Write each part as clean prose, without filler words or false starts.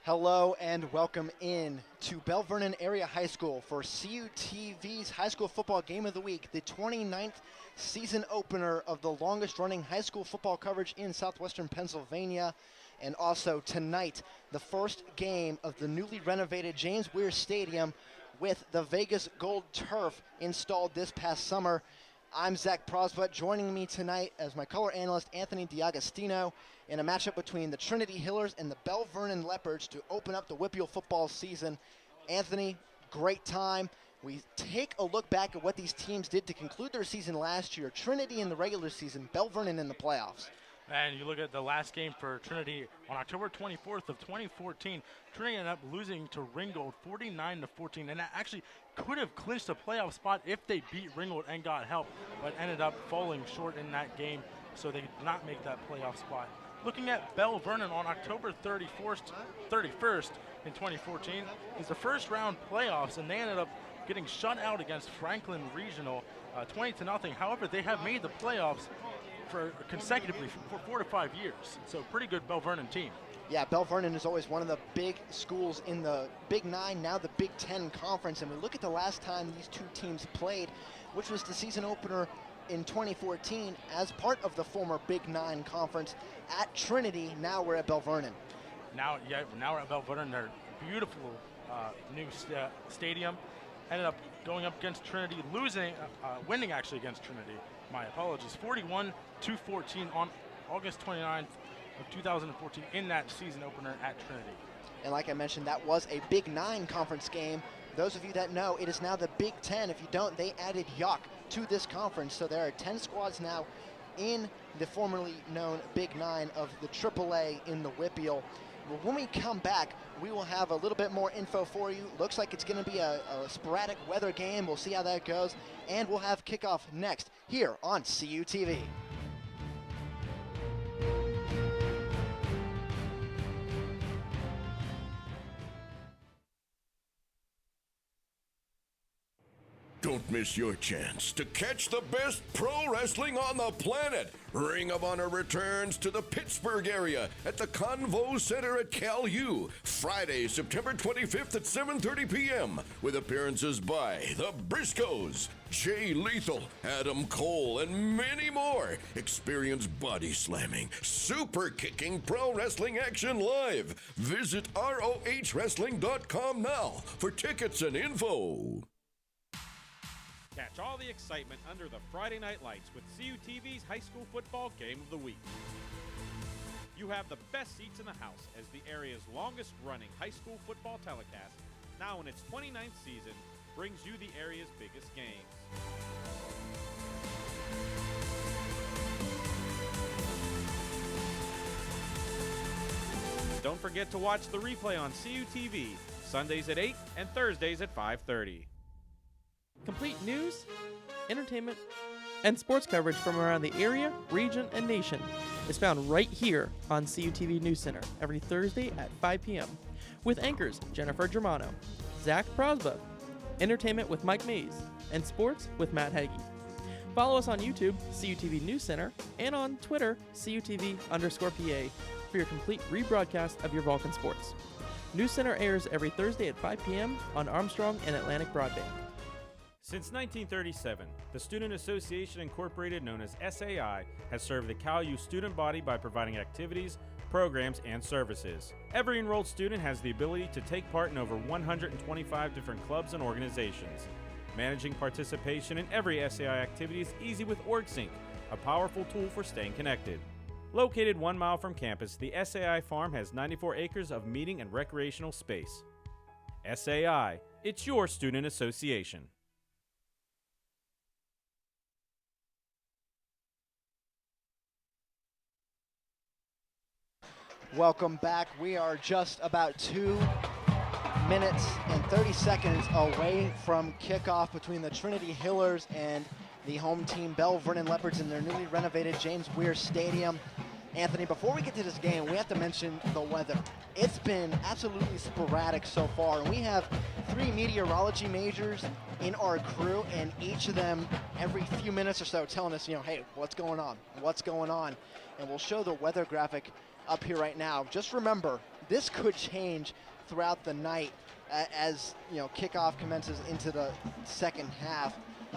Hello and welcome in to Bel Vernon Area High School for CUTV's High School Football Game of the Week, the 29th season opener of the longest running high school football coverage in southwestern Pennsylvania. And also tonight, the first game of the newly renovated James Weir Stadium with the Vegas Gold turf installed this past summer. I'm Zach Prosbut. Joining me tonight as my color analyst, Anthony D'Agostino, in a matchup between the Trinity Hillers and the Bel Vernon Leopards to open up the Whippeal football season. Anthony, great time. We take a look back at what these teams did to conclude their season last year. Trinity in the regular season, Bel Vernon in the playoffs. And you look at the last game for Trinity on October 24th of 2014. Trinity ended up losing to Ringgold 49-14, and that actually could have clinched a playoff spot if they beat Ringgold and got help, but ended up falling short in that game, so they did not make that playoff spot. Looking at Bel Vernon on October 31st in 2014 is the first round playoffs, and they ended up getting shut out against Franklin Regional 20-0. However, they have made the playoffs for consecutively for 4 to 5 years. So pretty good Bel Vernon team. Yeah, Bel Vernon is always one of the big schools in the Big 9, now the Big 10 conference. And we look at the last time these two teams played, which was the season opener in 2014 as part of the former Big 9 conference at Trinity. Now we're at Bel Vernon. Now we're at Bel Vernon. Their beautiful new stadium. Ended up going up against Trinity, winning actually against Trinity. My apologies, 41-14 on August 29th of 2014 in that season opener at Trinity. And like I mentioned, that was a Big 9 conference game. Those of you that know, it is now the Big 10. If you don't, they added Yuck to this conference. So there are 10 squads now in the formerly known Big 9 of the AAA in the Whippeal. Well, when we come back, we will have a little bit more info for you. Looks like it's going to be a sporadic weather game. We'll see how that goes. And we'll have kickoff next here on CUTV. Don't miss your chance to catch the best pro wrestling on the planet. Ring of Honor returns to the Pittsburgh area at the Convo Center at Cal U, Friday, September 25th at 7:30 p.m. with appearances by the Briscoes, Jay Lethal, Adam Cole, and many more. Experience body slamming, super kicking pro wrestling action live. Visit ROHWrestling.com now for tickets and info. Catch all the excitement under the Friday Night Lights with CUTV's High School Football Game of the Week. You have the best seats in the house as the area's longest-running high school football telecast, now in its 29th season, brings you the area's biggest games. Don't forget to watch the replay on CUTV, Sundays at 8 and Thursdays at 5:30. Complete news, entertainment, and sports coverage from around the area, region, and nation is found right here on CUTV News Center every Thursday at 5 p.m. with anchors Jennifer Germano, Zach Prosbut, entertainment with Mike Mays, and sports with Matt Hagee. Follow us on YouTube, CUTV News Center, and on Twitter, CUTV_PA for your complete rebroadcast of your Vulcan sports. News Center airs every Thursday at 5 p.m. on Armstrong and Atlantic Broadband. Since 1937, the Student Association Incorporated, known as SAI, has served the Cal U student body by providing activities, programs, and services. Every enrolled student has the ability to take part in over 125 different clubs and organizations. Managing participation in every SAI activity is easy with OrgSync, a powerful tool for staying connected. Located 1 mile from campus, the SAI Farm has 94 acres of meeting and recreational space. SAI, it's your student association. Welcome back. We are just about 2 minutes and 30 seconds away from kickoff between the Trinity Hillers and the home team Bel Vernon Leopards in their newly renovated James Weir Stadium. Anthony, before we get to this game, we have to mention the weather. It's been absolutely sporadic so far, and we have 3 meteorology majors in our crew, and each of them every few minutes or so telling us, hey, what's going on? What's going on? And we'll show the weather graphic up here right now. Just remember, this could change throughout the night as kickoff commences into the second half.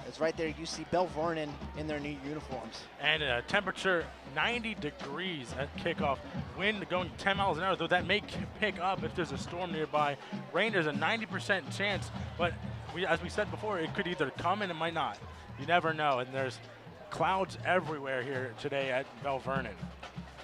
It's right there. You see Bel Vernon in their new uniforms. And temperature 90 degrees at kickoff. Wind going 10 miles an hour, though that may pick up if there's a storm nearby. Rain, there's a 90% chance, but as we said before, it could either come and it might not. You never know, and there's clouds everywhere here today at Bel Vernon.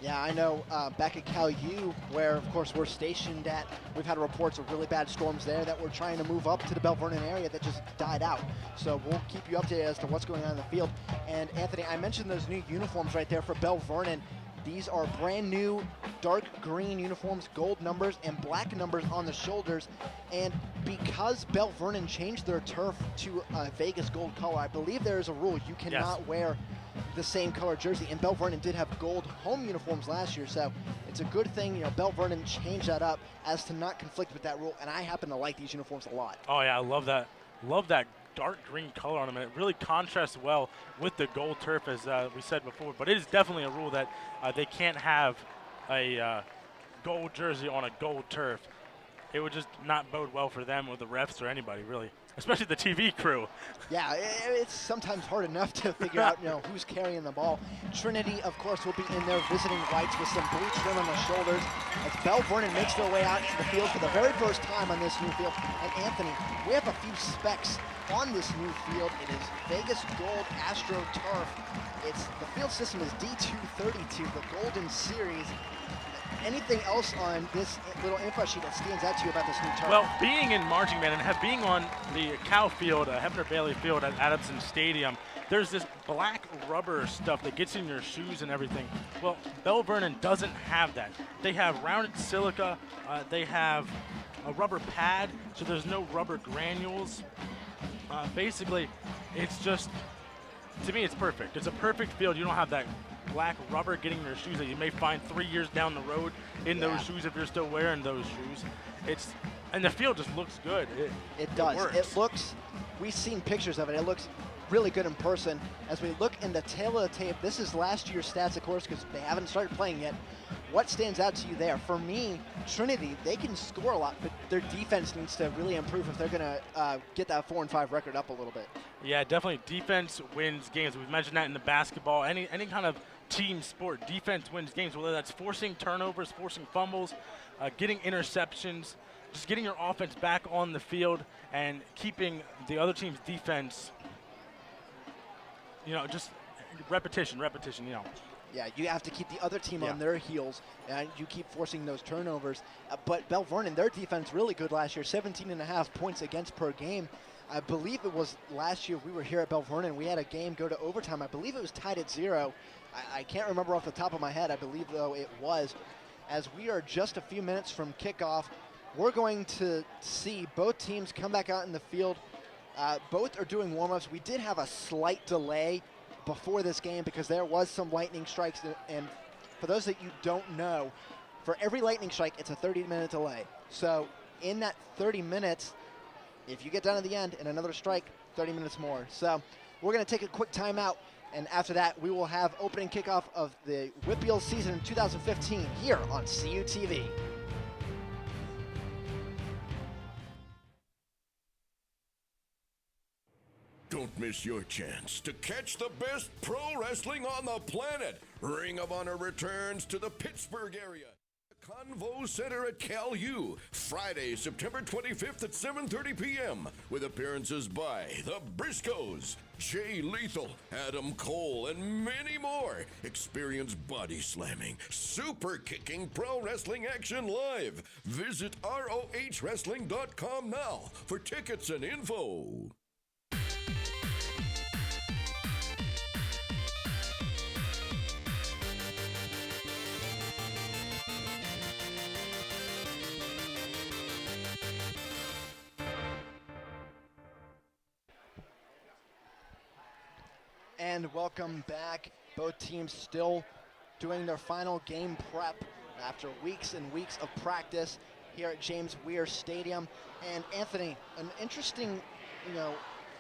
Yeah, I know back at Cal U, where, of course, we're stationed at, we've had reports of really bad storms there that we're trying to move up to the Bel Vernon area that just died out. So we'll keep you updated as to what's going on in the field. And, Anthony, I mentioned those new uniforms right there for Bel Vernon. These are brand new dark green uniforms, gold numbers, and black numbers on the shoulders. And because Bel Vernon changed their turf to a Vegas gold color, I believe there is a rule you cannot wear the same color jersey, and Bel Vernon did have gold home uniforms last year, so it's a good thing, Bel Vernon changed that up as to not conflict with that rule, and I happen to like these uniforms a lot. Oh yeah, I love that dark green color on them, and it really contrasts well with the gold turf, as we said before, but it is definitely a rule that they can't have a gold jersey on a gold turf. It would just not bode well for them or the refs or anybody, really. Especially the TV crew. Yeah, it's sometimes hard enough to figure out, who's carrying the ball. Trinity, of course, will be in there visiting whites with some blue trim on the shoulders as Bel Vernon makes their way out to the field for the very first time on this new field. And Anthony, we have a few specs on this new field. It is Vegas Gold Astro Turf. The field system is D232, the Golden Series. Anything else on this little info sheet that stands out to you about this new turf? Well, being in Marching Band and being on the Cow Field, Hefner Bailey Field at Adamson Stadium, there's this black rubber stuff that gets in your shoes and everything. Well, Bel Vernon doesn't have that. They have rounded silica. They have a rubber pad, so there's no rubber granules. Basically, it's just, to me, it's perfect. It's a perfect field. You don't have that black rubber getting in your shoes that you may find 3 years down the road in those shoes if you're still wearing those shoes. And the field just looks good. It does. It works. We've seen pictures of it. It looks really good in person. As we look in the tail of the tape, this is last year's stats, of course, because they haven't started playing yet. What stands out to you there? For me, Trinity, they can score a lot, but their defense needs to really improve if they're going to get that 4-5 record up a little bit. Yeah, definitely. Defense wins games. We've mentioned that in the basketball. Any kind of team sport, defense wins games, whether that's forcing turnovers, forcing fumbles, getting interceptions, just getting your offense back on the field and keeping the other team's defense, just repetition. Yeah, you have to keep the other team on their heels, and you keep forcing those turnovers. But Bel Vernon, their defense really good last year, 17.5 points against per game. I believe it was last year we were here at Bel Vernon. We had a game go to overtime. I believe it was tied at 0. I can't remember off the top of my head. I believe, though, it was. As we are just a few minutes from kickoff, we're going to see both teams come back out in the field. Both are doing warm-ups. We did have a slight delay before this game because there was some lightning strikes. And for those that you don't know, for every lightning strike, it's a 30-minute delay. So in that 30 minutes, if you get down to the end and another strike, 30 minutes more. So we're going to take a quick timeout. And after that, we will have opening kickoff of the Whitfield season in 2015 here on CUTV. Don't miss your chance to catch the best pro wrestling on the planet. Ring of Honor returns to the Pittsburgh area. Convo Center at Cal U, Friday, September 25th at 7:30 p.m. with appearances by the Briscoes, Jay Lethal, Adam Cole, and many more. Experience body slamming, super kicking pro wrestling action live. Visit ROHWrestling.com now for tickets and info. And welcome back. Both teams still doing their final game prep after weeks and weeks of practice here at James Weir Stadium. And Anthony, an interesting,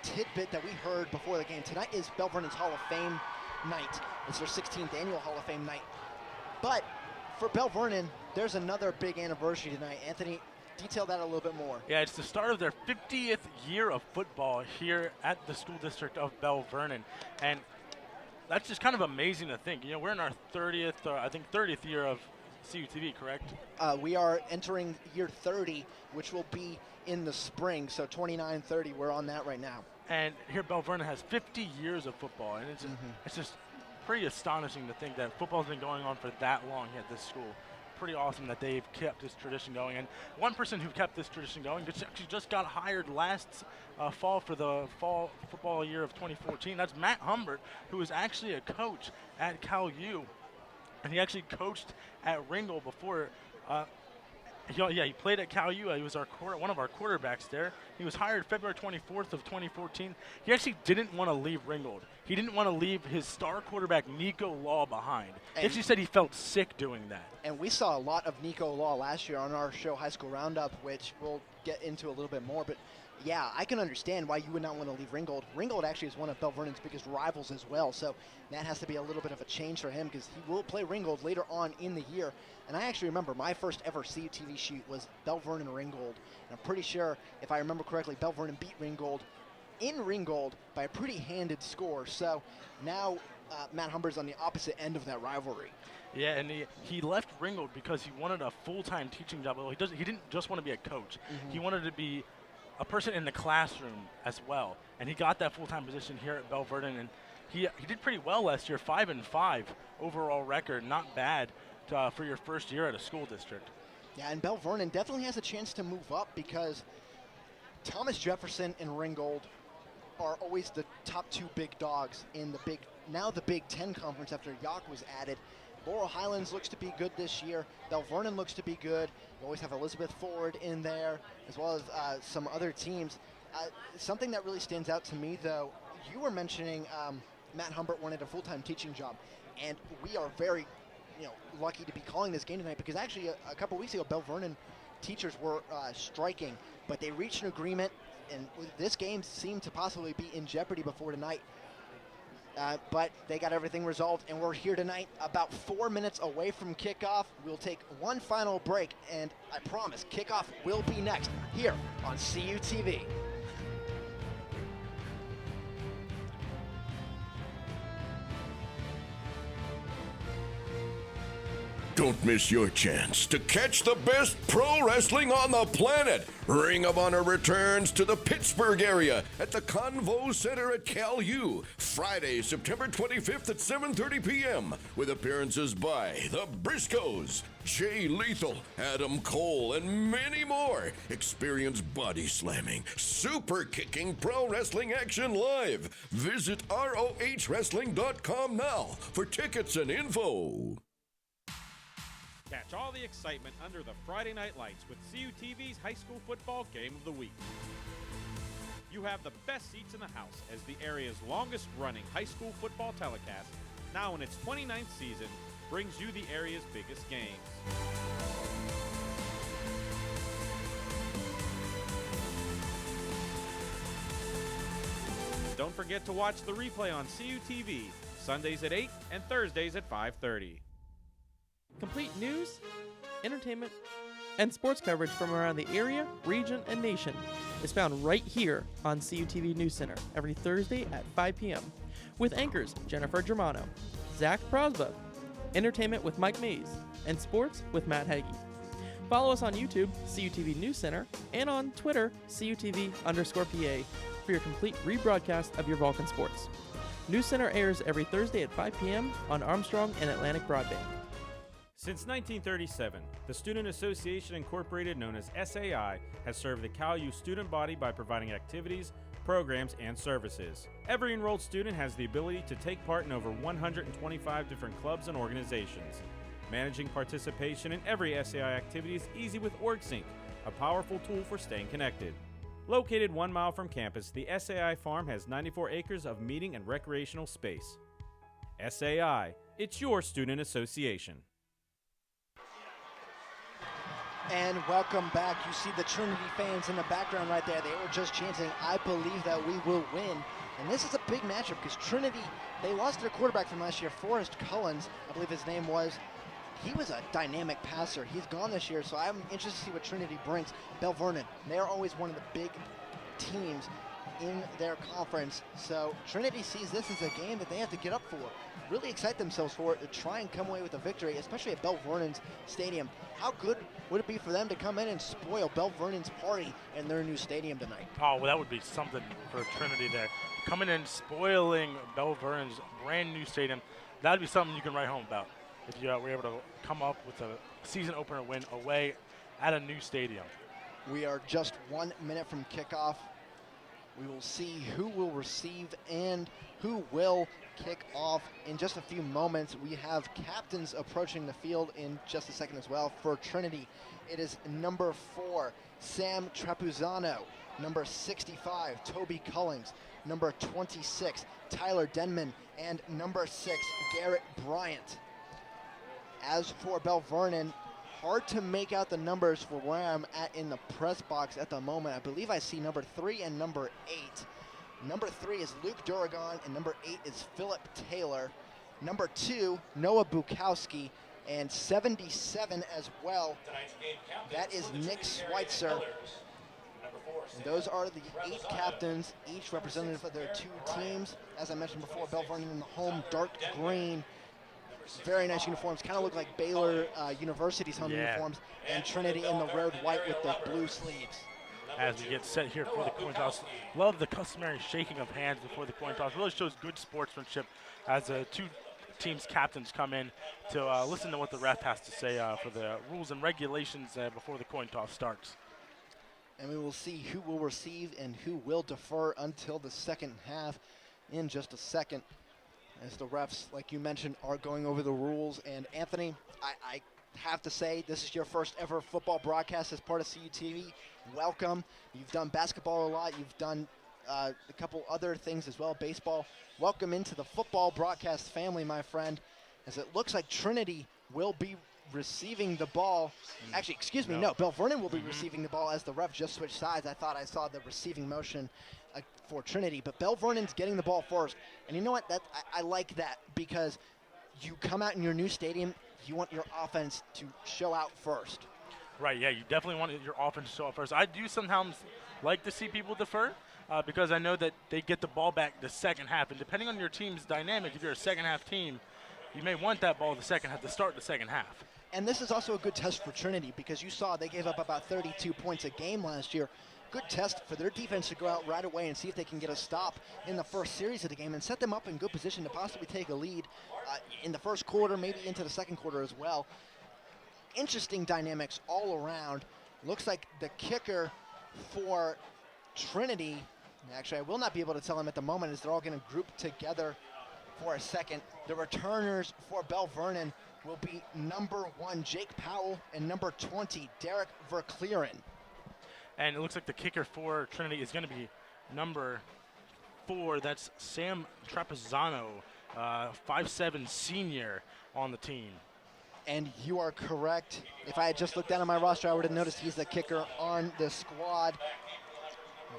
tidbit that we heard before the game. Tonight is Bel Vernon's Hall of Fame night. It's their 16th annual Hall of Fame night. But for Bel Vernon, there's another big anniversary tonight. Anthony, detail that a little bit more. Yeah, it's the start of their 50th year of football here at the school district of Bel Vernon. And that's just kind of amazing to think. You know, we're in our 30th year of CUTV, correct? We are entering year 30, which will be in the spring. So 29, 30, we're on that right now. And here Bel Vernon has 50 years of football. And it's just pretty astonishing to think that football's been going on for that long at this school. Pretty awesome that they've kept this tradition going. And one person who kept this tradition going just got hired last fall for the fall football year of 2014. That's Matt Humbert, who is actually a coach at Cal U. And he actually coached at Ringgold before. He played at Cal U. He was one of our quarterbacks there. He was hired February 24th of 2014. He actually didn't want to leave Ringgold. He didn't want to leave his star quarterback, Nico Law, behind. He actually said he felt sick doing that. And we saw a lot of Nico Law last year on our show, High School Roundup, which we'll get into a little bit more. But, yeah, I can understand why you would not want to leave Ringgold. Ringgold actually is one of Bel Vernon's biggest rivals as well. So that has to be a little bit of a change for him because he will play Ringgold later on in the year. And I actually remember my first ever CUTV shoot was Bel Vernon Ringgold. And I'm pretty sure, if I remember correctly, Bel Vernon beat Ringgold in Ringgold by a pretty handed score. So now Matt Humbert's on the opposite end of that rivalry. Yeah, and he left Ringgold because he wanted a full-time teaching job. Well, he didn't just want to be a coach. He wanted to be a person in the classroom as well. And he got that full-time position here at Bel Vernon. And he did pretty well last year, 5-5 overall record. Not bad for your first year at a school district. Yeah, and Bel Vernon definitely has a chance to move up because Thomas Jefferson and Ringgold are always the top two big dogs in the Big Ten Conference after Yawk was added. Laurel Highlands looks to be good this year. Bel Vernon looks to be good. You always have Elizabeth Ford in there, as well as some other teams. Something that really stands out to me, though, you were mentioning Matt Humbert wanted a full-time teaching job, and we are very lucky to be calling this game tonight because actually a couple weeks ago, Bel Vernon teachers were striking, but they reached an agreement, and this game seemed to possibly be in jeopardy before tonight. But they got everything resolved, and we're here tonight about 4 minutes away from kickoff. We'll take one final break, and I promise kickoff will be next here on CUTV. Don't miss your chance to catch the best pro wrestling on the planet. Ring of Honor returns to the Pittsburgh area at the Convo Center at Cal U, Friday, September 25th at 7:30 p.m. with appearances by the Briscoes, Jay Lethal, Adam Cole, and many more. Experience body slamming, super kicking pro wrestling action live. Visit ROHWrestling.com now for tickets and info. Catch all the excitement under the Friday Night Lights with CUTV's High School Football Game of the Week. You have the best seats in the house as the area's longest-running high school football telecast, now in its 29th season, brings you the area's biggest games. Don't forget to watch the replay on CUTV, Sundays at 8 and Thursdays at 5:30. Complete news, entertainment, and sports coverage from around the area, region, and nation is found right here on CUTV News Center every Thursday at 5 p.m. with anchors Jennifer Germano, Zach Prosba, entertainment with Mike Mays, and sports with Matt Hagee. Follow us on YouTube, CUTV News Center, and on Twitter, CUTV_PA, for your complete rebroadcast of your Vulcan sports. News Center airs every Thursday at 5 p.m. on Armstrong and Atlantic Broadband. Since 1937, the Student Association Incorporated, known as SAI, has served the Cal U student body by providing activities, programs, and services. Every enrolled student has the ability to take part in over 125 different clubs and organizations. Managing participation in every SAI activity is easy with OrgSync, a powerful tool for staying connected. Located 1 mile from campus, the SAI farm has 94 acres of meeting and recreational space. SAI, it's your student association. And welcome back. You see the Trinity fans in the background right there. They were just chanting, "I believe that we will win." And this is a big matchup because Trinity, they lost their quarterback from last year, Forrest Cullens, I believe his name was. he was a dynamic passer. He's gone this year, so I'm interested to see what Trinity brings. Bel Vernon, they're always one of the big teams in their conference, so Trinity sees this as a game that they have to get up for, really excite themselves for it, to try and come away with a victory, especially at Bel Vernon's stadium. How good would it be for them to come in and spoil Bel Vernon's party in their new stadium tonight? Oh, well, that would be something for Trinity there. Coming in, spoiling Bel Vernon's brand new stadium, that would be something you can write home about if you were able to come up with a season opener win away at a new stadium. We are just 1 minute from kickoff. We will see who will receive and who will kick off in just a few moments. We have captains approaching the field in just a second as well. For Trinity, it is number 4, Sam Trapuzano, number 65, Toby Cullings, number 26, Tyler Denman, and number 6, Garrett Bryant. As for Bel Vernon, hard to make out the numbers for where I'm at in the press box at the moment. I believe I see number 3 and number 8. Number 3 is Luke Duragon, and number 8 is Philip Taylor. Number 2, Noah Bukowski, and 77 as well. That is Nick Schweitzer. And those are the 8 captains, each representative of their 2 teams. As I mentioned before, Bel Vernon in the home dark green. Very nice uniforms, kind of look like Baylor University's home uniforms, and Trinity in the red white with the blue sleeves. As we get set here for the coin toss, love the customary shaking of hands before the coin toss. Really shows good sportsmanship as the 2 teams' captains come in to listen to what the ref has to say for the rules and regulations before the coin toss starts. And we will see who will receive and who will defer until the second half in just a second, as the refs, like you mentioned, are going over the rules. And Anthony, I have to say, this is your first ever football broadcast as part of CUTV. Welcome. You've done basketball a lot. You've done a couple other things as well, baseball. Welcome into the football broadcast family, my friend, as it looks like Trinity will be receiving the ball. Actually, excuse me, no, Bel Vernon will be receiving the ball as the ref just switched sides. I thought I saw the receiving motion for Trinity, but Bel Vernon's getting the ball first. And you know what? I like that, because you come out in your new stadium, you want your offense to show out first. Right, yeah, you definitely want your offense to show out first. I do sometimes like to see people defer because I know that they get the ball back the second half. And depending on your team's dynamic, if you're a second half team, you may want that ball the second half to start the second half. And this is also a good test for Trinity, because you saw they gave up about 32 points a game last year. Good test for their defense to go out right away and see if they can get a stop in the first series of the game and set them up in good position to possibly take a lead in the first quarter, maybe into the second quarter as well. Interesting dynamics all around. Looks like the kicker for Trinity, actually I will not be able to tell him at the moment, as they're all going to group together for a second. The returners for Bel Vernon will be number 1, Jake Powell, and number 20, Derek Vercleren. And it looks like the kicker for Trinity is going to be number 4. That's Sam Trapuzano, 5'7" senior on the team. And you are correct. If I had just looked down at my roster, I would have noticed he's the kicker on the squad.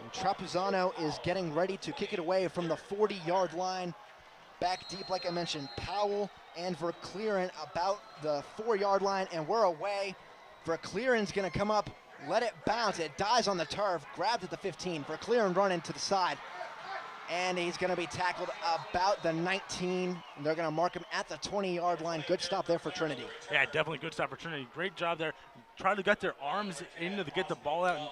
And Trapuzano is getting ready to kick it away from the 40-yard line. Back deep, like I mentioned, Powell and Vercleren about the 4-yard line, and we're away. Vercleren's going to come up, let it bounce. It dies on the turf, grabbed at the 15. Vercleren running to the side, and he's going to be tackled about the 19. They're going to mark him at the 20-yard line. Good stop there for Trinity. Yeah, definitely good stop for Trinity. Great job there. Tried to get their arms in to get the ball out. And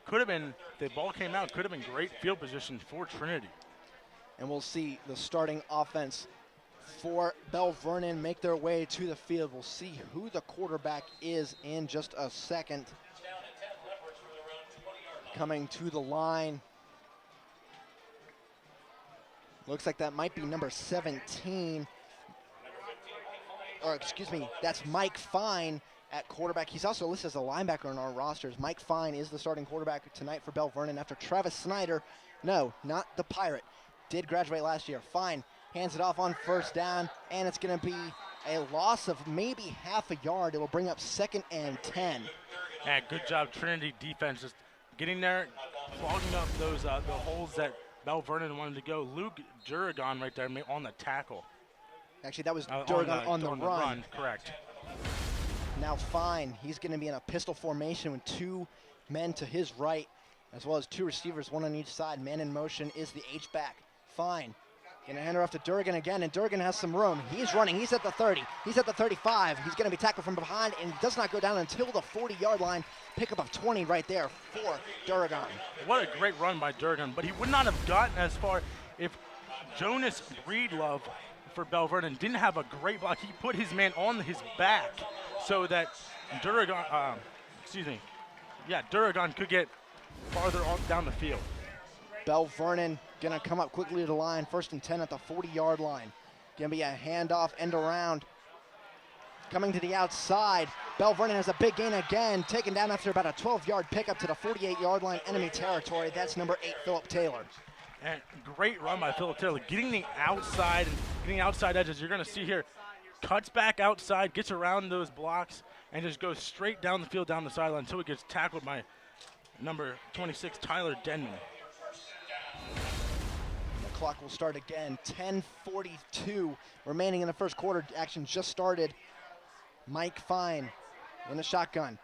could have been, the ball came out, could have been great field position for Trinity. And we'll see the starting offense for Bel Vernon make their way to the field. We'll see who the quarterback is in just a second. Coming to the line. Looks like that might be number 17. Or excuse me, that's Mike Fine at quarterback. He's also listed as a linebacker on our rosters. Mike Fine is the starting quarterback tonight for Bel Vernon after Travis Snyder, no, not the Pirate, did graduate last year. Fine hands it off on first down, and it's going to be a loss of maybe half a yard. It will bring up 2nd and 10. And good job, Trinity defense, just getting there, clogging up those the holes that Bel Vernon wanted to go. Luke Duragon right there on the tackle. Actually, that was Duragon on the run. Correct. Now Fine, he's going to be in a pistol formation with 2 men to his right, as well as 2 receivers, 1 on each side. Man in motion is the H-back. Fine, going to hand her off to Durgan again, and Durgan has some room. He's running, he's at the 30, he's at the 35. He's going to be tackled from behind, and does not go down until the 40-yard line. Pickup of 20 right there for Durgan. What a great run by Durgan, but he would not have gotten as far if Jonas Breedlove for Bel Vernon didn't have a great block. He put his man on his back so that Durgan could get farther on down the field. Bel Vernon going to come up quickly to the line, 1st and 10 at the 40-yard line. Going to be a handoff, end around. Coming to the outside, Bel Vernon has a big gain again, taken down after about a 12-yard pickup to the 48-yard line, enemy territory. That's number 8, Philip Taylor. And great run by Philip Taylor, getting the outside and getting outside edges. You're going to see here, cuts back outside, gets around those blocks, and just goes straight down the field, down the sideline until he gets tackled by number 26, Tyler Denman. The clock will start again. 10:42 remaining in the first quarter. Action just started. Mike Fine in the shotgun.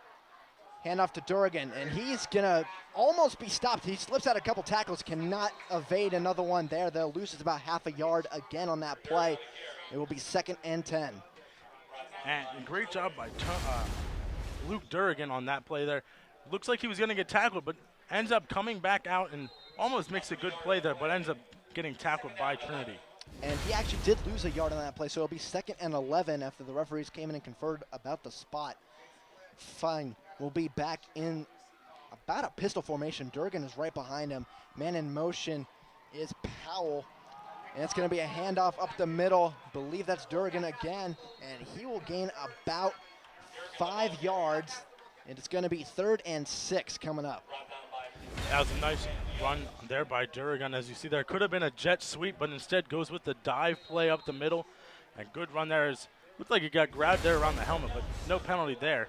Handoff to Durgan, and he's gonna almost be stopped. He slips out a couple tackles, cannot evade another one there. They'll lose it about half a yard again on that play. It will be 2nd and 10. And great job by Luke Durgan on that play there. Looks like he was gonna get tackled, but ends up coming back out and almost makes a good play there, but ends up getting tackled by Trinity. And he actually did lose a yard on that play, so it'll be 2nd and 11 after the referees came in and conferred about the spot. Fine will be back in about a pistol formation. Durgan is right behind him. Man in motion is Powell. And it's going to be a handoff up the middle. Believe that's Durgan again. And he will gain about 5 yards. And it's going to be 3rd and 6 coming up. That was a nice run there by Durgan. As you see there, could have been a jet sweep, but instead goes with the dive play up the middle. A good run there. Looked like he got grabbed there around the helmet, but no penalty there.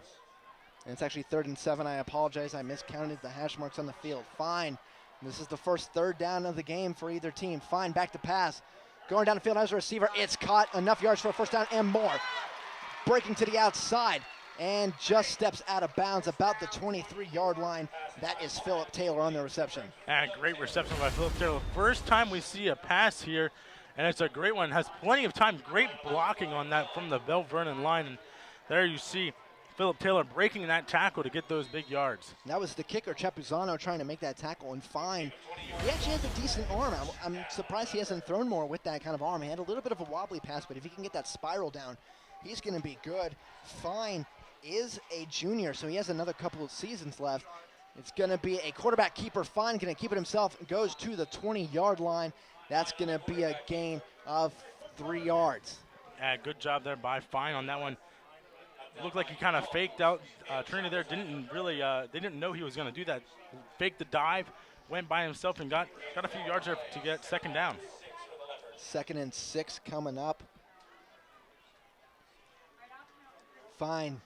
And it's actually 3rd and 7. I apologize. I miscounted the hash marks on the field. Fine. This is the first 3rd down of the game for either team. Fine, back to pass. Going down the field as a receiver. It's caught. Enough yards for a 1st down and more. Breaking to the outside. And just steps out of bounds about the 23-yard line. That is Philip Taylor on the reception. And great reception by Philip Taylor. First time we see a pass here, and it's a great one. Has plenty of time. Great blocking on that from the Bel Vernon line. And there you see Philip Taylor breaking that tackle to get those big yards. That was the kicker, Chapuzano, trying to make that tackle, and Fine. He actually has a decent arm. I'm surprised he hasn't thrown more with that kind of arm. He had a little bit of a wobbly pass, but if he can get that spiral down, he's going to be good. Fine is a junior, so he has another couple of seasons left. It's going to be a quarterback keeper. Fine going to keep it himself. Goes to the 20-yard line. That's going to be a gain of 3 yards. Good job there by Fine on that one. Looked like he kind of faked out. Trinity there didn't really, they didn't know he was going to do that. Faked the dive, went by himself and got a few yards there to get 2nd down. 2nd and 6 coming up. Fine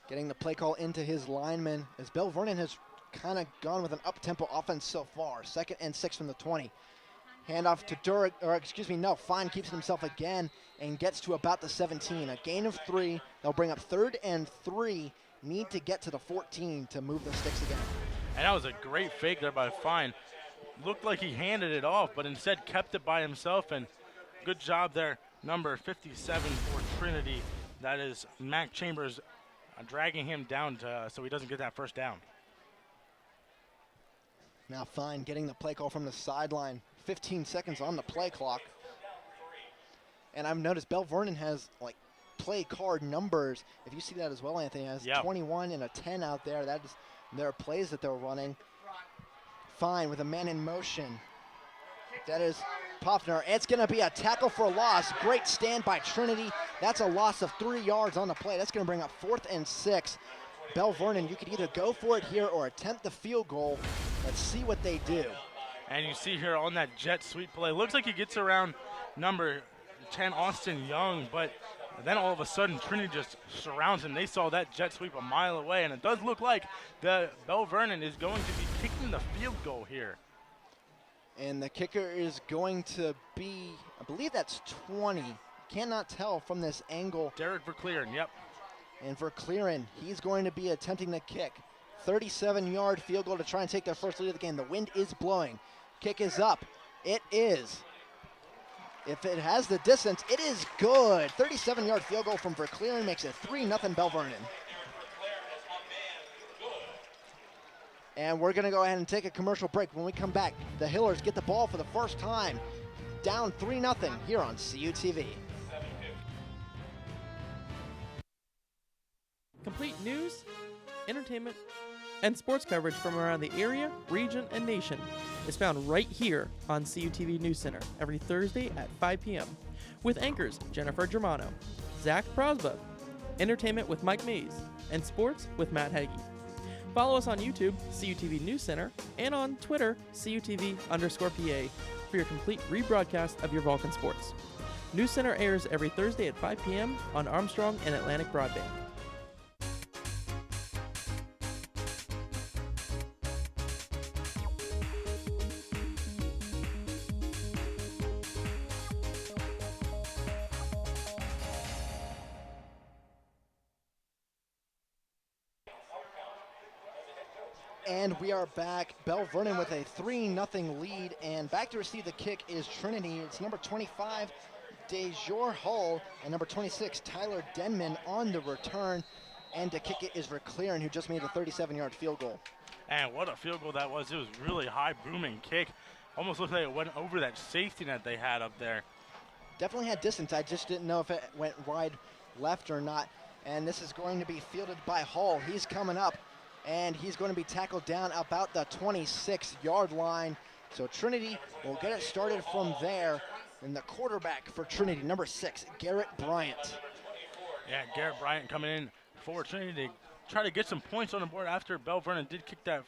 getting the play call into his lineman as Bel Vernon has kind of gone with an up-tempo offense so far. 2nd and 6 from the 20. Handoff to Fine keeps it himself again and gets to about the 17. A gain of 3. They'll bring up 3rd and 3. Need to get to the 14 to move the sticks again. And that was a great fake there by Fine. Looked like he handed it off, but instead kept it by himself. And good job there, number 57 for Trinity. That is Mac Chambers dragging him down so he doesn't get that 1st down. Now Fine getting the play call from the sideline. 15 seconds on the play clock. And I've noticed Bel Vernon has like play card numbers. If you see that as well, Anthony, has 21 and a 10 out there. That is their plays that they're running. Fine with a man in motion. That is Poffner. It's going to be a tackle for a loss. Great stand by Trinity. That's a loss of 3 yards on the play. That's going to bring up 4th and 6. Bel Vernon, you could either go for it here or attempt the field goal. Let's see what they do. And you see here on that jet sweep play, looks like he gets around number 10, Austin Young, but then all of a sudden Trinity just surrounds him. They saw that jet sweep a mile away, and it does look like the Bel Vernon is going to be kicking the field goal here. And the kicker is going to be, I believe that's 20. Cannot tell from this angle. Derek Verclearen, yep. And for Clearin, he's going to be attempting the kick. 37-yard field goal to try and take their first lead of the game. The wind is blowing. Kick is up. It is. If it has the distance, it is good. 37-yard field goal from Verclearen makes it 3-0 Bel Vernon. And we're going to go ahead and take a commercial break. When we come back, the Hillers get the ball for the first time. Down 3-0 here on CUTV. Complete news, entertainment, and sports coverage from around the area, region, and nation is found right here on CUTV News Center every Thursday at 5 p.m. with anchors Jennifer Germano, Zach Prosba, entertainment with Mike Mays, and sports with Matt Hagee. Follow us on YouTube, CUTV News Center, and on Twitter, CUTV_PA, for your complete rebroadcast of your Vulcan sports. News Center airs every Thursday at 5 p.m. on Armstrong and Atlantic Broadband. And we are back. Bel Vernon with a 3-0 lead. And back to receive the kick is Trinity. It's number 25, DeJour Hull, and number 26, Tyler Denman on the return. And to kick it is Verclearen, who just made a 37-yard field goal. And what a field goal that was. It was really high booming kick. Almost looked like it went over that safety net they had up there. Definitely had distance. I just didn't know if it went wide left or not. And this is going to be fielded by Hull. He's coming up, and he's going to be tackled down about the 26-yard line. So Trinity will get it started from there. And the quarterback for Trinity, number 6, Garrett Bryant. Yeah, Garrett Bryant coming in for Trinity to try to get some points on the board after Bel Vernon did kick that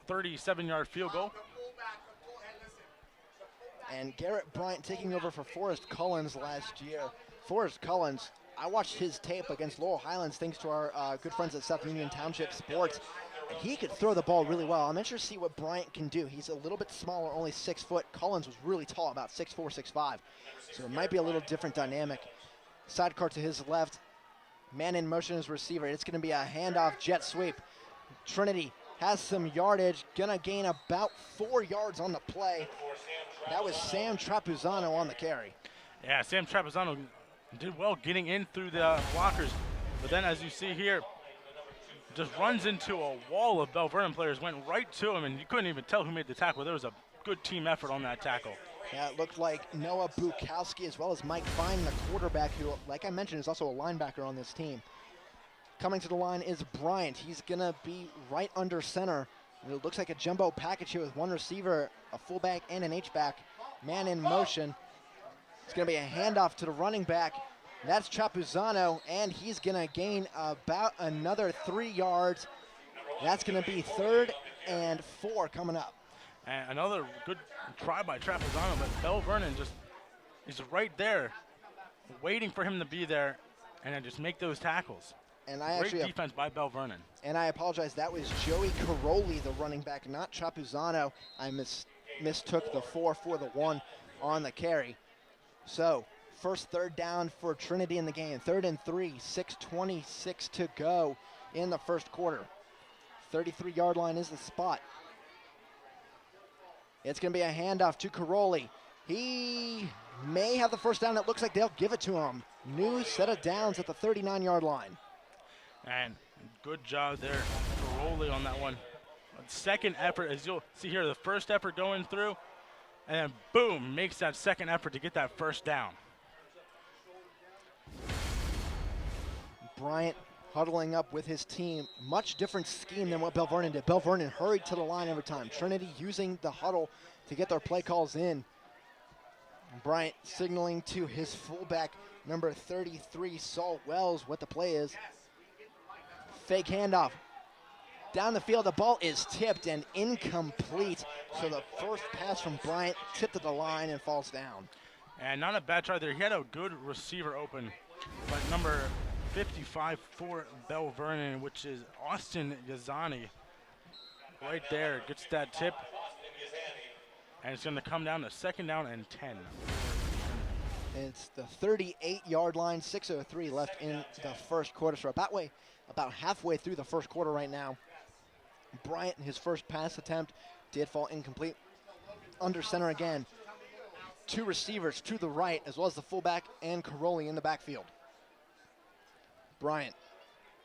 37-yard field goal. And Garrett Bryant taking over for Forrest Collins last year. Forrest Collins, I watched his tape against Laurel Highlands thanks to our good friends at South Union Township Sports. He could throw the ball really well. I'm interested to see what Bryant can do. He's a little bit smaller, only 6 foot. Collins was really tall, about 6'4", 6'5". So it might be a little different dynamic. Sidecar to his left. Man in motion as receiver. It's going to be a handoff jet sweep. Trinity has some yardage. Going to gain about 4 yards on the play. That was Sam Trapuzano on the carry. Yeah, Sam Trapuzano did well getting in through the blockers. But then as you see here, just runs into a wall of Bel Vernon players, went right to him, and you couldn't even tell who made the tackle. There was a good team effort on that tackle. Yeah, it looked like Noah Bukowski as well as Mike Fine, the quarterback, who, like I mentioned, is also a linebacker on this team. Coming to the line is Bryant. He's going to be right under center. And it looks like a jumbo package here with one receiver, a fullback, and an H-back. Man in motion. It's going to be a handoff to the running back. That's Trapuzano, and he's going to gain about another 3 yards. That's going to be 3rd and 4 coming up. And another good try by Trapuzano, but Bel Vernon just is right there, waiting for him to be there, and then just make those tackles. And I Great defense by Bel Vernon. And I apologize, that was Joey Caroli, the running back, not Trapuzano. I mistook the 4 for the 1 on the carry. So, first 3rd down for Trinity in the game. 3rd and 3, 6:26 to go in the first quarter. 33-yard line is the spot. It's going to be a handoff to Caroli. He may have the first down. It looks like they'll give it to him. New set of downs at the 39-yard line. And good job there, Caroli on that one. Second effort, as you'll see here, the first effort going through, and then boom, makes that second effort to get that first down. Bryant huddling up with his team. Much different scheme than what Bel Vernon did. Bel Vernon hurried to the line every time. Trinity using the huddle to get their play calls in. Bryant signaling to his fullback, number 33, Saul Wells, what the play is. Fake handoff. Down the field, the ball is tipped and incomplete. So the first pass from Bryant tipped at the line and falls down. And not a bad try there. He had a good receiver open, but number 55 for Bel Vernon, which is Austin Yazani, right there, gets that tip. And it's going to come down to 2nd down and 10. It's the 38-yard line, 6:03 left in the first quarter. So about halfway through the first quarter right now. Bryant, his first pass attempt, did fall incomplete. Under center again. Two receivers to the right, as well as the fullback and Caroli in the backfield. Bryant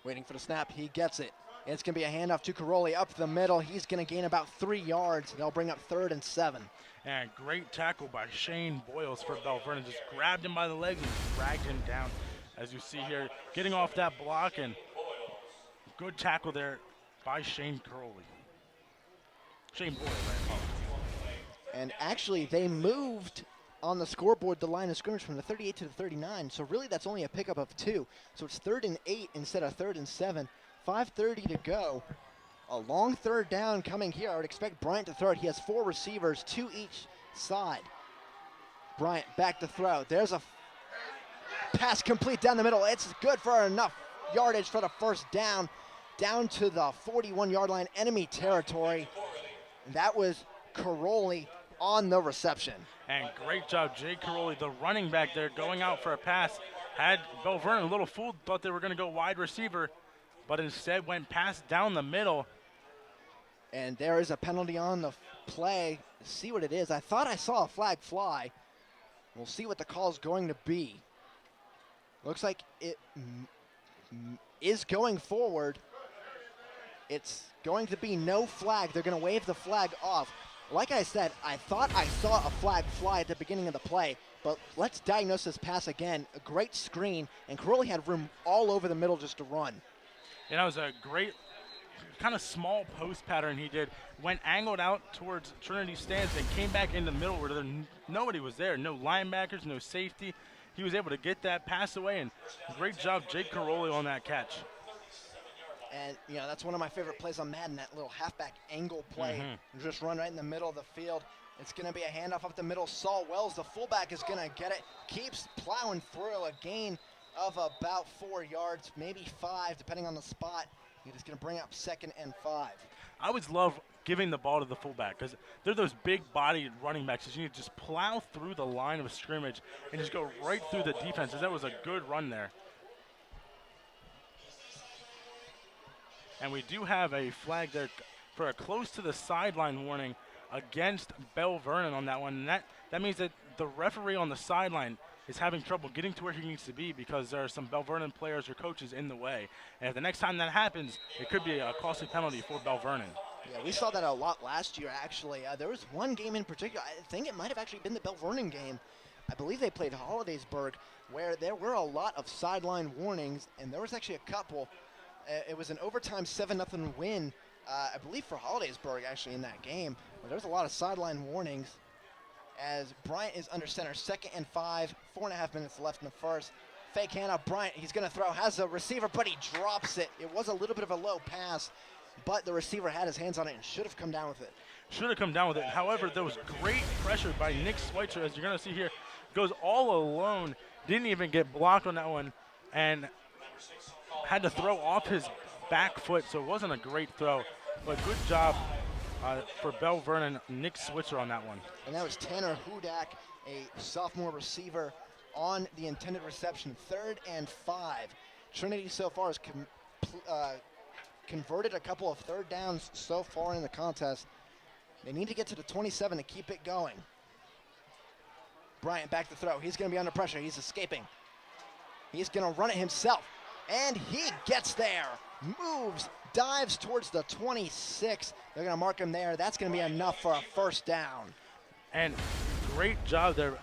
waiting for the snap. He gets it. It's going to be a handoff to Caroli up the middle. He's going to gain about 3 yards. They'll bring up 3rd and 7. And great tackle by Shane Boyles for Bel Vernon. Just grabbed him by the legs and dragged him down. As you see here, getting off that block, and good tackle there by Shane Boyles, I apologize. And actually, they moved on the scoreboard the line of scrimmage from the 38 to the 39. So really, that's only a pickup of 2. So it's 3rd and 8 instead of 3rd and 7. 5:30 to go. A long 3rd down coming here. I would expect Bryant to throw it. He has 4 receivers, 2 each side. Bryant back to throw. There's a pass complete down the middle. It's good for enough yardage for the first down. Down to the 41-yard line, enemy territory. And that was Caroli on the reception. And great job, Jay Caroli, the running back there, going out for a pass. Had Bel Vernon a little fooled, thought they were going to go wide receiver, but instead went pass down the middle. And there is a penalty on the play. Let's see what it is. I thought I saw a flag fly. We'll see what the call is going to be. Looks like it is going forward. It's going to be no flag. They're going to wave the flag off. Like I said, I thought I saw a flag fly at the beginning of the play, but let's diagnose this pass again. A great screen, and Caroli had room all over the middle just to run. And that was a great kind of small post pattern he did. Went angled out towards Trinity stands and came back in the middle where nobody was there. No linebackers, no safety. He was able to get that pass away, and great job, Jake Caroli, on that catch. And, you know, that's one of my favorite plays on Madden, that little halfback angle play. Just run right in the middle of the field. It's going to be a handoff up the middle. Saul Wells, the fullback, is going to get it. Keeps plowing through, a gain of about 4 yards, maybe 5, depending on the spot. He's going to bring up 2nd and 5. I always love giving the ball to the fullback because they're those big-bodied running backs. You need to just plow through the line of scrimmage and just go right through the defense. That was a good run there. And we do have a flag there for a close to the sideline warning against Bel Vernon on that one. And that means that the referee on the sideline is having trouble getting to where he needs to be because there are some Bel Vernon players or coaches in the way. And if the next time that happens, it could be a costly penalty for Bel Vernon. Yeah, we saw that a lot last year, actually. There was one game in particular, I think it might have actually been the Bel Vernon game. I believe they played Hollidaysburg, where there were a lot of sideline warnings, and there was actually a couple. It was an overtime 7-0 win, I believe, for Hollidaysburg, actually, in that game. But there was a lot of sideline warnings as Bryant is under center. 2nd and 5, 4.5 minutes left in the first. Fake handoff, Bryant, he's going to throw, has a receiver, but he drops it. It was a little bit of a low pass, but the receiver had his hands on it and should have come down with it. Should have come down with it. However, there was great pressure by Nick Schweitzer, as you're going to see here. Goes all alone, didn't even get blocked on that one, and had to throw off his back foot, so it wasn't a great throw. But good job for Bel Vernon, Nick Schweitzer on that one. And that was Tanner Hudak, a sophomore receiver, on the intended reception. 3rd and 5. Trinity so far has converted a couple of 3rd downs so far in the contest. They need to get to the 27 to keep it going. Bryant back to throw. He's going to be under pressure. He's escaping. He's going to run it himself. And he gets there. Moves, dives towards the 26. They're going to mark him there. That's going to be enough for a first down. And great job there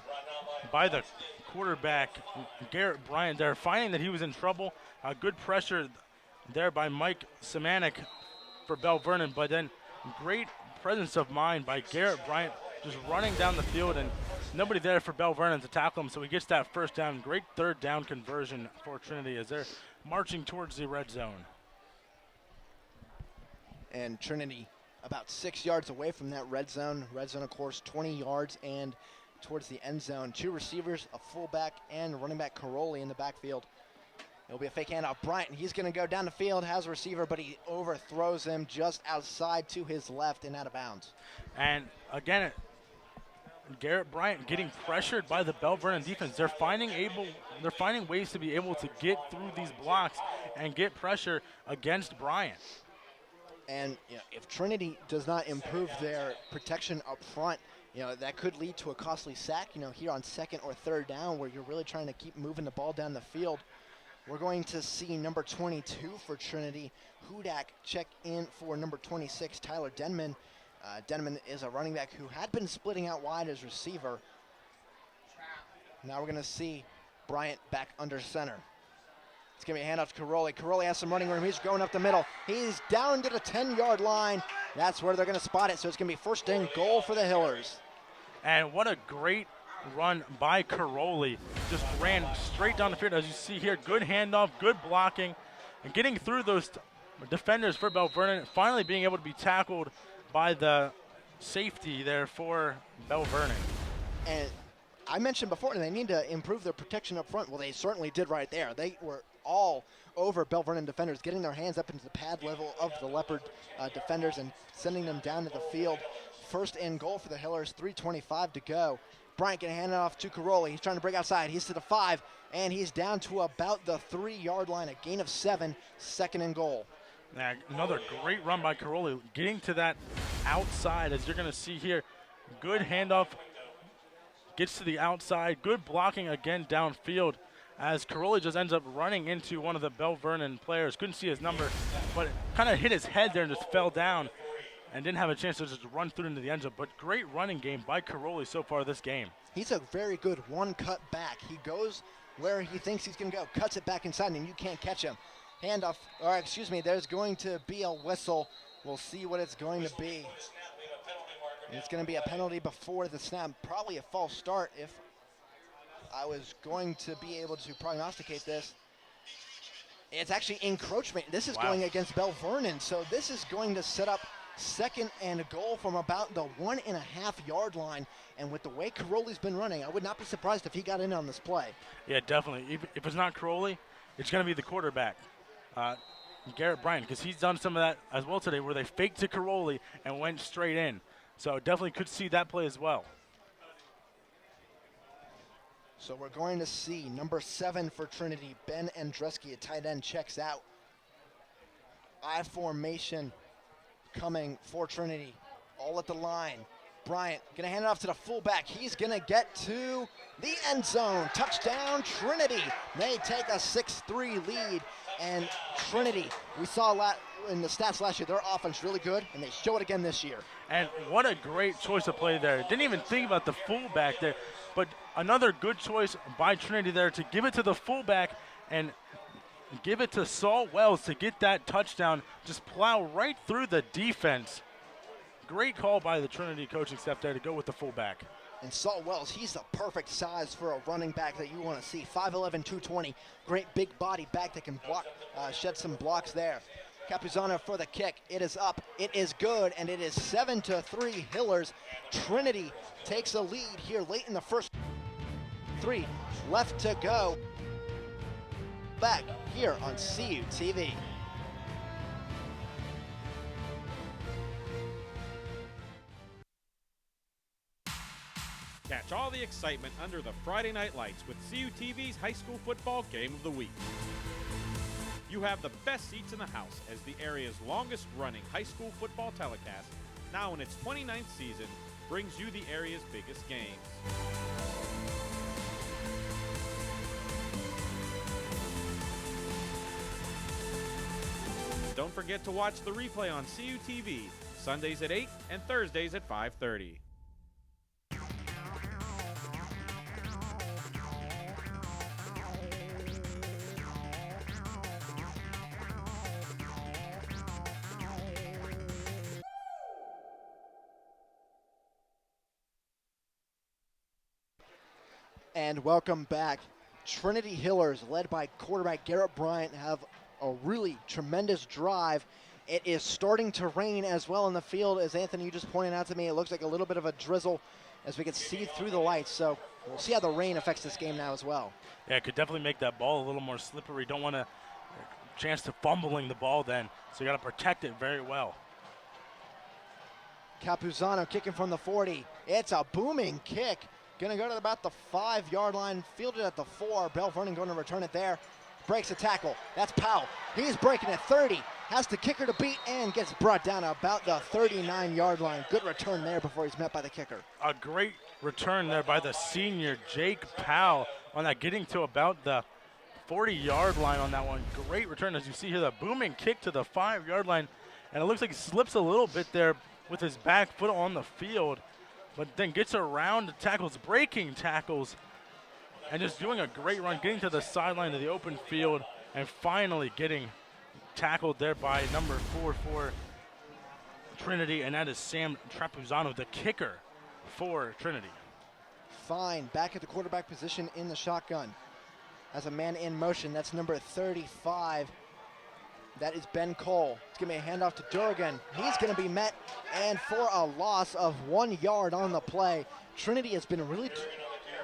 by the quarterback, Garrett Bryant, there, finding that he was in trouble. Good pressure there by Mike Semanek for Bel Vernon, but then great presence of mind by Garrett Bryant, just running down the field, and nobody there for Bel Vernon to tackle him, so he gets that first down. Great 3rd down conversion for Trinity as they're marching towards the red zone. And Trinity about 6 yards away from that red zone. Red zone, of course, 20 yards and towards the end zone. 2 receivers, a fullback, and running back Caroli in the backfield. It'll be a fake handoff. Bryant, he's going to go down the field, has a receiver, but he overthrows him just outside to his left and out of bounds. And again, Garrett Bryant getting pressured by the Bel Vernon defense. They're finding ways to be able to get through these blocks and get pressure against Bryant. And if Trinity does not improve their protection up front, that could lead to a costly sack, here on second or third down where you're really trying to keep moving the ball down the field. We're going to see number 22 for Trinity, Hudak, check in for number 26, Tyler Denman. Denman is a running back who had been splitting out wide as receiver. Now we're going to see Bryant back under center. It's going to be a handoff to Caroli. Caroli has some running room. He's going up the middle. He's down to the 10-yard line. That's where they're going to spot it. So it's going to be first and goal for the Hillers. And what a great run by Caroli. Just ran straight down the field, as you see here. Good handoff, good blocking, and getting through those defenders for Bel Vernon, finally being able to be tackled by the safety there for Bel Vernon. And I mentioned before they need to improve their protection up front. Well, they certainly did right there. They were all over Bel Vernon defenders, getting their hands up into the pad level of the Leopard defenders and sending them down to the field. First and goal for the Hillers, 3:25 to go. Bryant can hand it off to Caroli. He's trying to break outside. He's to the 5, and he's down to about the 3-yard line, a gain of 7, second and goal. Now, another great run by Caroli, getting to that outside, as you're going to see here. Good handoff, gets to the outside. Good blocking again downfield, as Caroli just ends up running into one of the Bel Vernon players. Couldn't see his number, but kind of hit his head there and just fell down and didn't have a chance to just run through into the end zone. But great running game by Caroli so far this game. He's a very good one-cut back. He goes where he thinks he's going to go, cuts it back inside, and you can't catch him. Handoff, or excuse me, there's going to be a whistle. We'll see what it's going to be. It's going to be a penalty before the snap, probably a false start if I was going to be able to prognosticate this. It's actually encroachment. This is going against Bel Vernon, so this is going to set up second and goal from about the 1.5-yard line. And with the way Caroli's been running, I would not be surprised if he got in on this play. Yeah, definitely. If it's not Caroli, it's going to be the quarterback, Garrett Bryant, because he's done some of that as well today where they faked to Caroli and went straight in. So definitely could see that play as well. So we're going to see number 7 for Trinity, Ben Andreski, a tight end, checks out. I formation coming for Trinity, all at the line. Bryant gonna hand it off to the fullback. He's gonna get to the end zone. Touchdown, Trinity. They take a 6-3 lead. And Trinity, we saw a lot in the stats last year, their offense really good, and they show it again this year. And what a great choice of play there. Didn't even think about the fullback there, but another good choice by Trinity there to give it to the fullback and give it to Saul Wells to get that touchdown. Just plow right through the defense. Great call by the Trinity coaching staff there to go with the fullback. And Saul Wells, he's the perfect size for a running back that you want to see. 5'11", 220, great big body back that can block, shed some blocks there. Capuzano for the kick. It is up. It is good, and it is 7-3 Hillers. Trinity takes a lead here late in the first. 3 left to go. Back here on CUTV. Catch all the excitement under the Friday night lights with CUTV's High School Football Game of the Week. You have the best seats in the house as the area's longest-running high school football telecast, now in its 29th season, brings you the area's biggest games. Don't forget to watch the replay on CUTV, Sundays at 8 and Thursdays at 5:30. And welcome back. Trinity Hillers, led by quarterback Garrett Bryant, have a really tremendous drive. It is starting to rain as well in the field. As Anthony, you just pointed out to me, it looks like a little bit of a drizzle as we can see through the lights. So we'll see how the rain affects this game now as well. Yeah, it could definitely make that ball a little more slippery. Don't want a chance to fumbling the ball then. So you got to protect it very well. Capuzano kicking from the 40. It's a booming kick. Going to go to about the 5-yard line, fielded at the 4. Bel Vernon going to return it there. Breaks a tackle. That's Powell. He's breaking at 30. Has the kicker to beat and gets brought down about the 39-yard line. Good return there before he's met by the kicker. A great return there by the senior, Jake Powell, on that, getting to about the 40-yard line on that one. Great return. As you see here, the booming kick to the 5-yard line. And it looks like he slips a little bit there with his back foot on the field, but then gets around the tackles, breaking tackles, and just doing a great run, getting to the sideline of the open field, and finally getting tackled there by number 4 for Trinity, and that is Sam Trapuzano, the kicker for Trinity. Fine, back at the quarterback position in the shotgun. As a man in motion, that's number 35. That is Ben Cole. It's going to be a handoff to Durgan. He's going to be met, and for a loss of 1 yard on the play. Trinity has been really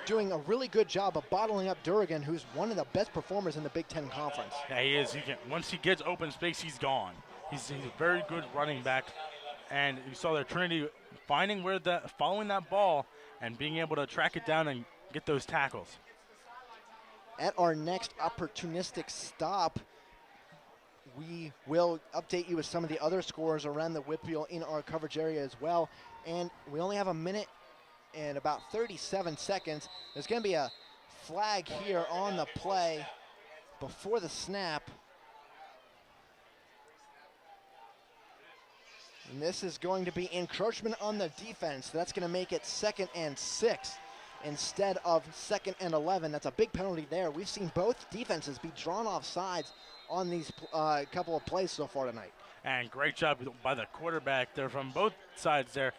doing a really good job of bottling up Durgan, who's one of the best performers in the Big Ten Conference. Yeah, he is. Once he gets open space, he's gone. He's a very good running back, and you saw that Trinity following that ball and being able to track it down and get those tackles. At our next opportunistic stop, we will update you with some of the other scores around the Whitfield in our coverage area as well. And we only have a minute and about 37 seconds. There's going to be a flag here on the play before the snap. And this is going to be encroachment on the defense. That's going to make it 2nd and 6 instead of 2nd and 11. That's a big penalty there. We've seen both defenses be drawn off sides on these couple of plays so far tonight. And great job by the quarterback there from both sides there.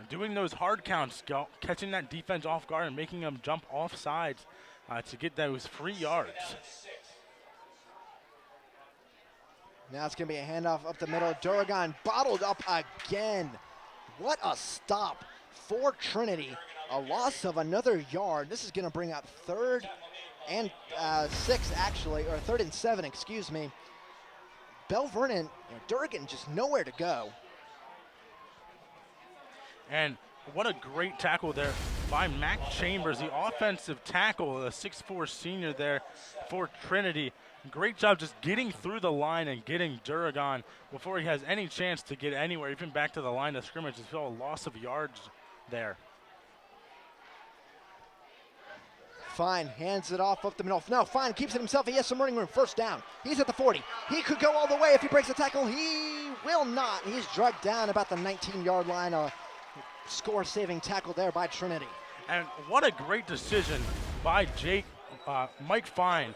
Doing those hard counts, catching that defense off guard and making them jump off sides to get those free yards. Now it's going to be a handoff up the middle. Durgan bottled up again. What a stop for Trinity. A loss of another yard. This is going to bring up 3rd and 6, actually, or 3rd and 7, excuse me. Bel Vernon, Durgan just nowhere to go. And what a great tackle there by Mac Chambers, the offensive tackle, the 6'4 senior there for Trinity. Great job just getting through the line and getting Durgan before he has any chance to get anywhere, even back to the line of scrimmage. It's still a loss of yards there. Fine hands it off up the middle. No, Fine keeps it himself. He has some running room. 1st down. He's at the 40. He could go all the way if he breaks the tackle. He will not. He's dragged down about the 19-yard line. A score-saving tackle there by Trinity. And what a great decision by Mike Fine.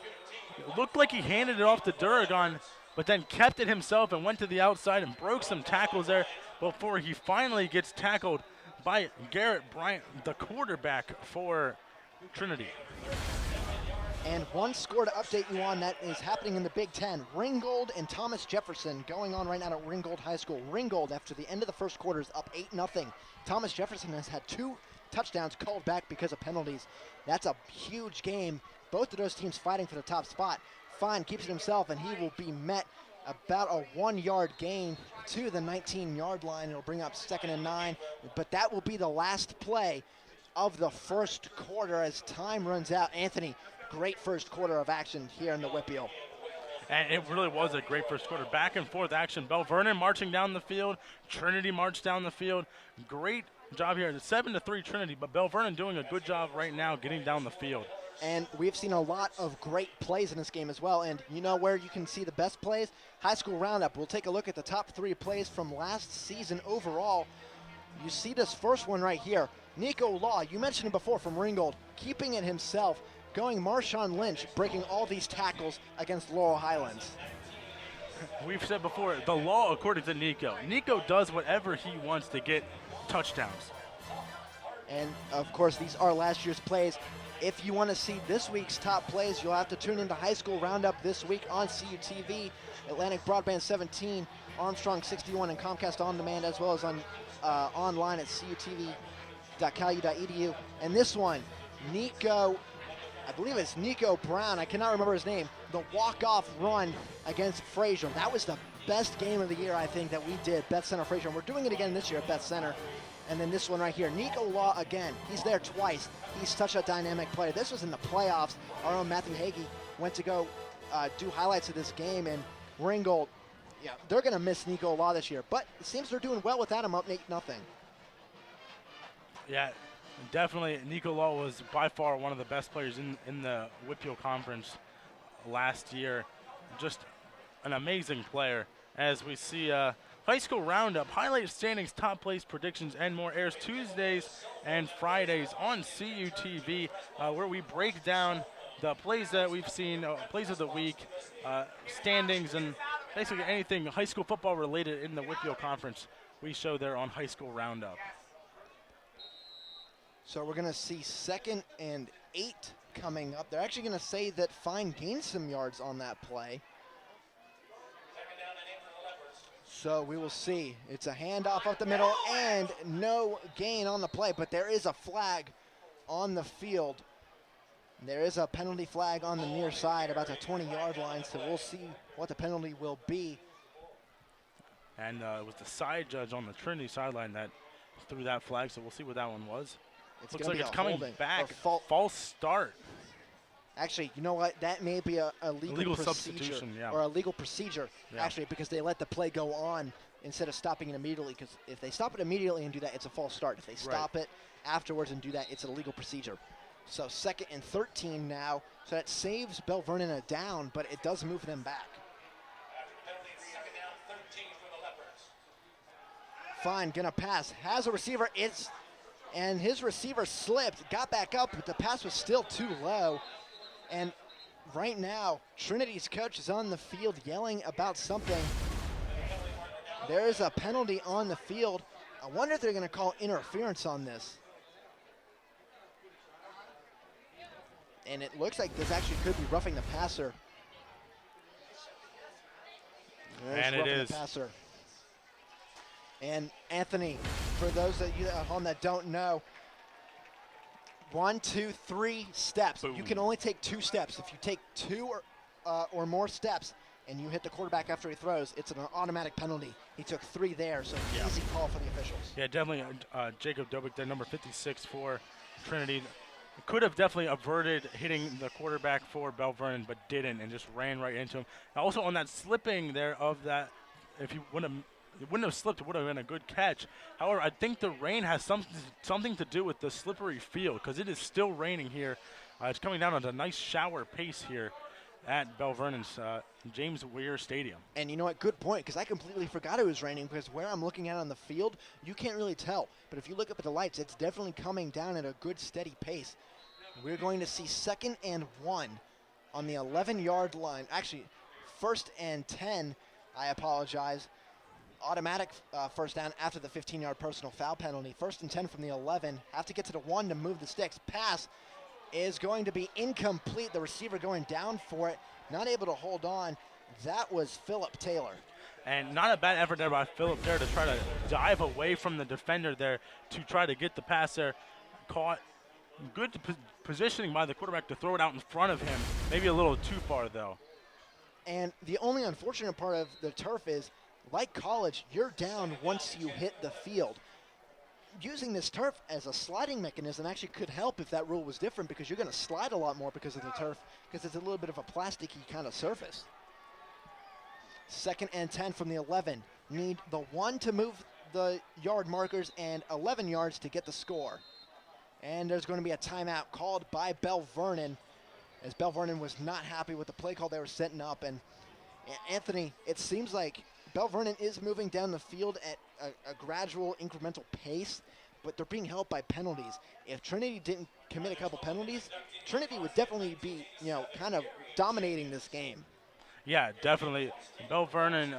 It looked like he handed it off to Durgan, but then kept it himself and went to the outside and broke some tackles there before he finally gets tackled by Garrett Bryant, the quarterback for Trinity. And one score to update you on that is happening in the Big Ten. Ringgold and Thomas Jefferson going on right now at Ringgold High School. Ringgold, after the end of the first quarter, is up 8-0. Thomas Jefferson has had 2 touchdowns called back because of penalties. That's a huge game. Both of those teams fighting for the top spot. Fine keeps it himself, and he will be met about a 1-yard gain to the 19-yard line. It'll bring up 2nd and 9, but that will be the last play of the first quarter as time runs out. Anthony, great first quarter of action here in the Whitfield. And it really was a great first quarter. Back and forth action. Bel Vernon marching down the field. Trinity marched down the field. Great job here. 7-3 Trinity, but Bel Vernon doing a good job right now getting down the field. And we've seen a lot of great plays in this game as well. And you know where you can see the best plays? High School Roundup. We'll take a look at the top 3 plays from last season overall. You see this first one right here. Nico Law, you mentioned him before from Ringgold, keeping it himself, going Marshawn Lynch, breaking all these tackles against Laurel Highlands. We've said before, the law according to Nico. Nico does whatever he wants to get touchdowns. And, of course, these are last year's plays. If you want to see this week's top plays, you'll have to tune into High School Roundup this week on CUTV, Atlantic Broadband 17, Armstrong 61, and Comcast On Demand, as well as on online at cutv.calu.edu. And this one, Nico, I believe it's Nico Brown, I cannot remember his name, the walk-off run against Frazier. That was the best game of the year, I think, that we did, Beth Center Fraser. And we're doing it again this year at Beth Center. And then this one right here, Nico Law again. He's there twice. He's such a dynamic player. This was in the playoffs. Our own Matthew Hagee went to go do highlights of this game, and Ringgold, yeah, they're going to miss Nico Law this year. But it seems they're doing well without him, up 8-0. Yeah, definitely. Nico Law was by far one of the best players in the Whitfield Conference last year. Just an amazing player. As we see high school roundup, highlight standings, top place predictions, and more airs Tuesdays and Fridays on CUTV, where we break down the plays that we've seen, plays of the week, standings, and basically anything high school football related in the Whitfield Conference. We show there on high school roundup. So we're going to see 2nd and 8 coming up. They're actually going to say that Fine gained some yards on that play. So we will see. It's a handoff up the middle and no gain on the play, but there is a flag on the field. There is a penalty flag on the near side about the 20-yard line, so we'll see what the penalty will be. And it was the side judge on the Trinity sideline that threw that flag, so we'll see what that one was. Looks like it's coming back. False start. Actually, you know what? That may be a legal procedure substitution, yeah. or a legal procedure, Yeah. actually, because they let the play go on instead of stopping it immediately. Because if they stop it immediately and do that, it's a false start. If they stop it afterwards and do that, it's a legal procedure. So 2nd and 13 now. So that saves Bel Vernon a down, but it does move them back. Fine, gonna pass. Has a receiver. And his receiver slipped, got back up, but the pass was still too low. And right now, Trinity's coach is on the field yelling about something. There is a penalty on the field. I wonder if they're going to call interference on this. And it looks like this actually could be roughing the passer. And it is. The passer. And Anthony, for those of you at home that don't know, 1, 2, 3 steps. Boom. You can only take 2 steps. If you take 2 or more steps and you hit the quarterback after he throws, it's an automatic penalty. He took 3 there, so easy call for the officials. Yeah, definitely Jacob Dobick there, number 56 for Trinity. Could have definitely averted hitting the quarterback for Bel Vernon, but didn't, and just ran right into him. Also on that slipping there of that, if he wouldn't have slipped, it would have been a good catch. However, I think the rain has something to do with the slippery field, because it is still raining here. It's coming down at a nice shower pace here at Bel Vernon's James Weir Stadium. And you know what? Good point, because I completely forgot it was raining, because where I'm looking at on the field, you can't really tell. But if you look up at the lights, it's definitely coming down at a good, steady pace. We're going to see 2nd and 1 on the 11-yard line. Actually, 1st and 10, I apologize. Automatic first down after the 15-yard personal foul penalty. 1st and 10 from the 11. Have to get to the 1 to move the sticks. Pass is going to be incomplete. The receiver going down for it. Not able to hold on. That was Phillip Taylor. And not a bad effort there by Phillip there to try to dive away from the defender there to try to get the pass there. Caught. Good positioning by the quarterback to throw it out in front of him. Maybe a little too far, though. And the only unfortunate part of the turf is, like college, you're down once you hit the field. Using this turf as a sliding mechanism actually could help if that rule was different, because you're going to slide a lot more because of the turf, because it's a little bit of a plasticky kind of surface. 2nd and 10 from the 11. Need the 1 to move the yard markers and 11 yards to get the score. And there's going to be a timeout called by Bel Vernon, as Bel Vernon was not happy with the play call they were setting up. And Anthony, it seems like Bel Vernon is moving down the field at a gradual, incremental pace, but they're being helped by penalties. If Trinity didn't commit a couple penalties, Trinity would definitely be, kind of dominating this game. Yeah, definitely. Bel Vernon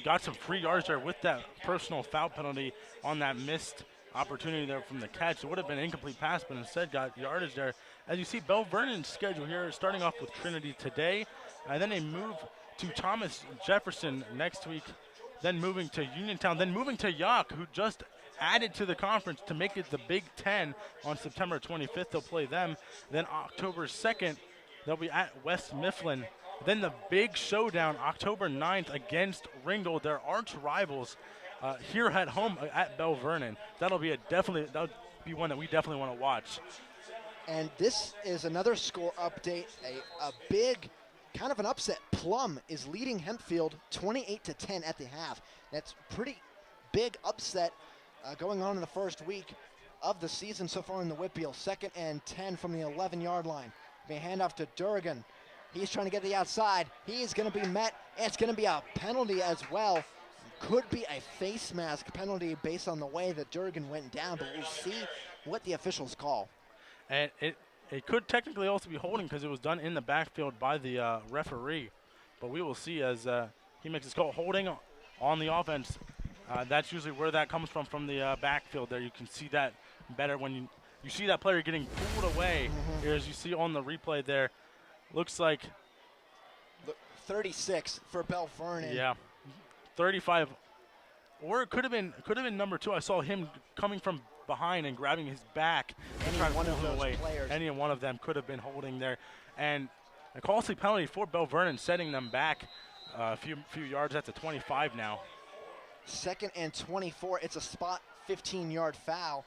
got some free yards there with that personal foul penalty on that missed opportunity there from the catch. It would have been an incomplete pass, but instead got yardage there. As you see, Bel Vernon's schedule here, starting off with Trinity today, and then they move to Thomas Jefferson next week, then moving to Uniontown, then moving to York, who just added to the conference to make it the Big Ten on September 25th. They'll play them. Then October 2nd, They'll be at West Mifflin. Then the big showdown, October 9th against Ringgold, their arch rivals, here at home at Bel Vernon. That'll be one that we definitely want to watch. And this is another score update, a big kind of an upset. Plum is leading Hempfield 28-10 at the half. That's pretty big upset going on in the first week of the season so far in the Whitfield. 2nd and 10 from the 11-yard line. Be a handoff to Durgan. He's trying to get the outside. He's going to be met. It's going to be a penalty as well. Could be a face mask penalty based on the way that Durgan went down, but we'll see what the officials call. And it could technically also be holding because it was done in the backfield by the referee. But we will see as he makes his call. Holding on the offense, that's usually where that comes from the backfield there. You can see that better when you see that player getting pulled away. As you see on the replay there. Looks like 36 for Bel Vernon. Yeah, 35. Or it could have been number 2. I saw him coming from behind and grabbing his back and trying to pull him away. Any one of them could have been holding there. And a costly penalty for Bel Vernon, setting them back a few yards at the 25 now. 2nd and 24. It's a spot 15-yard foul.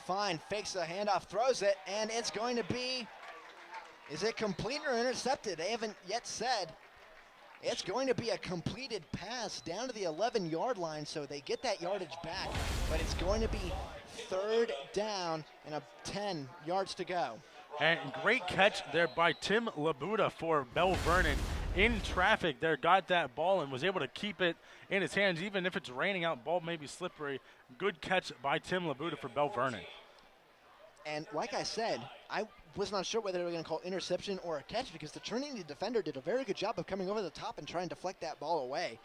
Fine, fakes the handoff, throws it, and it's going to be, is it complete or intercepted? They haven't yet said. It's going to be a completed pass down to the 11-yard line, so they get that yardage back, but it's going to be 3rd down and 10 yards to go. And great catch there by Tim Labuda for Bel Vernon. In traffic there, got that ball and was able to keep it in his hands, even if it's raining out, ball may be slippery. Good catch by Tim Labuda for Bel Vernon. And like I said, I was not sure whether they were going to call interception or a catch because the Trinity defender did a very good job of coming over the top and trying to deflect that ball away.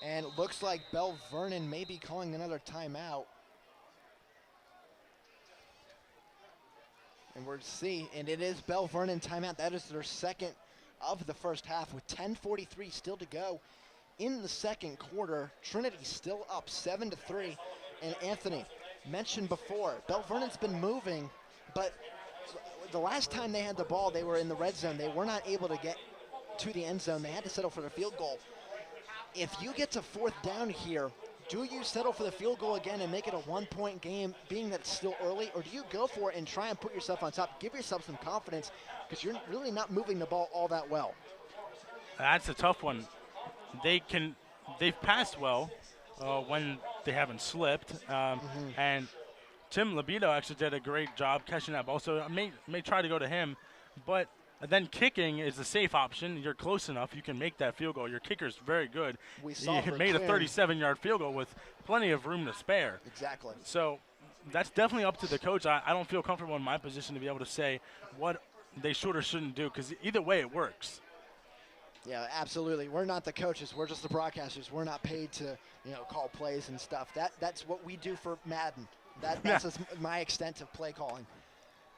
And it looks like Bel Vernon may be calling another timeout. And we'll see, and it is Bel Vernon timeout. That is their second of the first half with 10:43 still to go in the second quarter. Trinity still up 7-3. And Anthony mentioned before, Bel Vernon's been moving, but the last time they had the ball, they were in the red zone. They were not able to get to the end zone. They had to settle for the field goal. If you get to 4th down here, do you settle for the field goal again and make it a 1-point game, being that it's still early, or do you go for it and try and put yourself on top, give yourself some confidence, because you're really not moving the ball all that well? That's a tough one. They've passed well when they haven't slipped, and Tim Labuda actually did a great job catching that ball, so I may try to go to him, but then kicking is a safe option. You're close enough. You can make that field goal. Your kicker's very good. He made a 37-yard field goal with plenty of room to spare. Exactly. So that's definitely up to the coach. I don't feel comfortable in my position to be able to say what they should or shouldn't do because either way it works. Yeah, absolutely. We're not the coaches. We're just the broadcasters. We're not paid to, call plays and stuff. That's what we do for Madden. That's just my extent of play calling.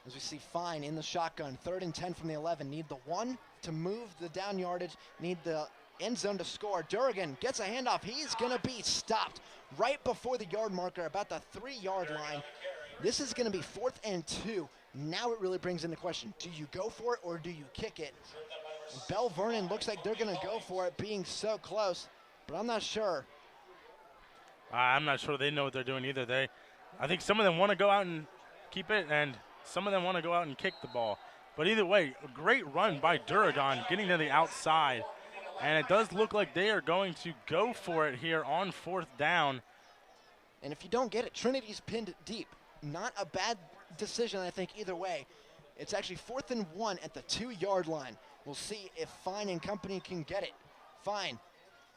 As we see Fine in the shotgun, 3rd and 10 from the 11. Need the 1 to move the down yardage. Need the end zone to score. Durgan gets a handoff. He's going to be stopped right before the yard marker, about the 3-yard line. This is going to be 4th and 2. Now it really brings into question, do you go for it or do you kick it? Bel Vernon looks like they're going to go for it, being so close, but I'm not sure. I'm not sure they know what they're doing either. I think some of them want to go out and keep it, and some of them want to go out and kick the ball. But either way, a great run by Duragon getting to the outside. And it does look like they are going to go for it here on 4th down. And if you don't get it, Trinity's pinned deep. Not a bad decision, I think, either way. It's actually 4th and 1 at the 2-yard line. We'll see if Fine and company can get it. Fine.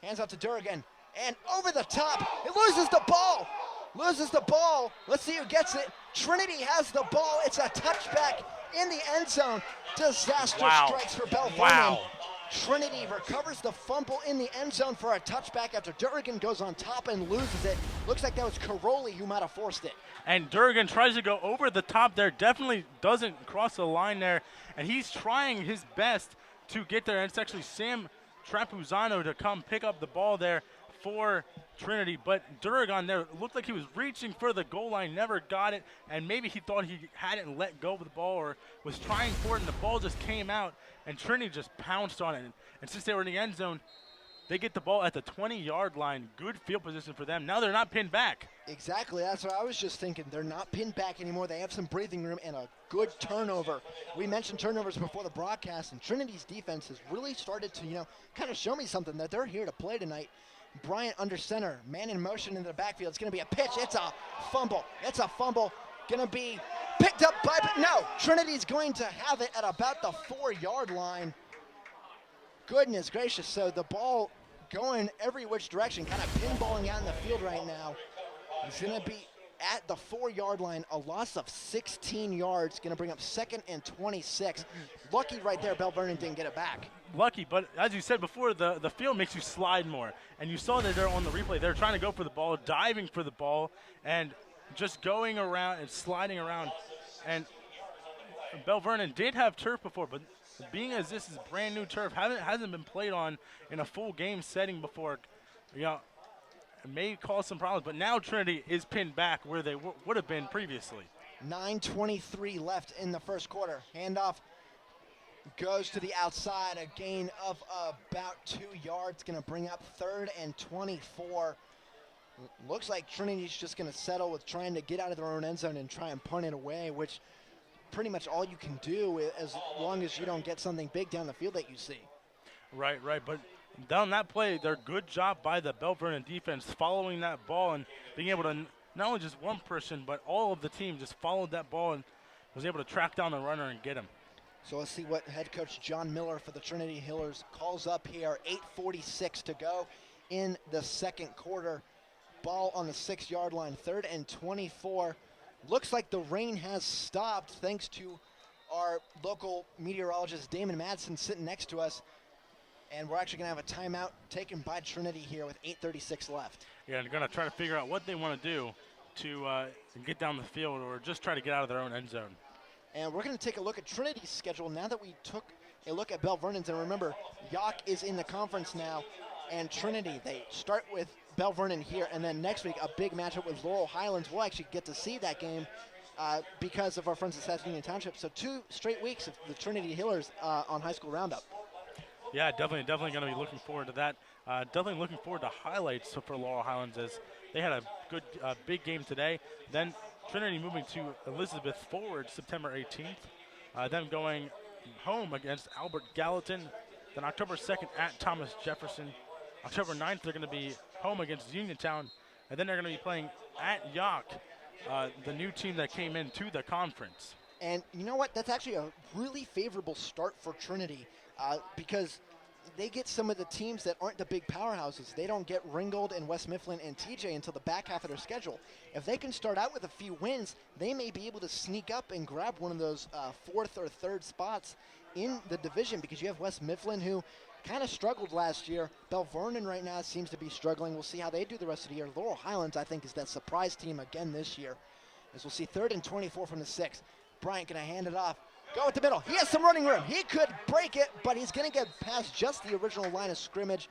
Hands off to Duragan. And over the top. It loses the ball. Let's see who gets it. Trinity has the ball. It's a touchback in the end zone. Disaster strikes for Bel Vernon. Wow. Trinity recovers the fumble in the end zone for a touchback after Duragan goes on top and loses it. Looks like that was Caroli who might have forced it. And Duragan tries to go over the top there. Definitely doesn't cross the line there. And he's trying his best to get there. And it's actually Sam Trapuzano to come pick up the ball there. for Trinity, but Duragon there looked like he was reaching for the goal line, never got it, and maybe he thought he hadn't let go of the ball or was trying for it, and the ball just came out, and Trinity just pounced on it. And since they were in the end zone, they get the ball at the 20-yard line. Good field position for them. Now they're not pinned back. Exactly. That's what I was just thinking. They're not pinned back anymore. They have some breathing room and a good turnover. We mentioned turnovers before the broadcast, and Trinity's defense has really started to, kind of show me something that they're here to play tonight. Bryant under center, man in motion in the backfield. It's going to be a pitch. It's a fumble. It's a fumble. Going to be picked up by, no, Trinity's going to have it at about the 4-yard line. Goodness gracious. So the ball going every which direction, kind of pinballing out in the field right now. It's going to be at the 4-yard line, a loss of 16 yards, going to bring up 2nd and 26. Lucky right there, Bel Vernon didn't get it back. Lucky, but as you said before, the field makes you slide more. And you saw that they're on the replay. They're trying to go for the ball, diving for the ball, and just going around and sliding around. And Bel Vernon did have turf before, but being as this is brand new turf, hasn't been played on in a full game setting before, it may cause some problems. But now Trinity is pinned back where they would have been previously. 9:23 left in the first quarter. Handoff goes to the outside, a gain of about 2 yards, going to bring up 3rd and 24. Looks like Trinity's just going to settle with trying to get out of their own end zone and try and punt it away, which pretty much all you can do as long as you don't get something big down the field that you see. Right. But down that play, their good job by the Bel Vernon defense following that ball and being able to not only just one person, but all of the team just followed that ball and was able to track down the runner and get him. So let's see what head coach John Miller for the Trinity Hillers calls up here. 8:46 to go in the second quarter. Ball on the 6-yard line, 3rd and 24. Looks like the rain has stopped thanks to our local meteorologist Damon Madsen sitting next to us. And we're actually going to have a timeout taken by Trinity here with 8:36 left. Yeah, they're going to try to figure out what they want to do to get down the field or just try to get out of their own end zone. And we're going to take a look at Trinity's schedule now that we took a look at Bel Vernon's. And remember, Yock is in the conference now, and Trinity, they start with Bel Vernon here, and then next week a big matchup with Laurel Highlands. We'll actually get to see that game because of our friends at South Union Township. So 2 straight weeks of the Trinity Hillers on High School Roundup. Yeah, definitely going to be looking forward to that. Definitely looking forward to highlights for Laurel Highlands as they had a good big game today. Then Trinity moving to Elizabeth Forward September 18th. Then going home against Albert Gallatin. Then October 2nd at Thomas Jefferson. October 9th, they're going to be home against Uniontown. And then they're going to be playing at Yock, the new team that came into the conference. And you know what? That's actually a really favorable start for Trinity because they get some of the teams that aren't the big powerhouses. They don't get Ringgold and West Mifflin and TJ until the back half of their schedule. If they can start out with a few wins, they may be able to sneak up and grab one of those 4th or 3rd spots in the division, because you have West Mifflin, who kind of struggled last year. Bel Vernon right now seems to be struggling. We'll see how they do the rest of the year. Laurel Highlands, I think, is that surprise team again this year. As we'll see 3rd and 24 from the 6. Bryant going to hand it off. Go with the middle. He has some running room. He could break it, but he's going to get past just the original line of scrimmage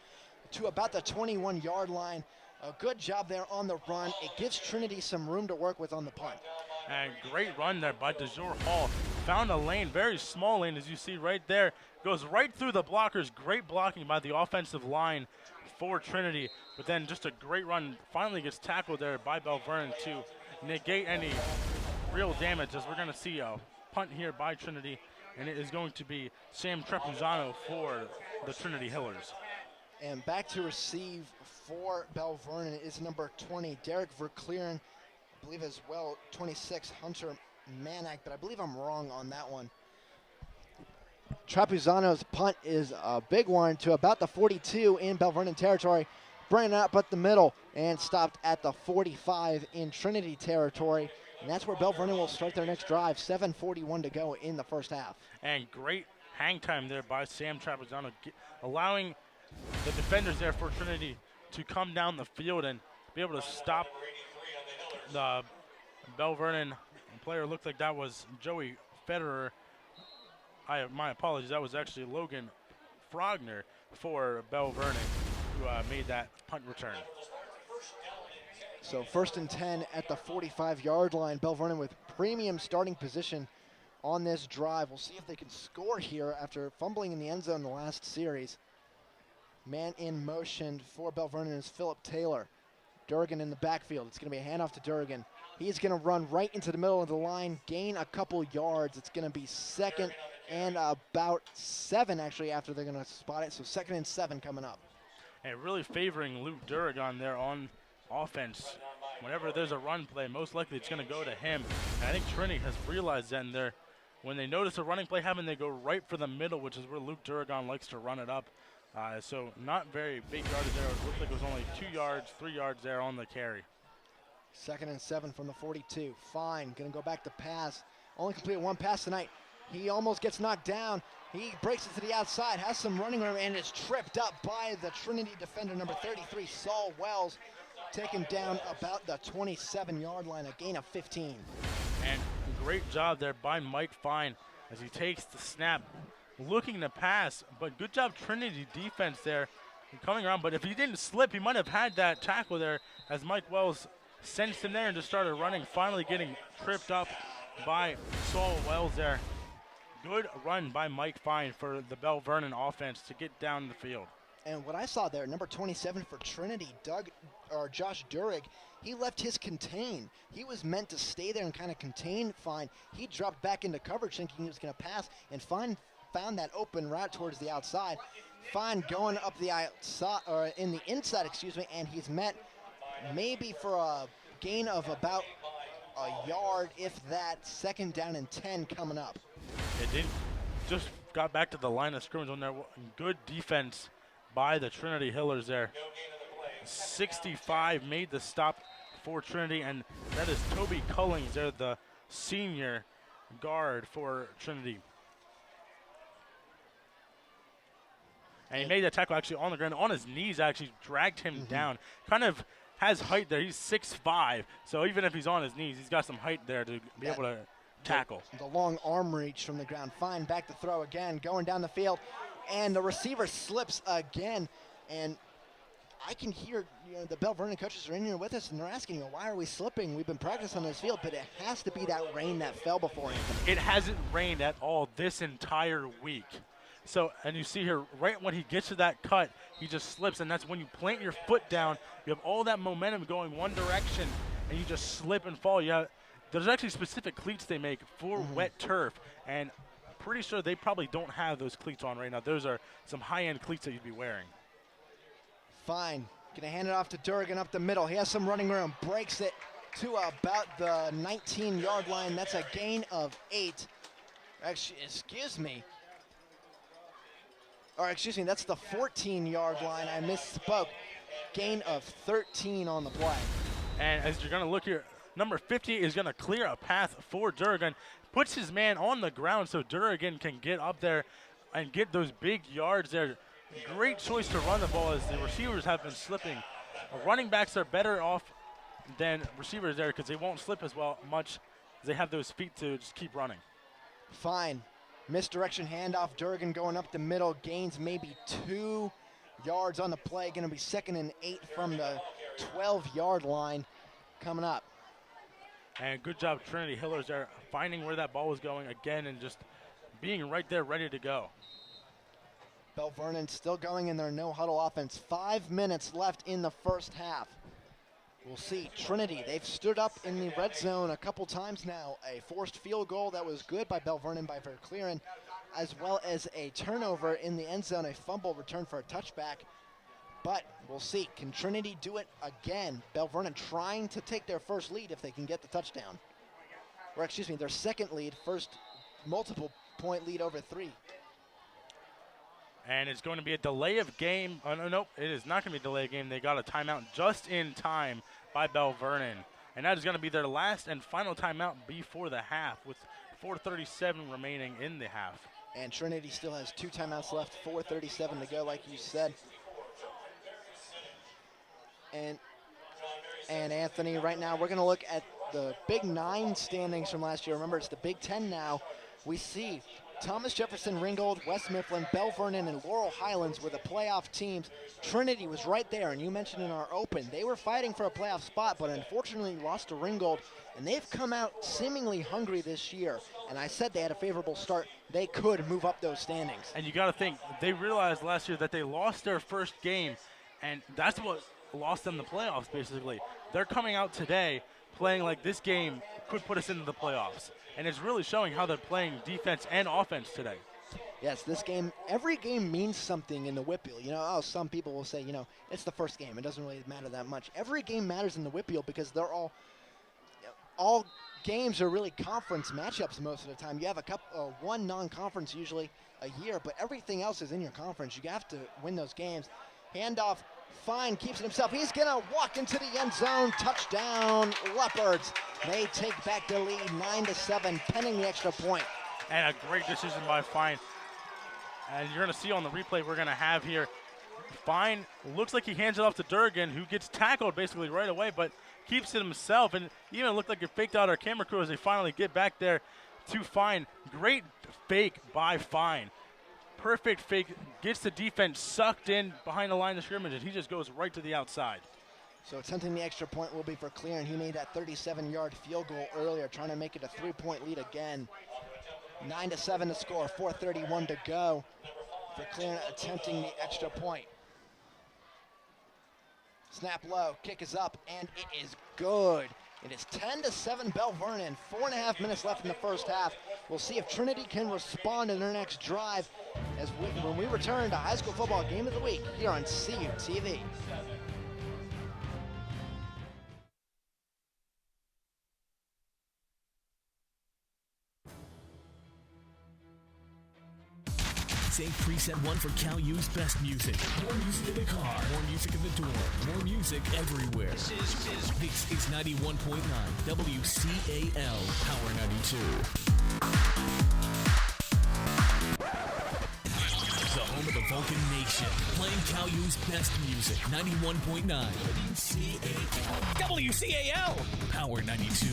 to about the 21-yard line. A good job there on the run. It gives Trinity some room to work with on the punt. And great run there by DeJour Hall. Found a lane, very small lane, as you see right there. Goes right through the blockers. Great blocking by the offensive line for Trinity. But then just a great run. Finally gets tackled there by Bel Vernon to negate any real damage, as we're going to see a punt here by Trinity. And it is going to be Sam Trepuzano for the Trinity Hillers. And back to receive for Bel Vernon is number 20, Derek Verclearen. I believe as well 26, Hunter Manak, but I believe I'm wrong on that one. Trapuzano's punt is a big one to about the 42 in Bel Vernon territory. Bringing it up at the middle and stopped at the 45 in Trinity territory. And that's where Bel Vernon will start their next drive. 7:41 to go in the first half. And great hang time there by Sam Trapuzano, allowing the defenders there for Trinity to come down the field and be able to stop the Bel Vernon player. Looked like that was Joey Federer. My apologies. That was actually Logan Frogner for Bel Vernon, who made that punt return. So 1st and 10 at the 45-yard line. Bel Vernon with premium starting position on this drive. We'll see if they can score here after fumbling in the end zone in the last series. Man in motion for Bel Vernon is Philip Taylor. Durgan in the backfield. It's going to be a handoff to Durgan. He's going to run right into the middle of the line, gain a couple yards. It's going to be 2nd and about 7, actually, after they're going to spot it. So 2nd and 7 coming up. And really favoring Luke Durgan there on offense. Whenever there's a run play, most likely it's going to go to him. And I think Trinity has realized that in there. When they notice a running play happen, they go right for the middle, which is where Luke Durgan likes to run it up. So not very big yardage there. It looked like it was only 2 yards, 3 yards there on the carry. 2nd and 7 from the 42. Fine, going to go back to pass. Only completed 1 pass tonight. He almost gets knocked down. He breaks it to the outside, has some running room, and is tripped up by the Trinity defender, number 33, Saul Wells, taken down about the 27-yard line, a gain of 15. And great job there by Mike Fine as he takes the snap, looking to pass, but good job Trinity defense there coming around. But if he didn't slip, he might have had that tackle there as Mike Wells sensed him there and just started running, finally getting tripped up by Saul Wells there. Good run by Mike Fine for the Bel Vernon offense to get down the field. And what I saw there, number 27 for Trinity, Josh Durig, he left his contain. He was meant to stay there and kind of contain Fine. He dropped back into coverage thinking he was going to pass, and Fine found that open route towards the outside. Fine going up the outside, or in the inside, excuse me, and he's met maybe for a gain of about a yard, if that. 2nd down and 10 coming up. It didn't, just got back to the line of scrimmage on there. Good defense by the Trinity Hillers there. 65 made the stop for Trinity, and that is Toby Cullings there, the senior guard for Trinity. And he made that tackle actually on the ground, on his knees, actually dragged him down. Kind of has height there. He's 6'5", so even if he's on his knees, he's got some height there to be able to tackle. The long arm reach from the ground. Fine, back to throw again, going down the field, and the receiver slips again. And I can hear, the Bel Vernon coaches are in here with us, and they're asking, why are we slipping? We've been practicing on this field, but it has to be that rain that fell before Anthony. It hasn't rained at all this entire week. So, and you see here, right when he gets to that cut, he just slips, and that's when you plant your foot down. You have all that momentum going one direction, and you just slip and fall. There's actually specific cleats they make for wet turf, and pretty sure they probably don't have those cleats on right now. Those are some high-end cleats that you'd be wearing. Fine. Gonna hand it off to Durgan up the middle. He has some running room. Breaks it to about the 19-yard line. That's a gain of 8. Actually, excuse me. Or excuse me, that's the 14-yard line. I misspoke. Gain of 13 on the play. And as you're gonna look here, number 50 is gonna clear a path for Durgan. Puts his man on the ground so Durgan can get up there and get those big yards there. Great choice to run the ball as the receivers have been slipping. Running backs are better off than receivers there because they won't slip as much as they have those feet to just keep running. Fine. Misdirection handoff. Durgan going up the middle. Gains maybe 2 yards on the play. Going to be 2nd and 8 from the 12-yard line coming up. And good job, Trinity Hillers there, finding where that ball was going again and just being right there ready to go. Bel Vernon still going in their no-huddle offense. 5 minutes left in the first half. We'll see. Trinity, they've stood up in the red zone a couple times now. A forced field goal that was good by Bel Vernon by Verclearen, as well as a turnover in the end zone, a fumble return for a touchback. But we'll see. Can Trinity do it again? Bel Vernon trying to take their first lead if they can get the touchdown. Or excuse me, their second lead, first multiple point lead over 3. And it's going to be a delay of game. Oh, no, it is not going to be a delay of game. They got a timeout just in time by Bel Vernon. And that is going to be their last and final timeout before the half with 4:37 remaining in the half. And Trinity still has 2 timeouts left, 4:37 to go, like you said. And Anthony, right now we're going to look at the Big 9 standings from last year. Remember, it's the Big 10 now. We see Thomas Jefferson, Ringgold, West Mifflin, Bel Vernon, and Laurel Highlands were the playoff teams. Trinity was right there, and you mentioned in our open, they were fighting for a playoff spot, but unfortunately lost to Ringgold, and they've come out seemingly hungry this year. And I said they had a favorable start. They could move up those standings. And you got to think, they realized last year that they lost their first game, and that's what lost them the playoffs, basically. They're coming out today playing like this game could put us into the playoffs. And it's really showing how they're playing defense and offense today. Yes, this game, every game means something in the Whitfield. You know, some people will say, it's the first game. It doesn't really matter that much. Every game matters in the Whitfield because they're all games are really conference matchups most of the time. You have one non-conference usually a year, but everything else is in your conference. You have to win those games. Handoff, Fine keeps it himself. He's going to walk into the end zone. Touchdown, Leopards. They take back the lead 9-7, pending the extra point. And a great decision by Fine. And you're going to see on the replay we're going to have here, Fine looks like he hands it off to Durgan, who gets tackled basically right away, but keeps it himself. And even looked like it faked out our camera crew as they finally get back there to Fine. Great fake by Fine. Perfect fake, gets the defense sucked in behind the line of scrimmage, and he just goes right to the outside. So attempting the extra point will be for Clear, he made that 37-yard field goal earlier, trying to make it a 3-point lead again. 9-7 to score, 4:31 to go for Clear attempting the extra point. Snap low, kick is up, and it is good. It is 10-7 Bel Vernon, 4.5 minutes left in the first half. We'll see if Trinity can respond in their next drive when we return to High School Football Game of the Week here on CUTV. Save preset 1 for Cal U's best music. More music in the car, more music in the door, more music everywhere. This is 91.9 WCAL Power 92. The home of the Vulcan Nation, playing Cal U's best music. 91.9 WCAL Power 92.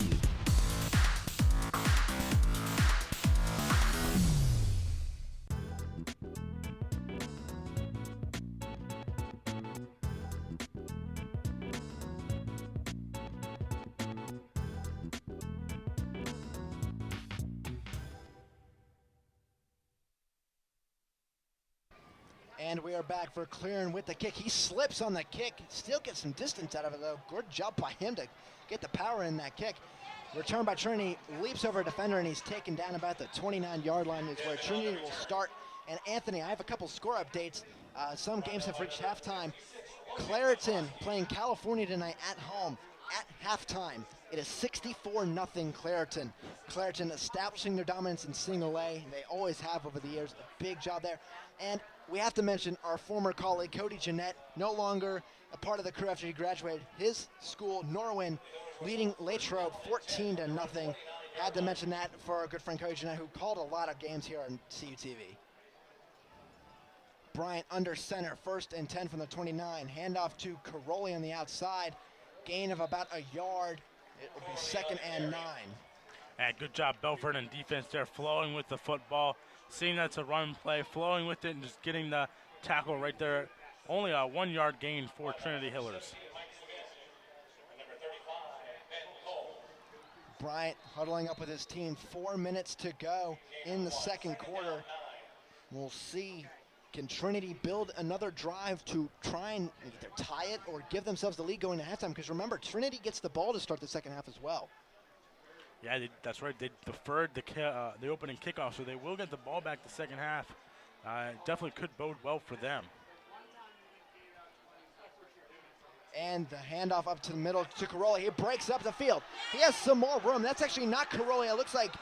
And we are back for Clearing with the kick. He slips on the kick, still gets some distance out of it though. Good job by him to get the power in that kick. Return by Trinity, leaps over a defender, and he's taken down about the 29-yard line is where Trinity will start. And Anthony, I have a couple score updates. Some games have reached halftime. Clareton playing California tonight at home. At halftime, it is 64-0 Clareton. Clareton establishing their dominance in single A. They always have over the years. A big job there. And we have to mention our former colleague, Cody Jeanette, no longer a part of the crew after he graduated. His school, Norwin, leading Latrobe 14-0. Had to mention that for our good friend Cody Jeanette, who called a lot of games here on CUTV. Bryant under center, 1st and 10 from the 29. Handoff to Caroli on the outside. Gain of about a yard. It will be 2nd and 9. And good job, Bel Vernon defense there, flowing with the football. Seeing that's a run play, flowing with it and just getting the tackle right there. Only a 1-yard gain for Trinity Hillers. Bryant huddling up with his team. 4 minutes to go in the second quarter. We'll see, can Trinity build another drive to try and either tie it or give themselves the lead going to halftime? Because remember, Trinity gets the ball to start the second half as well. Yeah, that's right. They deferred the opening kickoff, so they will get the ball back the second half. Definitely could bode well for them. And the handoff up to the middle to Caroli. He breaks up the field. He has some more room. That's actually not Caroli. It looks like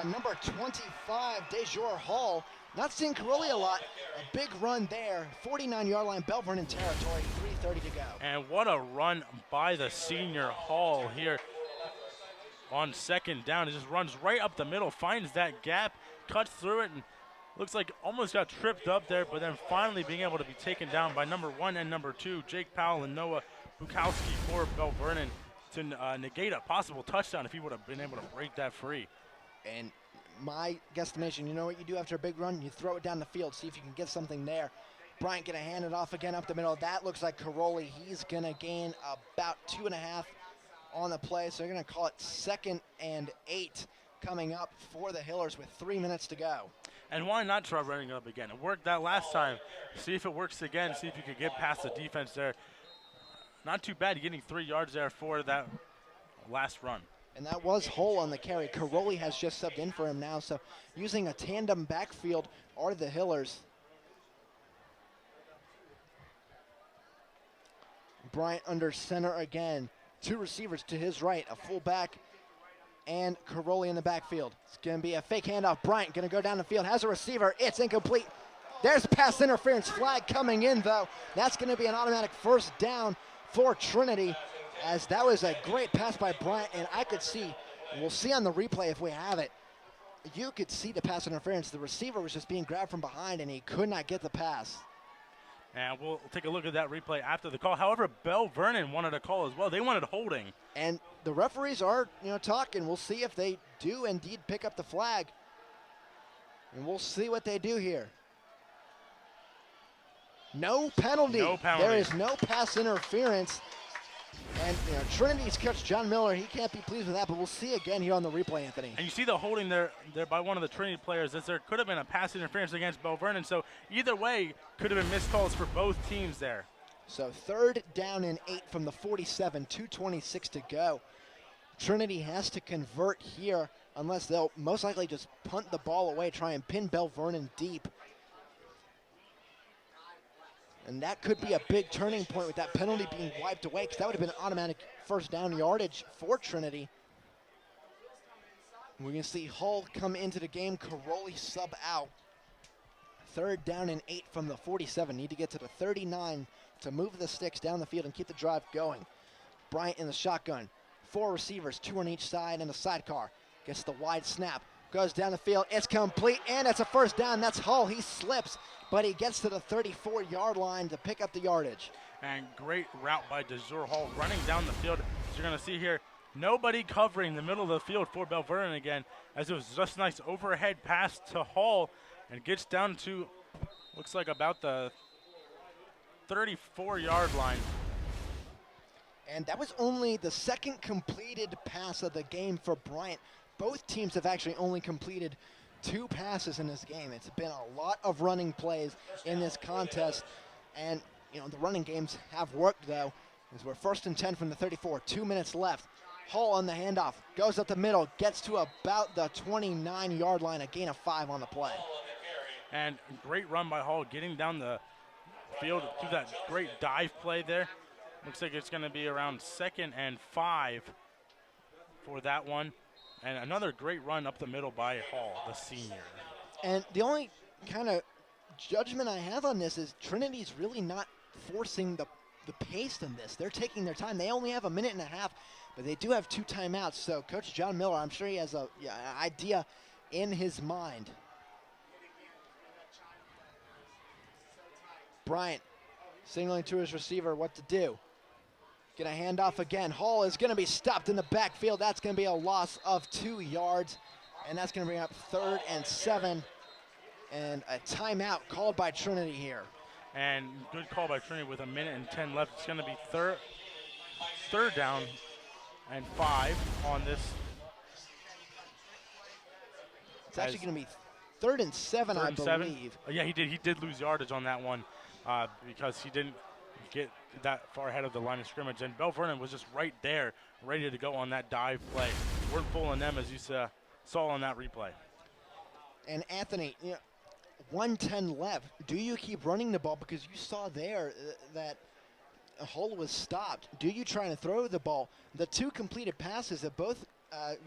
number 25, DeJour Hall. Not seeing Caroli a lot. A big run there. 49-yard line, Bel Vernon territory. 3:30 to go. And what a run by the senior Hall here. On 2nd down, it just runs right up the middle, finds that gap, cuts through it, and looks like almost got tripped up there, but then finally being able to be taken down by number 1 and number 2, Jake Powell and Noah Bukowski for Bel Vernon to negate a possible touchdown if he would have been able to break that free. And my guesstimation, you know what you do after a big run? You throw it down the field, see if you can get something there. Bryant going to hand it off again up the middle. That looks like Caroli. He's going to gain about 2.5 on the play, so they're going to call it 2nd and 8 coming up for the Hillers with 3 minutes to go. And why not try running it up again? It worked that last time. See if it works again. See if you could get past the defense there. Not too bad getting 3 yards there for that last run. And that was Hull on the carry. Caroli has just subbed in for him now, so using a tandem backfield are the Hillers. Bryant under center again. 2 receivers to his right, a fullback and Caroli in the backfield. It's going to be a fake handoff. Bryant going to go down the field, has a receiver. It's incomplete. There's pass interference flag coming in, though. That's going to be an automatic first down for Trinity, as that was a great pass by Bryant, and I could see, we'll see on the replay if we have it, you could see the pass interference. The receiver was just being grabbed from behind, and he could not get the pass. And we'll take a look at that replay after the call. However, Bel Vernon wanted a call as well. They wanted holding. And the referees are, talking. We'll see if they do indeed pick up the flag. And we'll see what they do here. No penalty. No penalty. There is no pass interference. And Trinity's coach, John Miller, he can't be pleased with that, but we'll see again here on the replay, Anthony. And you see the holding there by one of the Trinity players, as there could have been a pass interference against Bel Vernon. So either way, could have been missed calls for both teams there. So 3rd down and 8 from the 47, 2:26 to go. Trinity has to convert here, unless they'll most likely just punt the ball away, try and pin Bel Vernon deep. And that could be a big turning point with that penalty being wiped away, because that would have been automatic first down yardage for Trinity. We're going to see Hull come into the game, Caroli sub out. 3rd down and 8 from the 47. Need to get to the 39 to move the sticks down the field and keep the drive going. Bryant in the shotgun. 4 receivers, 2 on each side, and a sidecar. Gets the wide snap. Goes down the field. It's complete, and it's a first down. That's Hull. He slips, but he gets to the 34-yard line to pick up the yardage. And great route by DeJour Hall running down the field. As you're going to see here, nobody covering the middle of the field for Bel Vernon again, as it was just a nice overhead pass to Hall and gets down to, looks like about the 34-yard line. And that was only the 2nd completed pass of the game for Bryant. Both teams have actually only completed 2 passes in this game. It's been a lot of running plays in this contest. And, the running games have worked, though, as we're 1st and 10 from the 34. 2 minutes left. Hull on the handoff. Goes up the middle. Gets to about the 29-yard line. A gain of 5 on the play. And great run by Hull, getting down the field through that great dive play there. Looks like it's going to be around 2nd and 5 for that one. And another great run up the middle by Hall, the senior. And the only kind of judgment I have on this is Trinity's really not forcing the pace in this. They're taking their time. They only have a minute and a half, but they do have 2 timeouts. So Coach John Miller, I'm sure he has an idea in his mind. Bryant signaling to his receiver what to do. Gonna hand off again. Hall is gonna be stopped in the backfield. That's gonna be a loss of 2 yards. And that's gonna bring up 3rd and 7. And a timeout called by Trinity here. And good call by Trinity with a minute and 10 left. It's gonna be third down and 5 on this. It's actually gonna be 3rd and 7, I believe. Yeah, he did lose yardage on that one because he didn't get that far ahead of the line of scrimmage, and Bel Vernon was just right there, ready to go on that dive play. Weren't fooling them, as you saw on that replay. And Anthony, 1:10 left. Do you keep running the ball, because you saw there that Hull was stopped? Do you try to throw the ball? The 2 completed passes have both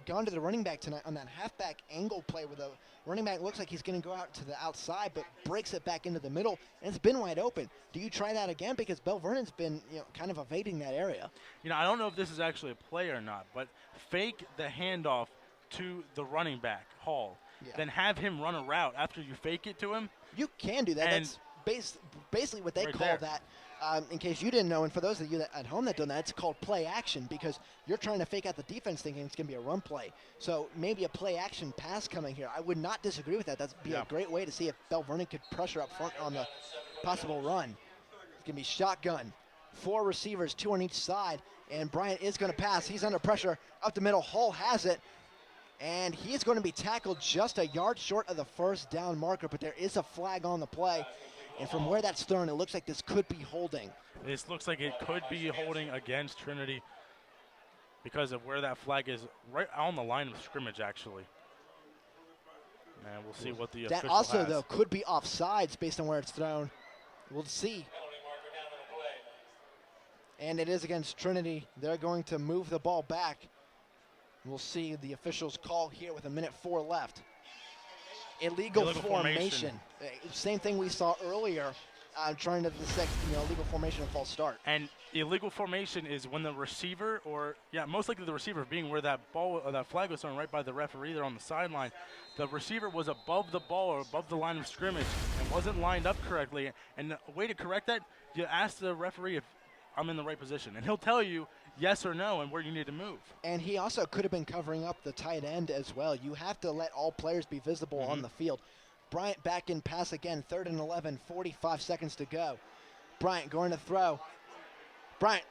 gone to the running back tonight on that halfback angle play, where the running back looks like he's going to go out to the outside, but breaks it back into the middle, and it's been wide open. Do you try that again? Because Bel Vernon's been, kind of evading that area. I don't know if this is actually a play or not, but fake the handoff to the running back, Hall. Yeah. Then have him run a route after you fake it to him. You can do that. And basically what they Right call there. that. In case you didn't know, and for those of you at home that don't know, it's called play action because you're trying to fake out the defense thinking it's going to be a run play. So maybe a play action pass coming here. I would not disagree with that. That'd be a great way to see if Bel Vernon could pressure up front on the possible run. It's going to be shotgun. 4 receivers, 2 on each side, and Bryant is going to pass. He's under pressure. Up the middle, Hull has it, and he is going to be tackled just a yard short of the first down marker, but there is a flag on the play. And from where that's thrown, it looks like this could be holding. This looks like it could be holding against Trinity because of where that flag is, right on the line of scrimmage, actually. And we'll see what the That official also, has. though, could be offsides based on where it's thrown. We'll see. And it is against Trinity. They're going to move the ball back. We'll see the officials call here with 1:04 left. Illegal formation. Same thing we saw earlier, trying to dissect, illegal formation and false start. And illegal formation is when the receiver, most likely the receiver being where that ball or that flag was thrown right by the referee there on the sideline. The receiver was above the ball or above the line of scrimmage and wasn't lined up correctly. And the way to correct that, you ask the referee if I'm in the right position, and he'll tell you yes or no and where you need to move. And he also could have been covering up the tight end as well. You have to let all players be visible on the field. Bryant back in pass again, 3rd and 11, 45 seconds to go. Bryant going to throw. Bryant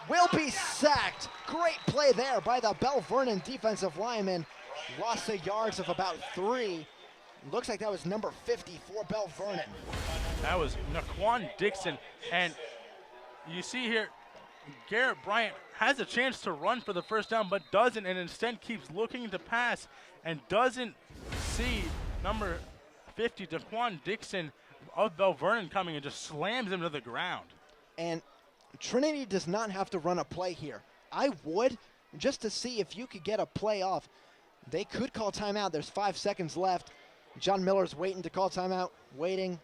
will be sacked. Great play there by the Bel Vernon defensive lineman. Loss of yards of about 3. Looks like that was number 50 for Bel Vernon. That was Naquan Dixon. And you see here, Garrett Bryant has a chance to run for the first down, but doesn't, and instead keeps looking to pass and doesn't see number 50, Naquan Dixon of Bel Vernon coming and just slams him to the ground. And Trinity does not have to run a play here. I would, just to see if you could get a play off. They could call timeout. There's 5 seconds left. John Miller's waiting to call timeout, waiting.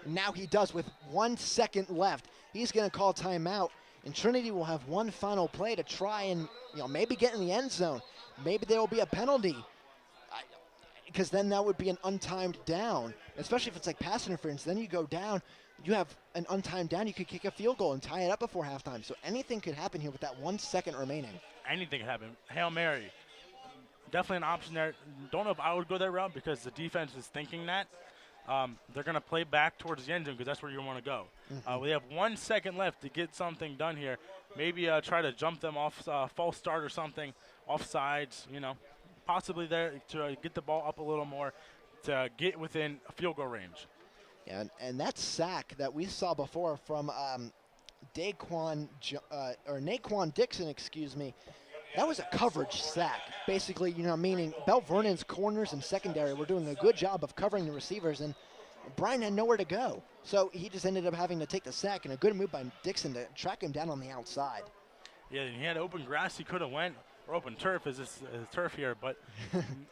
Now he does with 1 second left. He's going to call timeout, and Trinity will have one final play to try and maybe get in the end zone. Maybe there will be a penalty, because then that would be an untimed down, especially if it's like pass interference. Then you go down, you have an untimed down. You could kick a field goal and tie it up before halftime. So anything could happen here with that 1 second remaining. Anything could happen. Hail Mary. Definitely an option there. Don't know if I would go that route because the defense is thinking that. They're going to play back towards the end zone because that's where you want to go. We have 1 second left to get something done here. Maybe try to jump them off false start or something, offsides, possibly there to get the ball up a little more to get within a field goal range. Yeah, and that sack that we saw before from Naquan Dixon, that was a coverage sack. Basically, meaning Bel Vernon's corners and secondary were doing a good job of covering the receivers, and Brian had nowhere to go. So he just ended up having to take the sack, and a good move by Dixon to track him down on the outside. Yeah, and he had open grass he could have went, or open turf is this turf here, but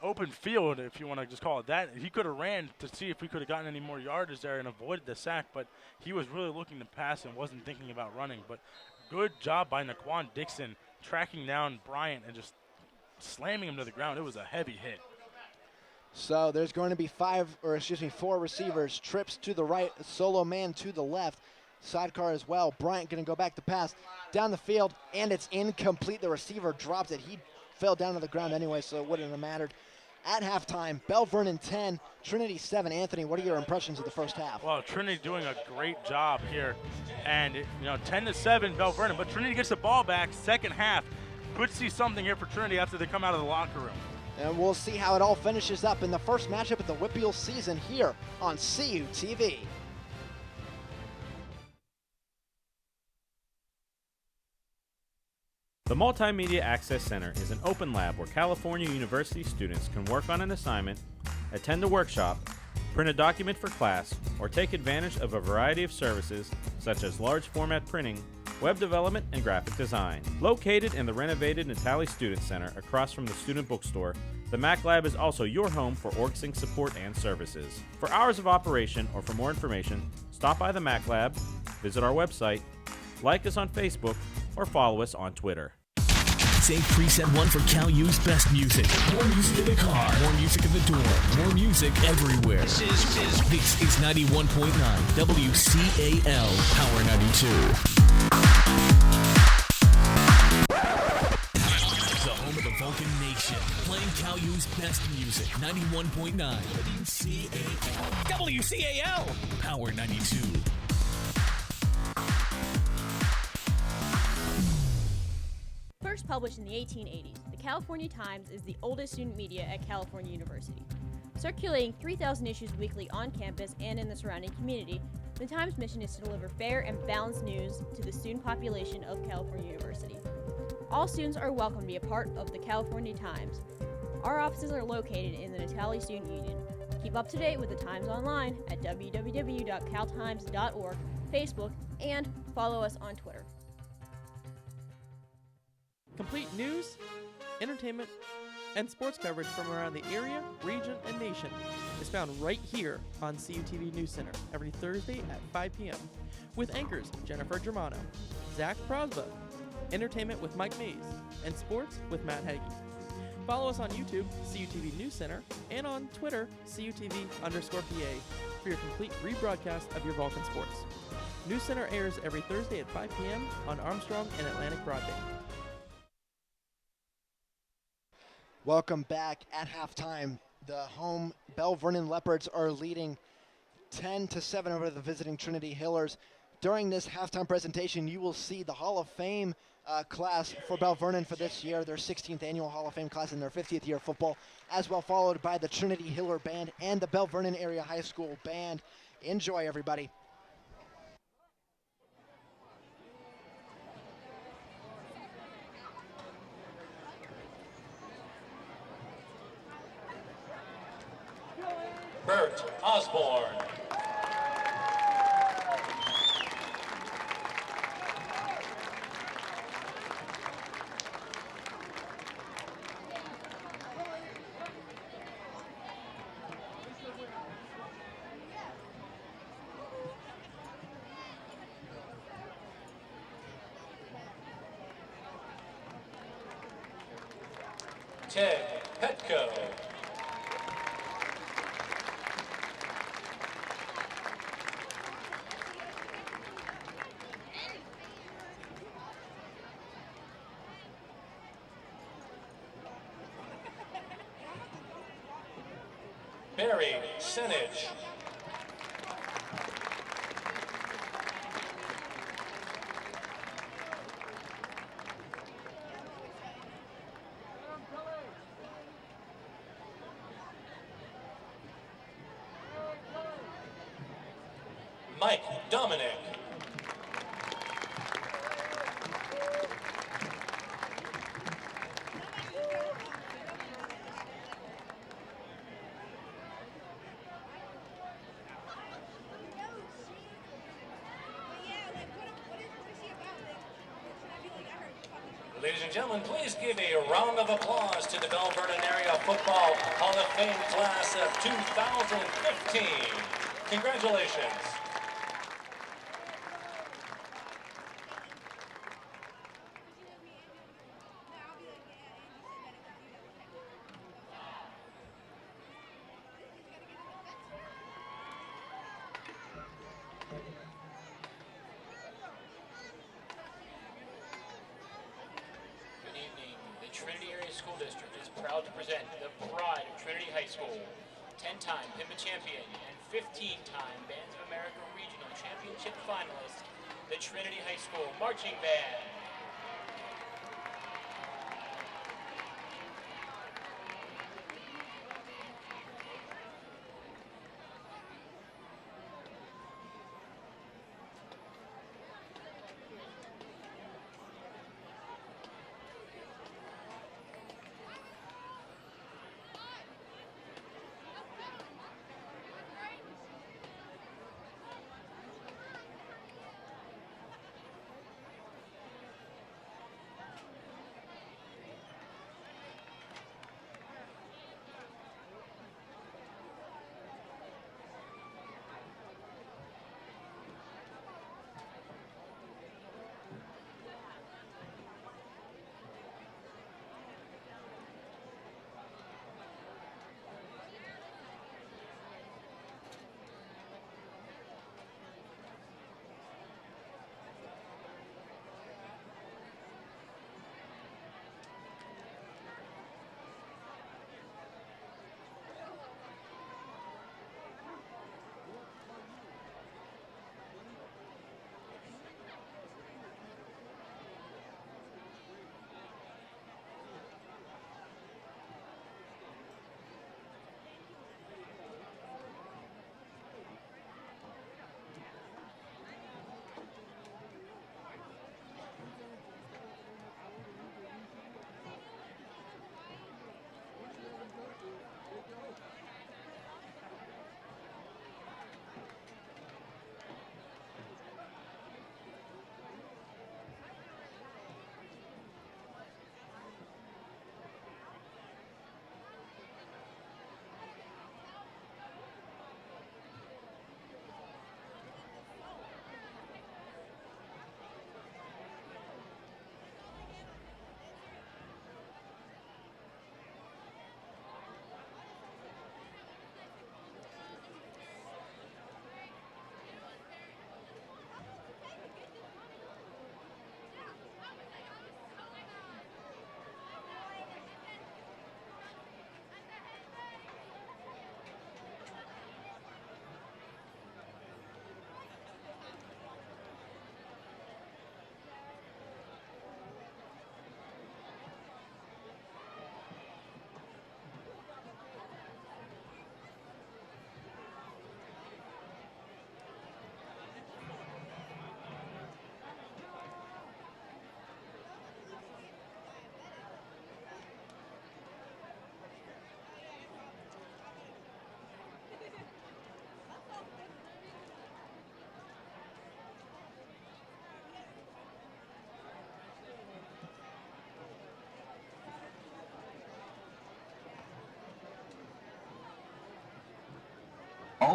open field, if you want to just call it that. He could have ran to see if he could have gotten any more yardage there and avoided the sack, but he was really looking to pass and wasn't thinking about running. But good job by Naquan Dixon tracking down Bryant and just slamming him to the ground. It was a heavy hit. So there's going to be 4 receivers, trips to the right, solo man to the left, sidecar as well. Bryant going to go back to pass down the field, and it's incomplete. The receiver dropped it. He fell down to the ground anyway, so it wouldn't have mattered. At halftime, Bel Vernon 10, Trinity 7. Anthony, what are your impressions of the first half? Well, Trinity doing a great job here, and 10-7 Bel Vernon, but Trinity gets the ball back. Second half, could see something here for Trinity after they come out of the locker room. And we'll see how it all finishes up in the first matchup of the Whitfield season here on CUTV. The Multimedia Access Center is an open lab where California University students can work on an assignment, attend a workshop, print a document for class, or take advantage of a variety of services such as large format printing, web development, and graphic design. Located in the renovated Natali Student Center across from the student bookstore, the Mac Lab is also your home for OrgSync support and services. For hours of operation or for more information, stop by the Mac Lab, visit our website, like us on Facebook, or follow us on Twitter. Say preset 1 for Cal U's best music. More music in the car. More music in the dorm. More music everywhere. This is 91.9 WCAL Power 92. The home of the Vulcan Nation. Playing Cal U's best music. 91.9 WCAL. WCAL Power 92. First published in the 1880s, the California Times is the oldest student media at California University. Circulating 3,000 issues weekly on campus and in the surrounding community, the Times' mission is to deliver fair and balanced news to the student population of California University. All students are welcome to be a part of the California Times. Our offices are located in the Natali Student Union. Keep up to date with the Times online at www.caltimes.org, Facebook, and follow us on Twitter. Complete news, entertainment, and sports coverage from around the area, region, and nation is found right here on CUTV News Center every Thursday at 5 p.m. with anchors Jennifer Germano, Zach Prosba, entertainment with Mike Mays, and sports with Matt Hagee. Follow us on YouTube, CUTV News Center, and on Twitter, CUTV_PA, for your complete rebroadcast of your Vulcan sports. News Center airs every Thursday at 5 p.m. on Armstrong and Atlantic Broadband. Welcome back. At halftime, the home Bel Vernon Leopards are leading 10-7 over the visiting Trinity Hillers. During this halftime presentation, you will see the Hall of Fame class for Bel Vernon for this year, their 16th annual Hall of Fame class in their 50th year of football, as well followed by the Trinity Hiller Band and the Bel Vernon Area High School Band. Enjoy, everybody. Bert Osborne. Ted Petco. Barry Senage. Mike Dominic. Ladies and gentlemen, please give a round of applause to the Bel Vernon Area Football Hall of Fame class of 2015. Congratulations. Trinity Area School District is proud to present the pride of Trinity High School, 10-time PIMA champion and 15-time Bands of America Regional Championship finalist, the Trinity High School Marching Band.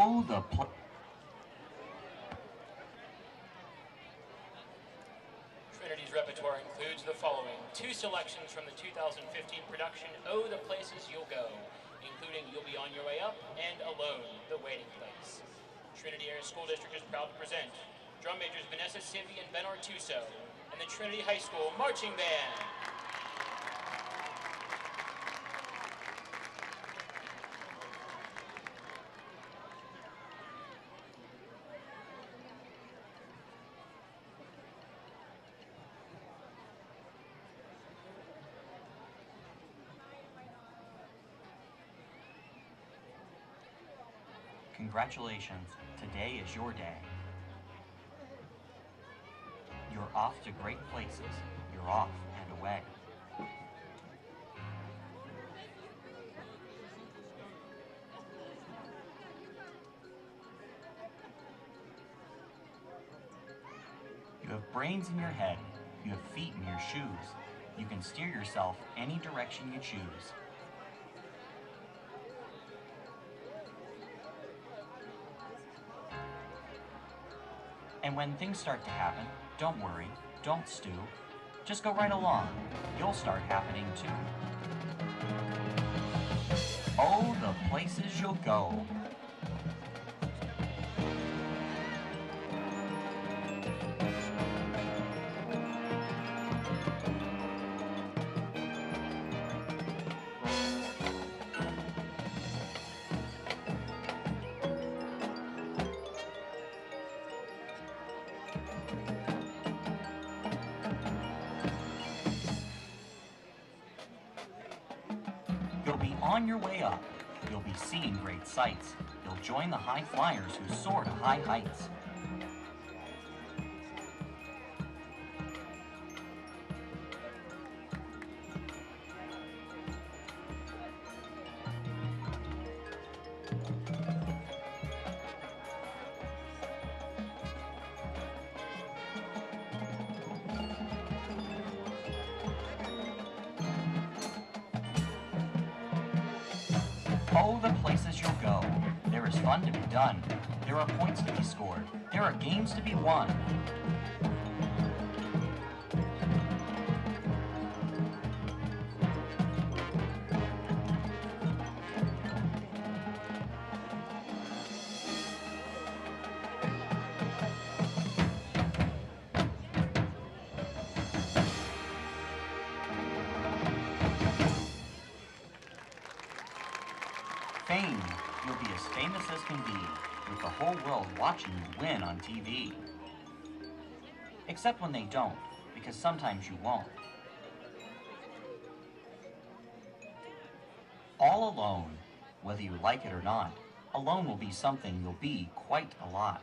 Oh, the Trinity's repertoire includes the following. 2 selections from the 2015 production, Oh, the Places You'll Go, including You'll Be On Your Way Up and Alone, The Waiting Place. Trinity Area School District is proud to present drum majors Vanessa Civi and Ben Artuso and the Trinity High School Marching Band. Congratulations, today is your day. You're off to great places. You're off and away. You have brains in your head. You have feet in your shoes. You can steer yourself any direction you choose. And when things start to happen, don't worry, don't stew. Just go right along. You'll start happening too. Oh, the places you'll go. You'll be on your way up. You'll be seeing great sights. You'll join the high flyers who soar to high heights. Oh, the places you'll go. There is fun to be done. There are points to be scored. There are games to be won. Fame. You'll be as famous as can be, with the whole world watching you win on TV. Except when they don't, because sometimes you won't. All alone, whether you like it or not, alone will be something you'll be quite a lot.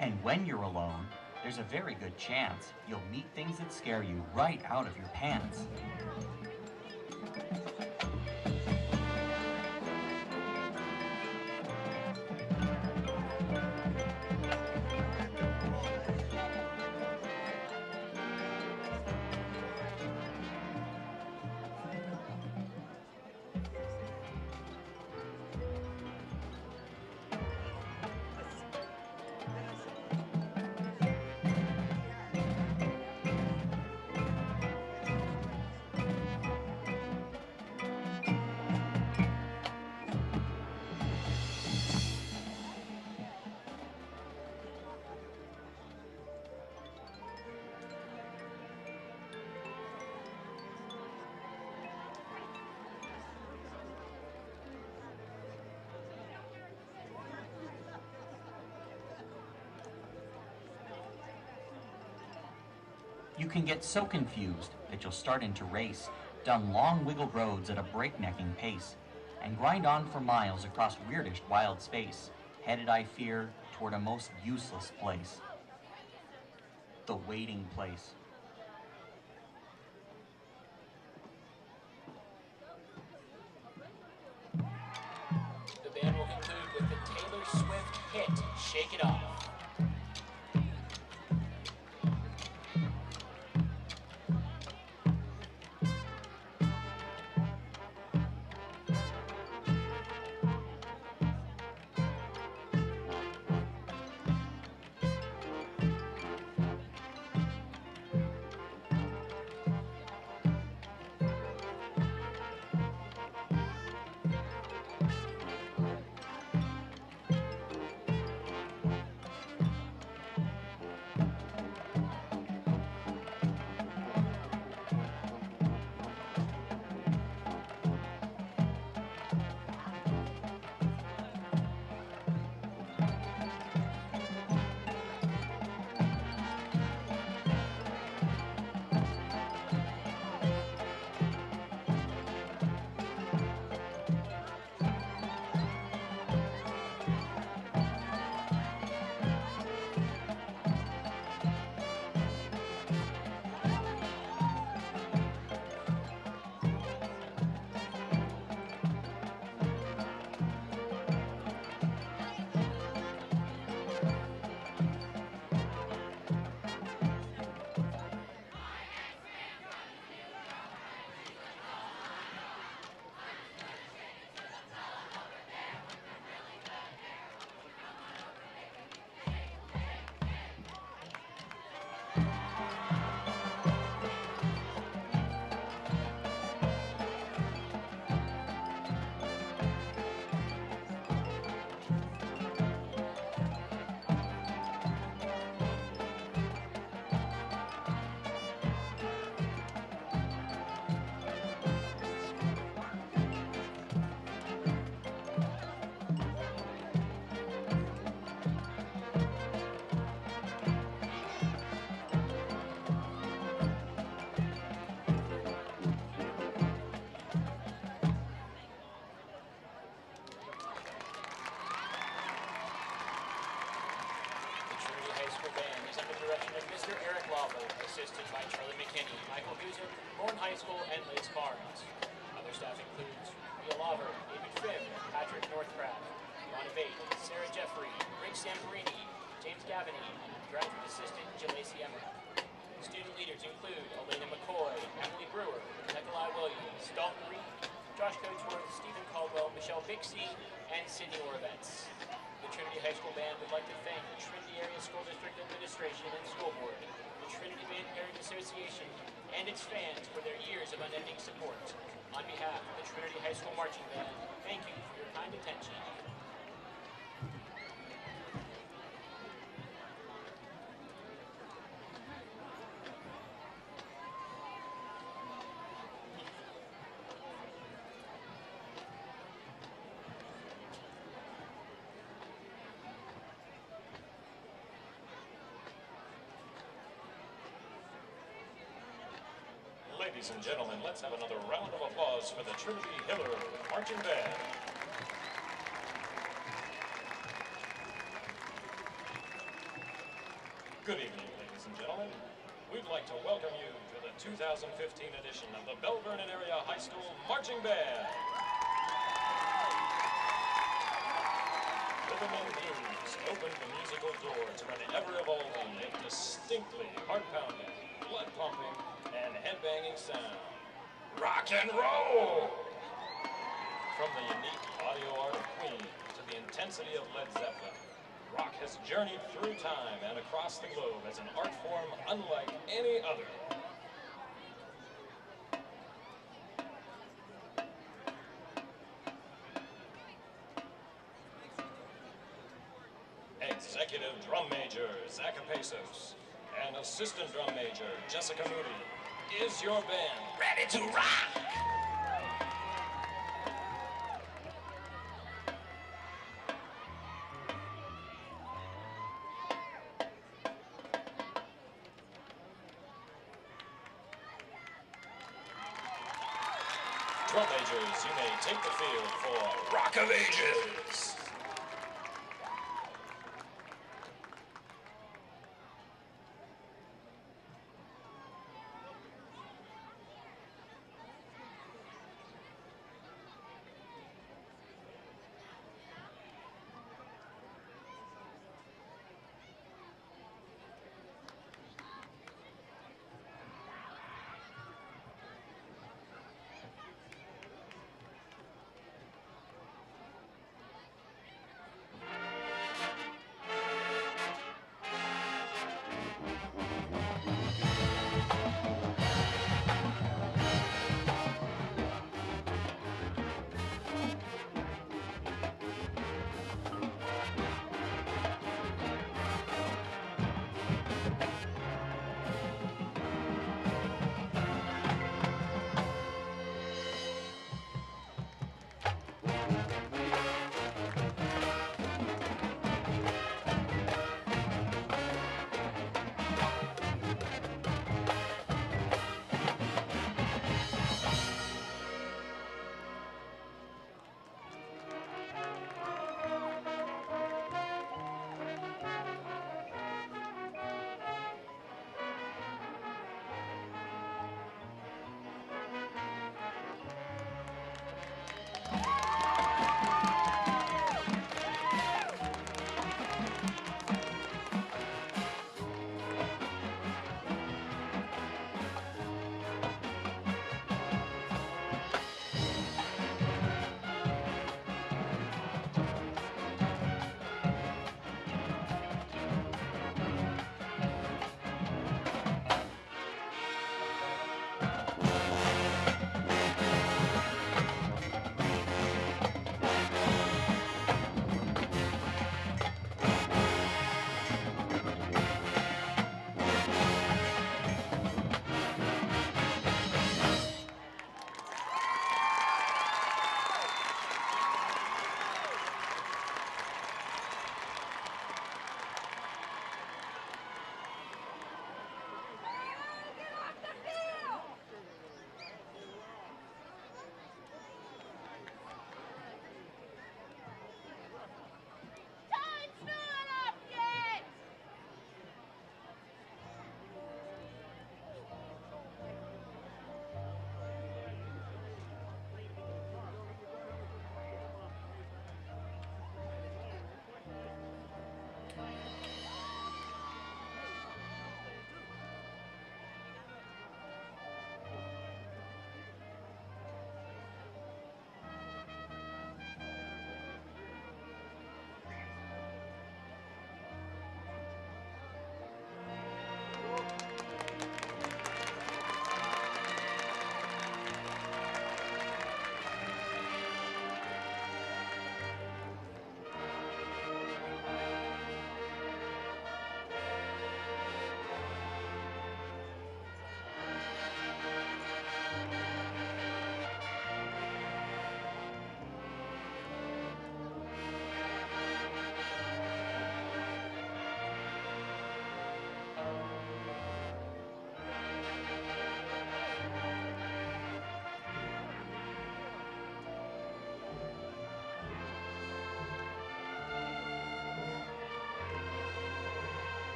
And when you're alone, there's a very good chance you'll meet things that scare you right out of your pants. You can get so confused that you'll start into race down long wiggled roads at a breaknecking pace, and grind on for miles across weirdish wild space, headed, I fear, toward a most useless place. The waiting place. The band will conclude with the Taylor Swift hit, Shake It Off. Assisted by Charlie McKinney, Michael Huser, Bourne High School, and Liz Barnes. Other staff includes Neil Lauver, David Fripp, Patrick Northcraft, Ron Bate, Sarah Jeffrey, Rich Samperini, James Gavaney, and graduate assistant Jalacy Emmerich. Student leaders include Elena McCoy, Emily Brewer, Nikolai Williams, Dalton Reed, Josh Coachworth, Stephen Caldwell, Michelle Bixie, and Sydney Orovitz. The Trinity High School Band would like to thank the Trinity Area School District Administration and School Board, the Trinity Band Parent Association, and its fans for their years of unending support. On behalf of the Trinity High School Marching Band, thank you for your kind attention. Ladies and gentlemen, let's have another round of applause for the Trinity Hiller Marching Band. Good evening, ladies and gentlemen. We'd like to welcome you to the 2015 edition of the Bel Vernon Area High School Marching Band. Rhythm and blues opened the musical door to an ever-evolving and distinctly heart-pounding, blood-pumping, and head-banging sound. Rock and roll! From the unique audio art of Queen to the intensity of Led Zeppelin, rock has journeyed through time and across the globe as an art form unlike any other. Executive Drum Major Zach Apesos and Assistant Drum Major Jessica Moody is your band ready to rock? Drum majors, you may take the field for Rock of Ages.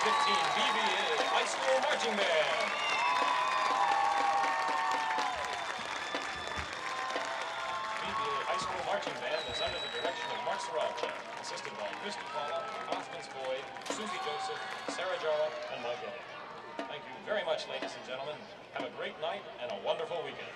BVA High School Marching Band. BVA High School Marching Band is under the direction of Mark Sriracha, assisted by Christy Paula, Constance Boyd, Susie Joseph, Sarah Jara, and Mike Eddie. Thank you very much, ladies and gentlemen. Have a great night and a wonderful weekend.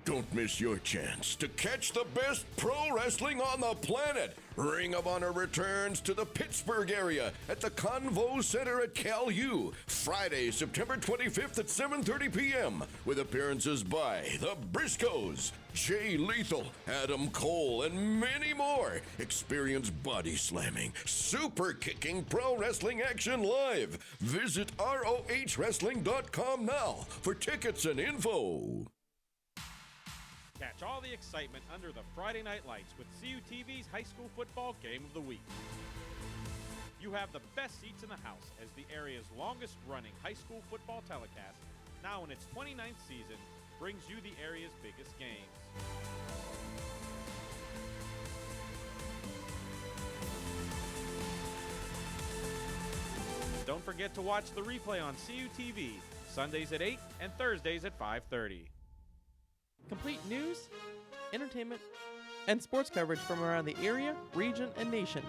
Don't miss your chance to catch the best pro wrestling on the planet. Ring of Honor returns to the Pittsburgh area at the Convo Center at Cal U, Friday, September 25th at 7:30 p.m. with appearances by the Briscoes, Jay Lethal, Adam Cole, and many more. Experience body slamming, super kicking pro wrestling action live. Visit ROHWrestling.com now for tickets and info. Catch all the excitement under the Friday Night Lights with CUTV's High School Football Game of the Week. You have the best seats in the house as the area's longest-running high school football telecast, now in its 29th season, brings you the area's biggest games. Don't forget to watch the replay on CUTV, Sundays at 8 and Thursdays at 5:30. Complete news, entertainment, and sports coverage from around the area, region, and nation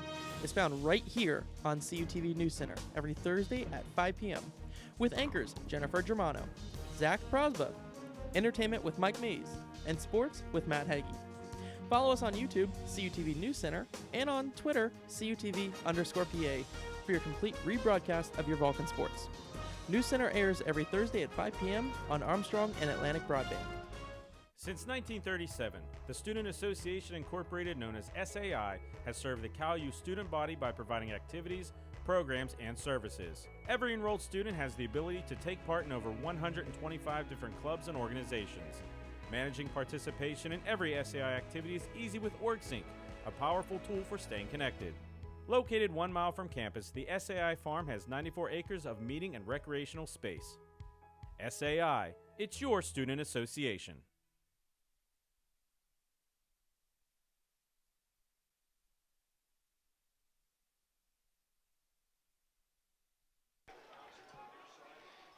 is found right here on CUTV News Center every Thursday at 5 p.m. with anchors Jennifer Germano, Zach Prosba, entertainment with Mike Mays, and sports with Matt Hagee. Follow us on YouTube, CUTV News Center, and on Twitter, CUTV_PA, for your complete rebroadcast of your Vulcan sports. News Center airs every Thursday at 5 p.m. on Armstrong and Atlantic Broadband. Since 1937, the Student Association Incorporated, known as SAI, has served the Cal U student body by providing activities, programs, and services. Every enrolled student has the ability to take part in over 125 different clubs and organizations. Managing participation in every SAI activity is easy with OrgSync, a powerful tool for staying connected. Located 1 mile from campus, the SAI Farm has 94 acres of meeting and recreational space. SAI, it's your student association.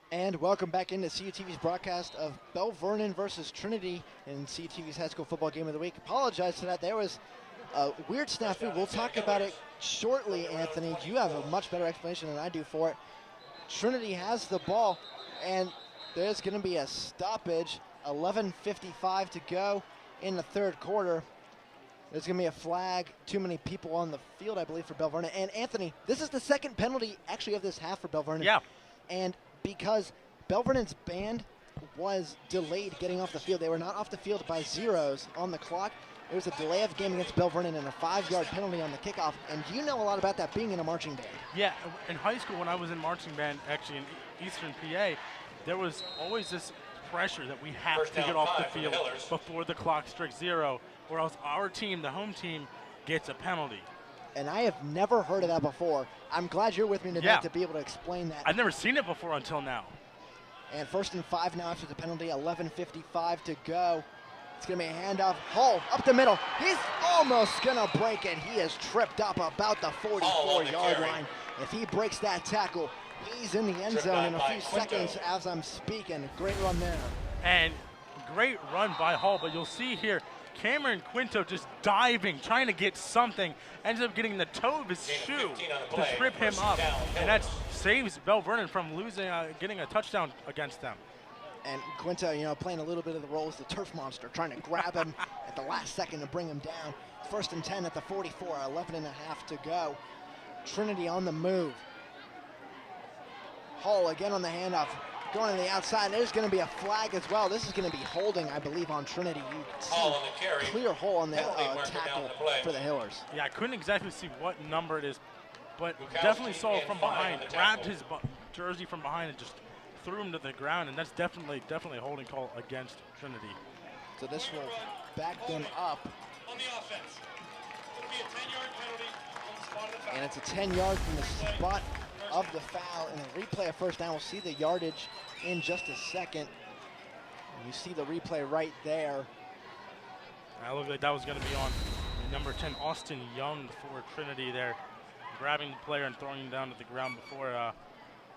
And welcome back into CUTV's broadcast of Bel Vernon versus Trinity in CUTV's High School Football Game of the Week. Apologize for that. There was a weird snafu. We'll talk about it shortly, Anthony. You have a much better explanation than I do for it. Trinity has the ball, and there's going to be a stoppage. 11:55 to go in the third quarter. There's going to be a flag. Too many people on the field, I believe, for Bel Vernon. And, Anthony, this is the second penalty, actually, of this half for Bel Vernon. Yeah. And because Bel Vernon's band was delayed getting off the field. They were not off the field by zeros on the clock. There was a delay of game against Bel Vernon and a 5-yard penalty on the kickoff. And you know a lot about that being in a marching band. Yeah, in high school when I was in marching band, actually in Eastern PA, there was always this pressure that we have to get off the field before the clock strikes zero, or else our team, the home team, gets a penalty. And I have never heard of that before. I'm glad you're with me tonight to be able to explain that. I've never seen it before until now. And 1st and 5 now after the penalty, 11:55 to go. It's going to be a handoff. Hull up the middle. He's almost going to break it. He is tripped up about the 44-yard line. If he breaks that tackle, he's in the end zone in a few seconds as I'm speaking. Great run there. And great run by Hull, but you'll see here, Cameron Quinto just diving, trying to get something, ends up getting the toe of his shoe to trip him up, and that saves Bel Vernon from losing, getting a touchdown against them. And Quinto, you know, playing a little bit of the role as the turf monster, trying to grab him at the last second to bring him down. 1st and 10 at the 44, 11:30 to go. Trinity on the move. Hull again on the handoff. Going to the outside, there's going to be a flag as well. This is going to be holding, I believe, on Trinity. You can see clear hole on the tackle for the Hillers. Yeah, I couldn't exactly see what number it is, but definitely saw it from behind. Grabbed his jersey from behind and just threw him to the ground, and that's definitely a holding call against Trinity. So this will back them up. On the offense, it'll be a 10-yard penalty on the spot of the foul. And it's a 10-yard from the spot of the foul. And the replay of first down, we'll see the yardage in just a second. You see the replay right there. It looked like that was going to be on number 10, Austin Young for Trinity there, grabbing the player and throwing him down to the ground before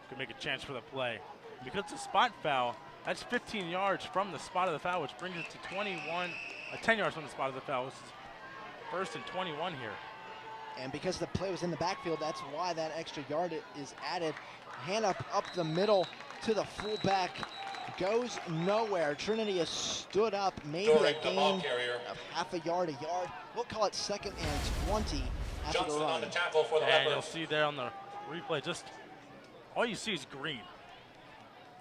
could make a chance for the play. Because it's a spot foul, that's 15 yards from the spot of the foul, which brings it to 10 yards from the spot of the foul. This is first and 21 here. And because the play was in the backfield, that's why that extra yard is added. Hand up the middle to the fullback. Goes nowhere. Trinity has stood up, maybe a gain of half a yard. We'll call it 2nd and 20 after Johnson the run. on the tackle for the And Leopards. you'll see there on the replay, just all you see is green.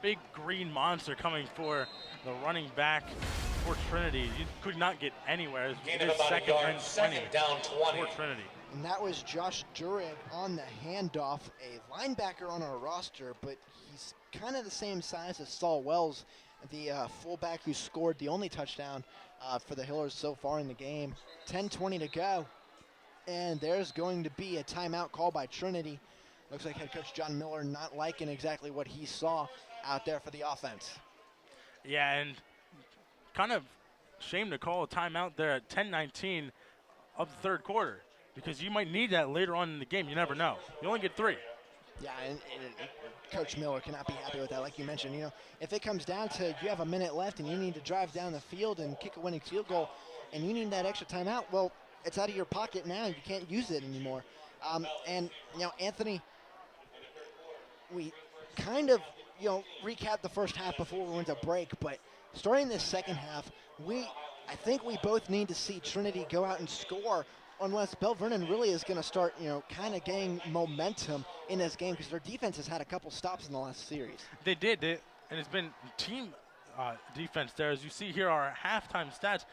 Big green monster coming for the running back for Trinity. You could not get anywhere. Gain It of is about a 2nd yard, and 20 second down 20. for Trinity. And that was Josh Durig on the handoff, a linebacker on our roster, but he's kind of the same size as Saul Wells, the fullback who scored the only touchdown for the Hillers so far in the game. 10:20 to go, and there's going to be a timeout called by Trinity. Looks like head coach John Miller not liking exactly what he saw out there for the offense. Yeah, and kind of shame to call a timeout there at 10:19 of the third quarter, because you might need that later on in the game. You never know. You only get 3. Yeah, and Coach Miller cannot be happy with that. Like you mentioned, you know, if it comes down to you have a minute left and you need to drive down the field and kick a winning field goal and you need that extra timeout, well, it's out of your pocket now. You can't use it anymore. And, you know, Anthony, we kind of, you know, recapped the first half before we went to break, but starting this second half, I think we both need to see Trinity go out and score, unless Bel Vernon really is going to start, you know, kind of gaining momentum in this game, because their defense has had a couple stops in the last series. They did, and it's been team defense there. As you see here, our halftime stats,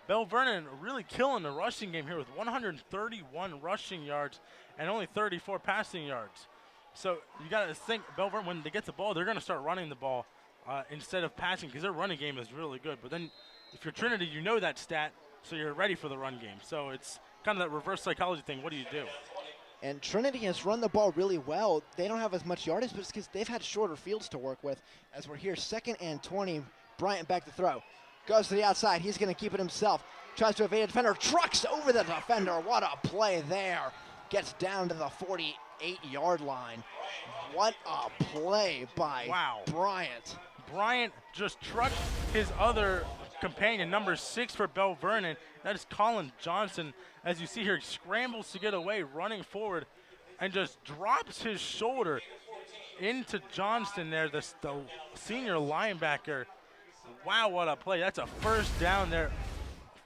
Bel Vernon really killing the rushing game here with 131 rushing yards and only 34 passing yards. So you got to think, Bel Vernon, when they get the ball, they're going to start running the ball instead of passing, because their running game is really good. But then if you're Trinity, you know that stat, so you're ready for the run game. So it's kind of that reverse psychology thing. What do you do? And Trinity has run the ball really well. They don't have as much yardage, but it's because they've had shorter fields to work with. As we're here, 2nd and 20, Bryant back to throw. Goes to the outside. He's going to keep it himself. Tries to evade a defender. Trucks over the defender. What a play there. Gets down to the 48-yard line. What a play by Bryant. Bryant just trucked his other companion, number 6 for Bel Vernon. That is Colin Johnson. As you see here, he scrambles to get away, running forward, and just drops his shoulder into Johnston there, the senior linebacker. Wow, what a play. That's a first down there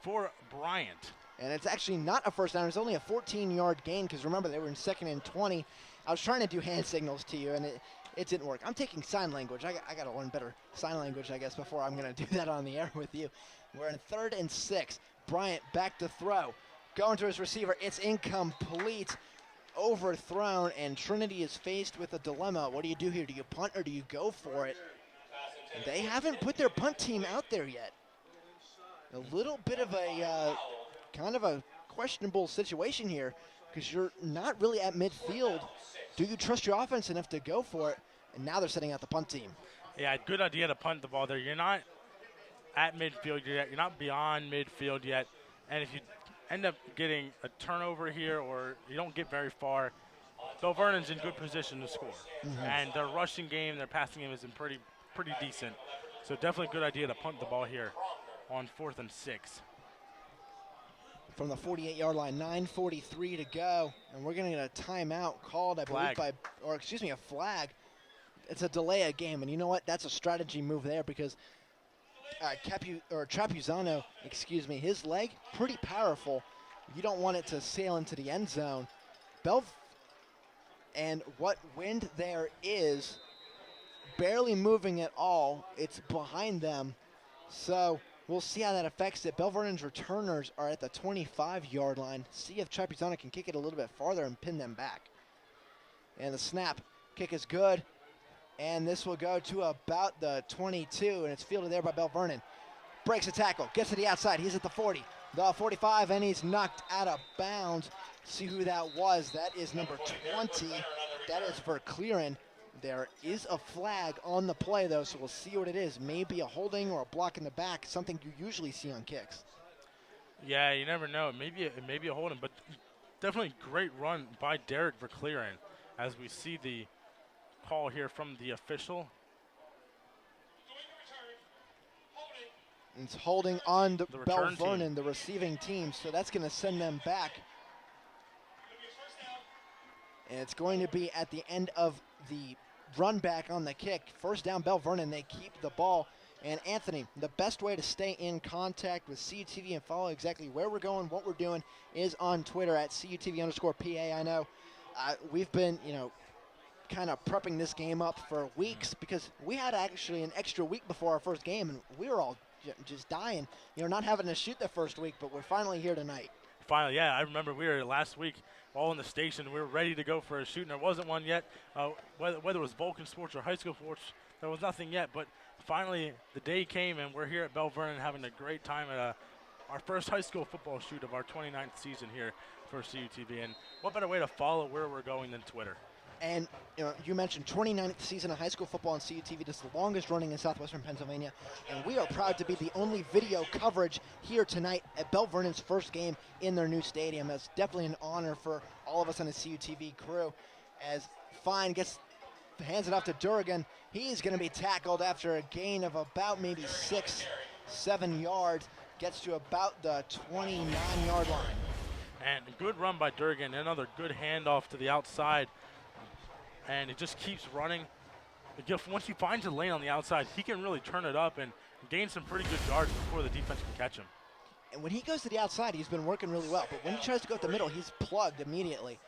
for Bryant. And it's actually not a first down. It's only a 14-yard gain, because remember, they were in 2nd and 20. I was trying to do hand signals to you, and it didn't work. I'm taking sign language. I got to learn better sign language, I guess, before I'm going to do that on the air with you. We're in 3rd and 6. Bryant back to throw. Going to his receiver. It's incomplete. Overthrown, and Trinity is faced with a dilemma. What do you do here? Do you punt or do you go for it? They haven't put their punt team out there yet. A little bit of a kind of a questionable situation here, because you're not really at midfield. Do you trust your offense enough to go for it? And now they're setting out the punt team. Yeah, good idea to punt the ball there. You're not at midfield yet. You're not beyond midfield yet. And if you end up getting a turnover here or you don't get very far, Bel Vernon's in good position to score. And their rushing game, their passing game is in pretty decent. So definitely a good idea to punt the ball here on 4th and 6. From the 48-yard line, 9:43 to go, and we're going to get a timeout called, I believe, a flag. It's a delay of game, and you know what? That's a strategy move there, because Trapuzano, his leg, pretty powerful. You don't want it to sail into the end zone. And what wind there is, barely moving at all. It's behind them, so we'll see how that affects it. Bel Vernon's returners are at the 25-yard line. See if Trapuzano can kick it a little bit farther and pin them back. And the snap, kick is good. And this will go to about the 22, and it's fielded there by Bel Vernon. Breaks a tackle, gets to the outside. He's at the 40, the 45, and he's knocked out of bounds. See who that was. That is number 20. That is for clearing. There is a flag on the play, though, so we'll see what it is. Maybe a holding or a block in the back, something you usually see on kicks. Yeah, you never know. It may be a holding, but definitely great run by Derek for clearing. As we see the call here from the official. It's holding on to Bel return Vernon, the receiving team, so that's going to send them back. And it's going to be at the end of the run back on the kick. First down, Bel Vernon. They keep the ball. And Anthony, the best way to stay in contact with CUTV and follow exactly where we're going, what we're doing, is on Twitter at CUTV_PA. I know we've been, kind of prepping this game up for weeks because we had actually an extra week before our first game, and we were all just dying, not having to shoot the first week, but we're finally here tonight. Finally, yeah, I remember we were last week all in the station. We were ready to go for a shoot, and there wasn't one yet. Whether it was Vulcan Sports or high school sports, there was nothing yet. But finally, the day came, and we're here at Bel Vernon having a great time at our first high school football shoot of our 29th season here for CUTV. And what better way to follow where we're going than Twitter? And you mentioned 29th season of high school football on CUTV. This is the longest running in southwestern Pennsylvania. And we are proud to be the only video coverage here tonight at Bel Vernon's first game in their new stadium. That's definitely an honor for all of us on the CUTV crew. As Fine hands it off to Durgan. He's going to be tackled after a gain of about maybe 6-7 yards. Gets to about the 29-yard line. And a good run by Durgan. Another good handoff to the outside. And it just keeps running. Once he finds a lane on the outside, he can really turn it up and gain some pretty good yards before the defense can catch him. And when he goes to the outside, he's been working really well. But when he tries to go up the middle, he's plugged immediately.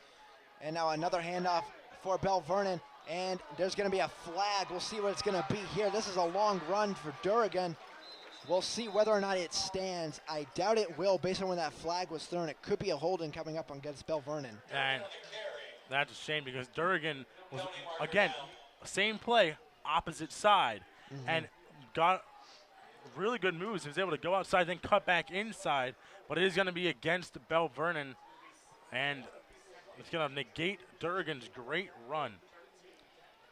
And now another handoff for Bel Vernon. And there's going to be a flag. We'll see what it's going to be here. This is a long run for Durgan. We'll see whether or not it stands. I doubt it will based on when that flag was thrown. It could be a holding coming up against Bel Vernon. And that's a shame because Durgan was, again, same play, opposite side, and got really good moves. He was able to go outside, then cut back inside, but it is going to be against Bel Vernon, and it's going to negate Durgan's great run.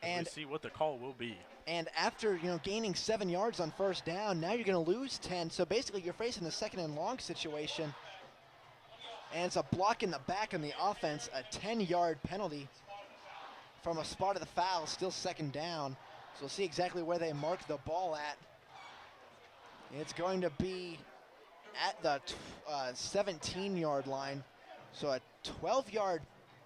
And we see what the call will be. And after gaining 7 yards on first down, now you're going to lose 10. So basically, you're facing a second and long situation. And it's a block in the back on the offense, a 10-yard penalty from a spot of the foul, still second down. So we'll see exactly where they mark the ball at. It's going to be at the 17-yard line. So a 12-yard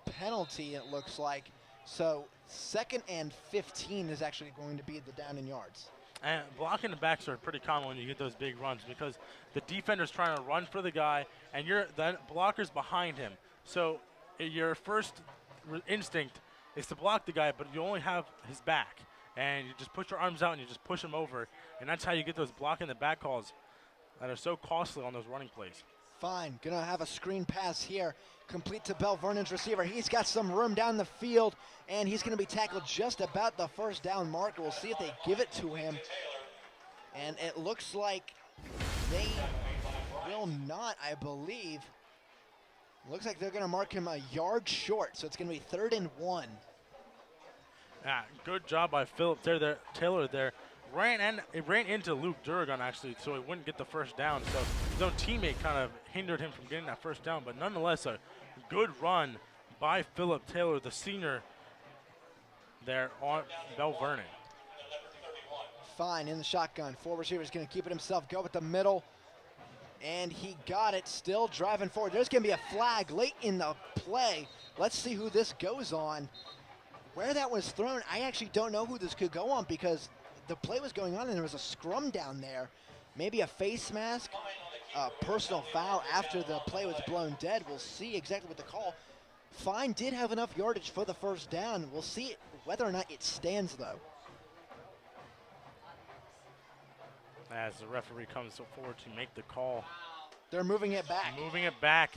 penalty, it looks like. So second and 15 is actually going to be the down in yards. And blocking the backs are pretty common when you get those big runs because the defender's trying to run for the guy and the blocker's behind him. So your first instinct is to block the guy, but you only have his back. And you just put your arms out and you just push him over. And that's how you get those blocking the back calls that are so costly on those running plays. Fine, gonna have a screen pass here, complete to Bel Vernon's receiver. He's got some room down the field, and he's gonna be tackled just about the first down marker. We'll see if they give it to him. And it looks like they will not, I believe. Looks like they're gonna mark him a yard short, so it's gonna be 3rd and 1. Yeah, good job by Philip Taylor there. It ran into Luke Durgan, actually, so he wouldn't get the first down. So his own teammate kind of hindered him from getting that first down. But nonetheless, a good run by Philip Taylor, the senior there on Bel Vernon. Fine, in the shotgun. 4 receivers going to keep it himself, go with the middle. And he got it, still driving forward. There's going to be a flag late in the play. Let's see who this goes on. Where that was thrown, I actually don't know who this could go on because the play was going on and there was a scrum down there. Maybe a face mask, a personal foul after the play was blown dead. We'll see exactly what the call. Fine did have enough yardage for the first down. We'll see whether or not it stands, though. As the referee comes forward to make the call. They're moving it back. Moving it back.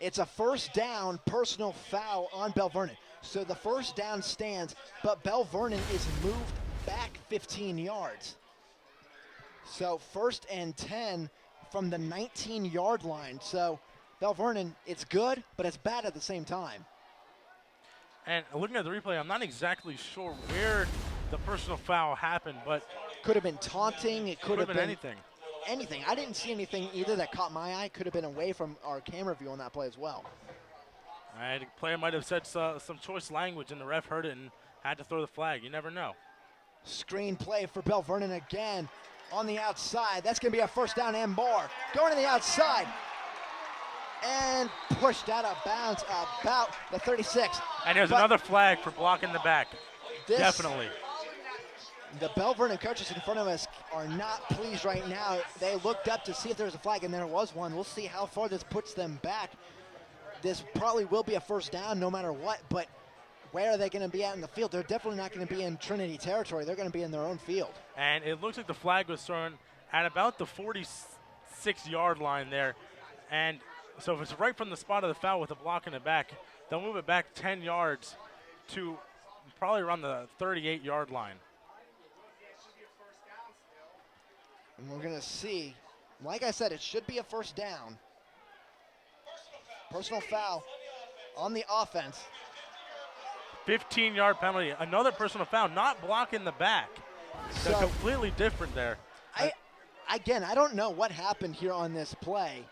It's a first down personal foul on Bel Vernon. So the first down stands, but Bel Vernon is moved back 15 yards. So 1st and 10 from the 19-yard line. So Bel Vernon, it's good, but it's bad at the same time. And looking at the replay, I'm not exactly sure where the personal foul happened, but could have been taunting. It could have been anything. Anything. I didn't see anything either that caught my eye. Could have been away from our camera view on that play as well. The player might have said some choice language, and the ref heard it and had to throw the flag. You never know. Screen play for Bel Vernon again on the outside. That's going to be a first down and more. Going to the outside. And pushed out of bounds about the 36. And there's another flag for blocking the back. Definitely. The Bel Vernon coaches in front of us are not pleased right now. They looked up to see if there was a flag, and there was one. We'll see how far this puts them back. This probably will be a first down no matter what, but where are they going to be at in the field? They're definitely not going to be in Trinity territory. They're going to be in their own field. And it looks like the flag was thrown at about the 46-yard line there. And so if it's right from the spot of the foul with a block in the back, they'll move it back 10 yards to probably around the 38-yard line. And we're going to see, like I said, it should be a first down. Personal foul on the offense. 15-yard penalty. Another personal foul, not blocking the back. So completely different there. I don't know what happened here on this play.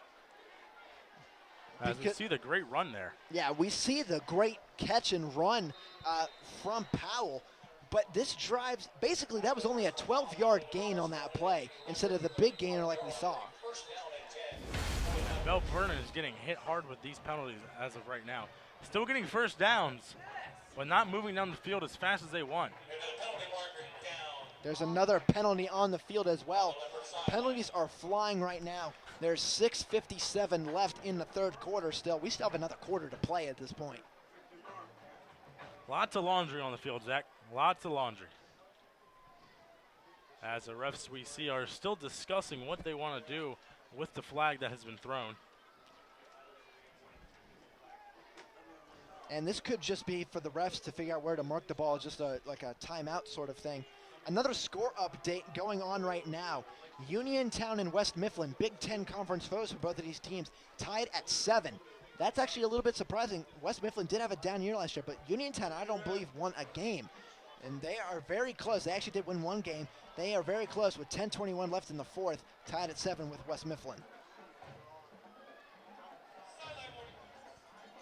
As we see the great run there. Yeah, we see the great catch and run from Powell. But this drives, basically that was only a 12-yard gain on that play instead of the big gainer like we saw. Bel Vernon is getting hit hard with these penalties as of right now. Still getting first downs, but not moving down the field as fast as they want. There's another penalty on the field as well. Penalties are flying right now. There's 6:57 left in the third quarter still. We still have another quarter to play at this point. Lots of laundry on the field, Zach. Lots of laundry. As the refs we see are still discussing what they want to do with the flag that has been thrown. And this could just be for the refs to figure out where to mark the ball, just like a timeout sort of thing. Another score update going on right now. Uniontown and West Mifflin, Big Ten conference foes for both of these teams, tied at 7. That's actually a little bit surprising. West Mifflin did have a down year last year, but Uniontown, I don't believe, won a game. And they are very close. They actually did win one game. They are very close with 10:21 left in the fourth, tied at 7 with West Mifflin.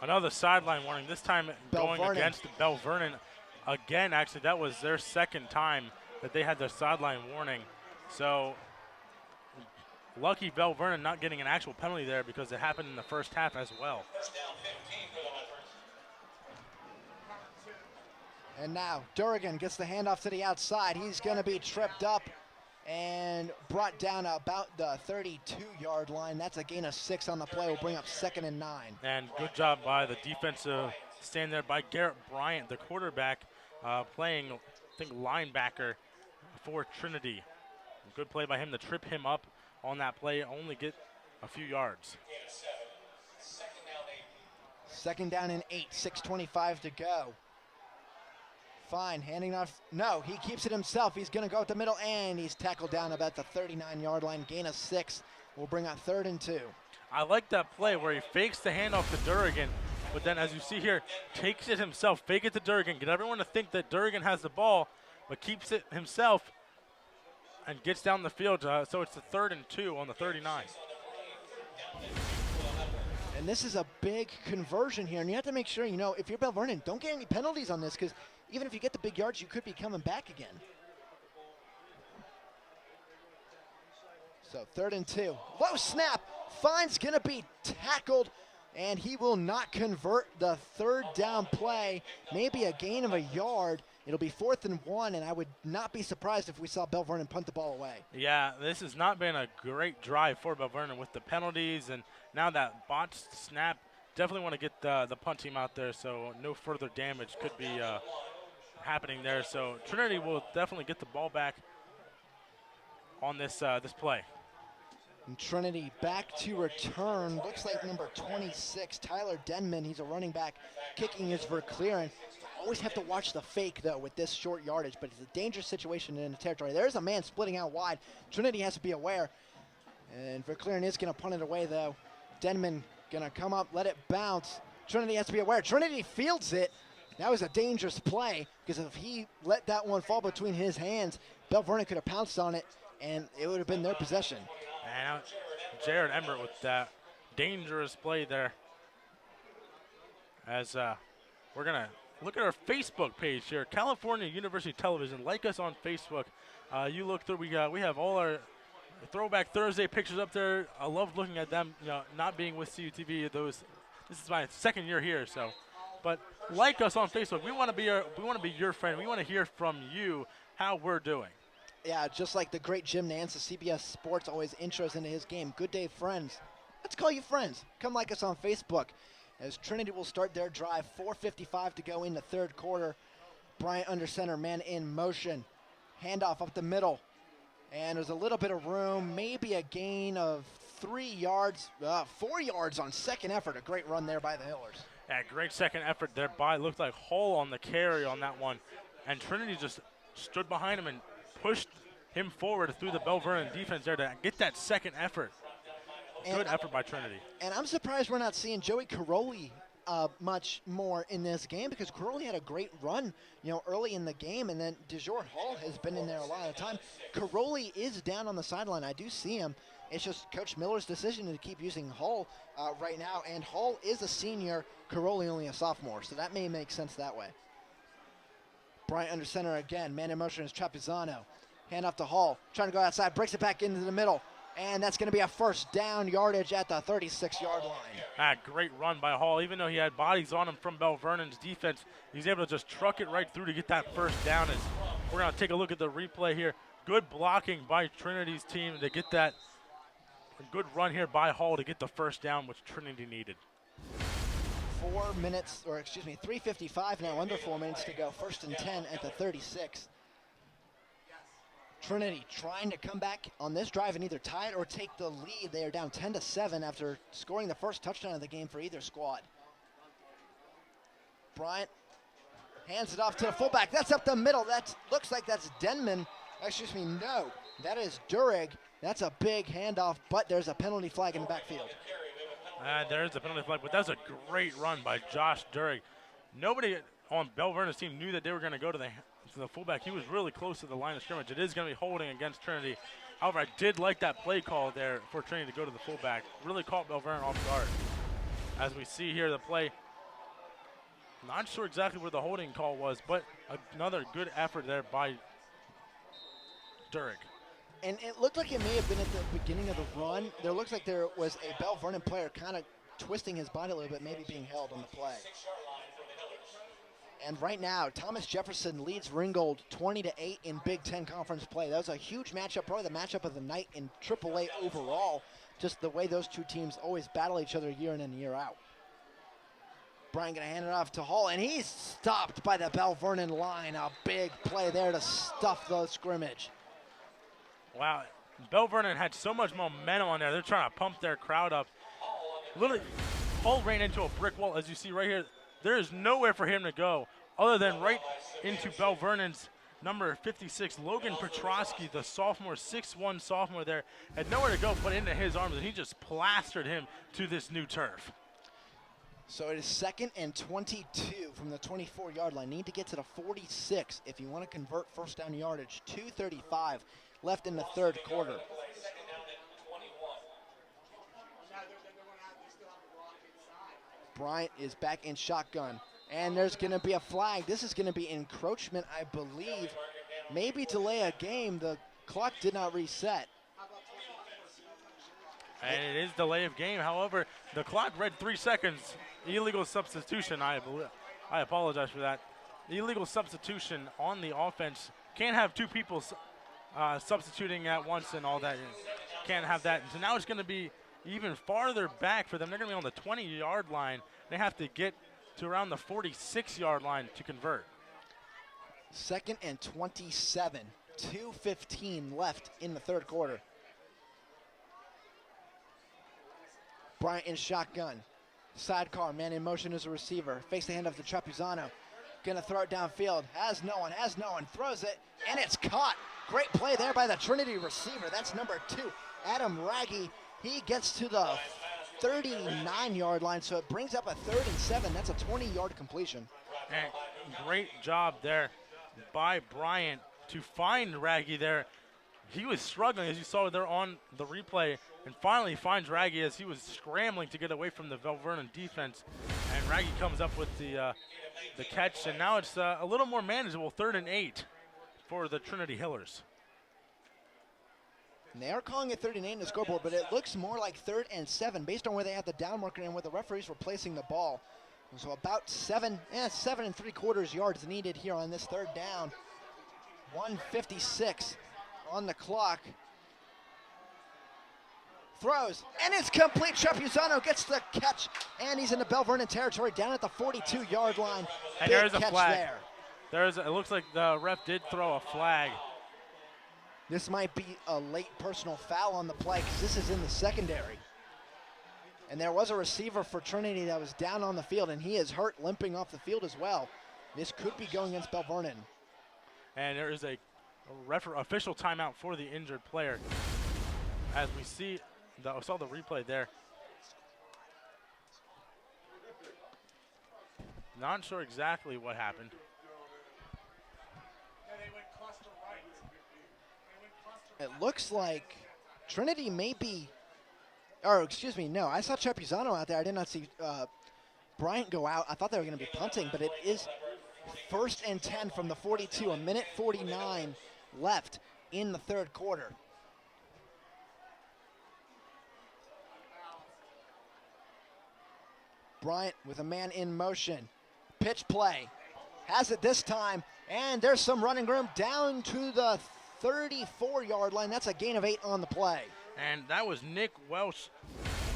Another sideline warning, this time going Vernon. against Bel Vernon. Again, actually, that was their second time that they had their sideline warning. So lucky Bel Vernon not getting an actual penalty there because it happened in the first half as well. And now Durgan gets the handoff to the outside. He's going to be tripped up and brought down about the 32-yard line. That's a gain of 6 on the play. Will bring up 2nd and 9. And good job by the defensive stand there by Garrett Bryant, the quarterback, playing, I think, linebacker for Trinity. Good play by him to trip him up on that play, only get a few yards. 2nd down and 8, 6:25 to go. Fine, handing off. No, he keeps it himself. He's going to go at the middle, and he's tackled down about the 39-yard line. Gain of 6 will bring up 3rd and 2. I like that play where he fakes the handoff to Durgan, but then as you see here, takes it himself, fake it to Durgan, get everyone to think that Durgan has the ball, but keeps it himself and gets down the field. So it's the 3rd and 2 on the 39. And this is a big conversion here, and you have to make sure, if you're Bel Vernon, don't get any penalties on this, because even if you get the big yards, you could be coming back again. So 3rd and 2. Low snap. Fine's going to be tackled, and he will not convert the 3rd down play. Maybe a gain of a yard. It'll be 4th and 1, and I would not be surprised if we saw Bel Vernon punt the ball away. Yeah, this has not been a great drive for Bel Vernon with the penalties, and now that botched snap. Definitely want to get the punt team out there so no further damage could be happening there. So Trinity will definitely get the ball back on this this play. And Trinity back to return. Looks like number 26, Tyler Denman. He's a running back, kicking is for clearance. Always have to watch the fake, though, with this short yardage, but it's a dangerous situation in the territory. There's a man splitting out wide. Trinity has to be aware. And Verclaren is going to punt it away, though. Denman going to come up, let it bounce. Trinity has to be aware. Trinity fields it. That was a dangerous play, because if he let that one fall between his hands, Bel Vernon could have pounced on it, and it would have been their possession. And Jared Emmert with that dangerous play there. As we're going to look at our Facebook page here, California University Television. Like us on Facebook. You look through, we have all our Throwback Thursday pictures up there. I love looking at them, not being with CUTV. This is my second year here, so. But like us on Facebook. We want to be your friend. We want to hear from you how we're doing. Yeah, just like the great Jim Nance of CBS Sports always intros into his game. Good day, friends. Let's call you friends. Come like us on Facebook. As Trinity will start their drive, 4:55 to go in the third quarter. Bryant under center, man in motion. Handoff up the middle. And there's a little bit of room, maybe a gain of 4 yards on second effort. A great run there by the Hillers. Yeah, great second effort there by, looked like Hull on the carry on that one. And Trinity just stood behind him and pushed him forward through the Bel Vernon defense there to get that second effort. Good effort by Trinity. And I'm surprised we're not seeing Joey Caroli much more in this game, because Caroli had a great run, early in the game, and then DeJour Hall has been in there a lot of the time. Caroli is down on the sideline. I do see him. It's just Coach Miller's decision to keep using Hull right now, and Hull is a senior, Caroli only a sophomore, so that may make sense that way. Bryant under center again. Man in motion is Trapisano. Hand off to Hall. Trying to go outside. Breaks it back into the middle. And that's going to be a first down, yardage at the 36-yard line. Great run by Hall. Even though he had bodies on him from Bel Vernon's defense, he's able to just truck it right through to get that first down. As we're going to take a look at the replay here. Good blocking by Trinity's team to get that. A good run here by Hall to get the first down, which Trinity needed. 3:55 now, under 4 minutes to go. First and 10 at the 36. Trinity trying to come back on this drive and either tie it or take the lead. They are down 10-7 after scoring the first touchdown of the game for either squad. Bryant hands it off to the fullback. That's up the middle. That looks like that's Denman. No, that is Durig. That's a big handoff, but there's a penalty flag in the backfield. There's a penalty flag, but that's a great run by Josh Durig. Nobody on Bel Vernon's team knew that they were going to go to the fullback. He was really close to the line of scrimmage. It is going to be holding against Trinity. However, I did like that play call there for Trinity to go to the fullback. Really caught Bel Vernon off guard. As we see here, the play, not sure exactly where the holding call was, but another good effort there by Durig. And it looked like it may have been at the beginning of the run. There looks like there was a Bel Vernon player kind of twisting his body a little bit, maybe being held on the play. And right now, Thomas Jefferson leads Ringgold 20-8 in Big Ten Conference play. That was a huge matchup, probably the matchup of the night in AAA overall. Just the way those two teams always battle each other year in and year out. Brian going to hand it off to Hall, and he's stopped by the Bel Vernon line. A big play there to stuff the scrimmage. Wow, Bel Vernon had so much momentum on there. They're trying to pump their crowd up. Literally, Hall ran into a brick wall, as you see right here. There is nowhere for him to go other than right into Bel Vernon's number 56, Logan Petrosky, the sophomore, 6'1" sophomore there, had nowhere to go but into his arms, and he just plastered him to this new turf. So it is 2nd and 22 from the 24-yard line. Need to get to the 46 if you want to convert first down yardage. 2:35 left in the third quarter. Bryant is back in shotgun, and there's going to be a flag. This is going to be encroachment, I believe. Maybe delay a game. The clock did not reset. And it is delay of game. However, the clock read 3 seconds. Illegal substitution, I apologize for that. Illegal substitution on the offense. Can't have two people substituting at once and all that. Can't have that. And so now it's going to be even farther back for them. They're going to be on the 20-yard line. They have to get to around the 46-yard line to convert. 2nd and 27. 2:15 left in the third quarter. Bryant in shotgun. Sidecar, man in motion as a receiver. Fakes the handoff to Trapuzano. Gonna throw it downfield. Has no one, throws it, and it's caught. Great play there by the Trinity receiver. That's number 2, Adam Raggy. He gets to the 39-yard line, so it brings up a 3rd and 7. That's a 20-yard completion. And great job there by Bryant to find Raggy there. He was struggling, as you saw there on the replay, and finally finds Raggy as he was scrambling to get away from the Bel Vernon defense. And Raggy comes up with the catch, and now it's a little more manageable, 3rd and 8 for the Trinity Hillers. And they are calling it 3rd and 8 in the scoreboard, but it looks more like 3rd and 7 based on where they have the down marker and where the referees were placing the ball. So about 7 3/4 yards needed here on this 3rd down. 1:56 on the clock. Throws, and it's complete. Trapuzano gets the catch, and he's in the Bel Vernon territory down at the 42-yard line. And Big there's a catch flag. there. It looks like the ref did throw a flag. This might be a late personal foul on the play because this is in the secondary. And there was a receiver for Trinity that was down on the field, and he is hurt, limping off the field as well. This could be going against Bel Vernon. And there is a official timeout for the injured player. As we see, saw the replay there. Not sure exactly what happened. It looks like Trinity may be, or excuse me, no, I saw Trapuzano out there. I did not see Bryant go out. I thought they were going to be punting, but it is 1st and 10 from the 42, 1:49 left in the 3rd quarter. Bryant with a man in motion. Pitch play. Has it this time, and there's some running room down to the 34-yard line. That's a gain of 8 on the play. And that was Nick Welsh,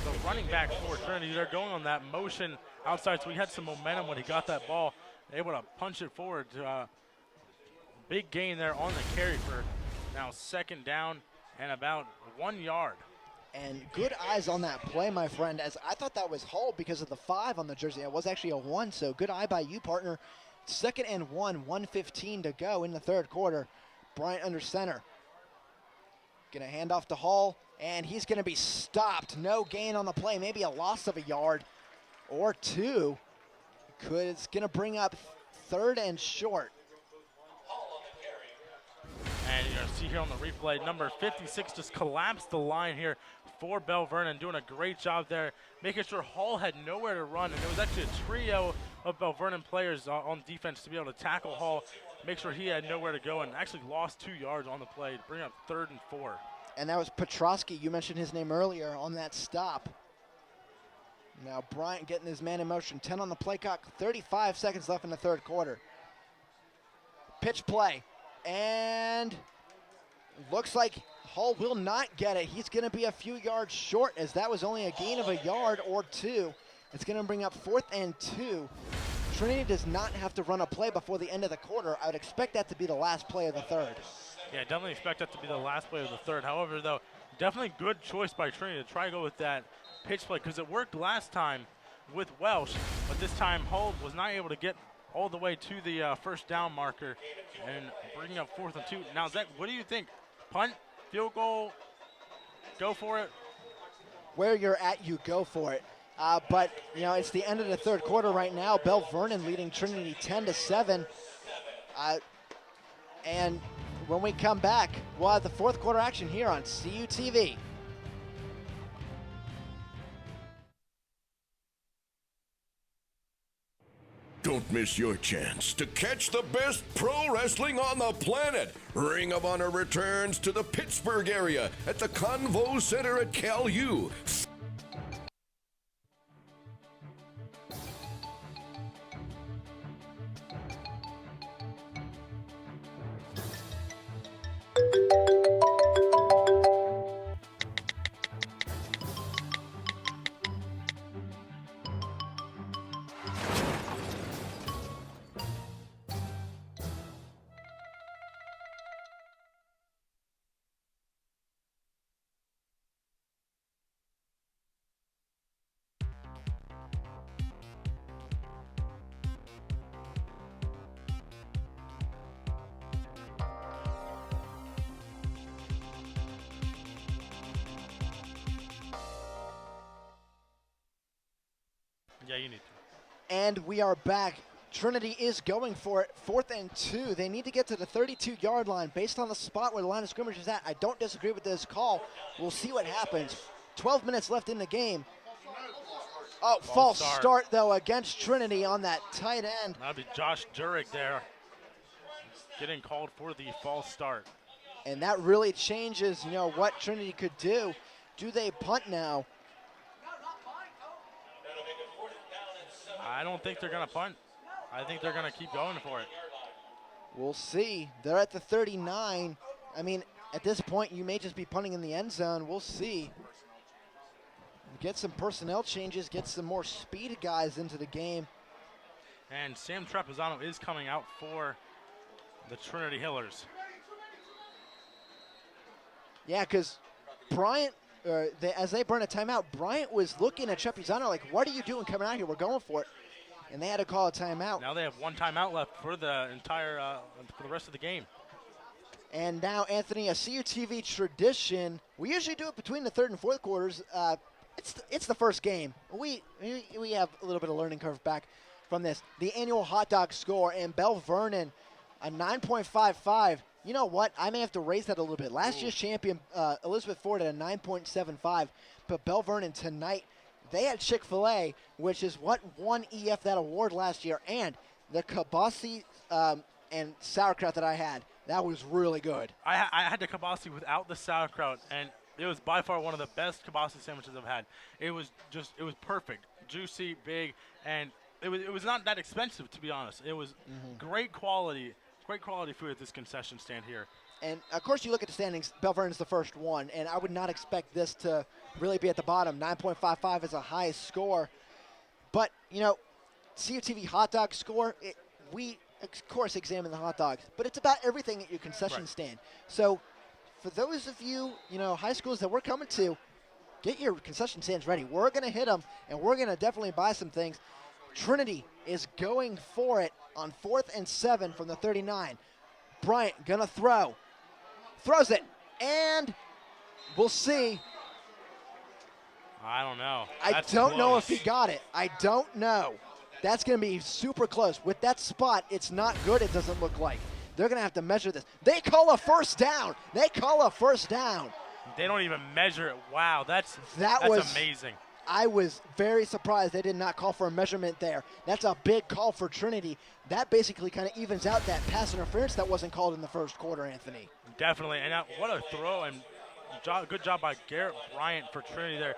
the running back for Trinity. They're going on that motion outside, so he had some momentum when he got that ball, able to punch it forward. Big gain there on the carry for now 2nd down and about 1 yard. And good eyes on that play, my friend, as I thought that was Hull because of the 5 on the jersey. It was actually a 1, so good eye by you, partner. 2nd and 1, 1:15 to go in the 3rd quarter. Bryant under center. Gonna hand off to Hull, and he's gonna be stopped. No gain on the play, maybe a loss of a yard or 2. It's gonna bring up 3rd and short. And you're gonna see here on the replay, number 56 just collapsed the line here for Bel Vernon, doing a great job there, making sure Hull had nowhere to run. And it was actually a trio of Bel Vernon players on defense to be able to tackle Hull, make sure he had nowhere to go, and actually lost 2 yards on the play to bring up 3rd and 4. And that was Petrosky. You mentioned his name earlier on that stop. Now Bryant getting his man in motion. 10 on the play clock. 35 seconds left in the 3rd quarter. Pitch play. And looks like Hull will not get it. He's going to be a few yards short, as that was only a gain of a yard or 2. It's going to bring up 4th and 2. Trinity does not have to run a play before the end of the quarter. I would expect that to be the last play of the 3rd. Yeah, definitely expect that to be the last play of the 3rd. However, though, definitely good choice by Trinity to try to go with that pitch play, because it worked last time with Welsh, but this time Hull was not able to get all the way to the 1st down marker and bringing up 4th and 2. Now, Zach, what do you think? Punt, field goal, go for it? Where you're at, you go for it. But, you know, it's the end of the 3rd quarter right now. Bel Vernon leading Trinity 10-7. And when we come back, we'll have the 4th quarter action here on CUTV. Don't miss your chance to catch the best pro wrestling on the planet. Ring of Honor returns to the Pittsburgh area at the Convo Center at Cal U. Yeah, you need to. And we are back. Trinity is going for it. 4th and 2. They need to get to the 32-yard line based on the spot where the line of scrimmage is at. I don't disagree with this call. We'll see what happens. 12 minutes left in the game. Oh, false start, though, against Trinity on that tight end. That'd be Josh Jurek there getting called for the false start. And that really changes, what Trinity could do. Do they punt now? I don't think they're going to punt. I think they're going to keep going for it. We'll see. They're at the 39. I mean, at this point, you may just be punting in the end zone. We'll see. Get some personnel changes, get some more speed guys into the game. And Sam Trapezzano is coming out for the Trinity Hillers. Yeah, because Bryant, as they burn a timeout, Bryant was looking at Trapezzano like, what are you doing coming out here? We're going for it. And they had to call a timeout. Now they have one timeout left for the entire, for the rest of the game. And now, Anthony, a CUTV tradition. We usually do it between the 3rd and 4th quarters. It's the first game. We have a little bit of learning curve back from this. The annual hot dog score, and Bel Vernon, a 9.55. You know what? I may have to raise that a little bit. Last year's champion, Elizabeth Ford, at a 9.75. But Bel Vernon tonight, they had Chick-fil-A, which is what won EF that award last year. And the kibasi and sauerkraut that I had, that was really good. I had the kibasi without the sauerkraut, and it was by far one of the best kibasi sandwiches I've had. It was perfect, juicy, big, and it was not that expensive, to be honest. It was great quality food at this concession stand here. And of course, you look at the standings. Bel Vernon's the first one, and I would not expect this to really be at the bottom. 9.55 is a high score, but CUTV hot dog score. We of course examine the hot dogs, but it's about everything at your concession stand. So for those of you, high schools that we're coming to, get your concession stands ready. We're going to hit them, and we're going to definitely buy some things. Trinity is going for it on 4th and 7 from the 39. Bryant going to throw. Throws it, and we'll see. I don't know. I don't know if he got it. I don't know. That's going to be super close. With that spot, it's not good, it doesn't look like. They're going to have to measure this. They call a first down. They don't even measure it. Wow, that's amazing. I was very surprised they did not call for a measurement there. That's a big call for Trinity. That basically kind of evens out that pass interference that wasn't called in the first quarter, Anthony. Definitely, and what a throw, and good job by Garrett Bryant for Trinity there.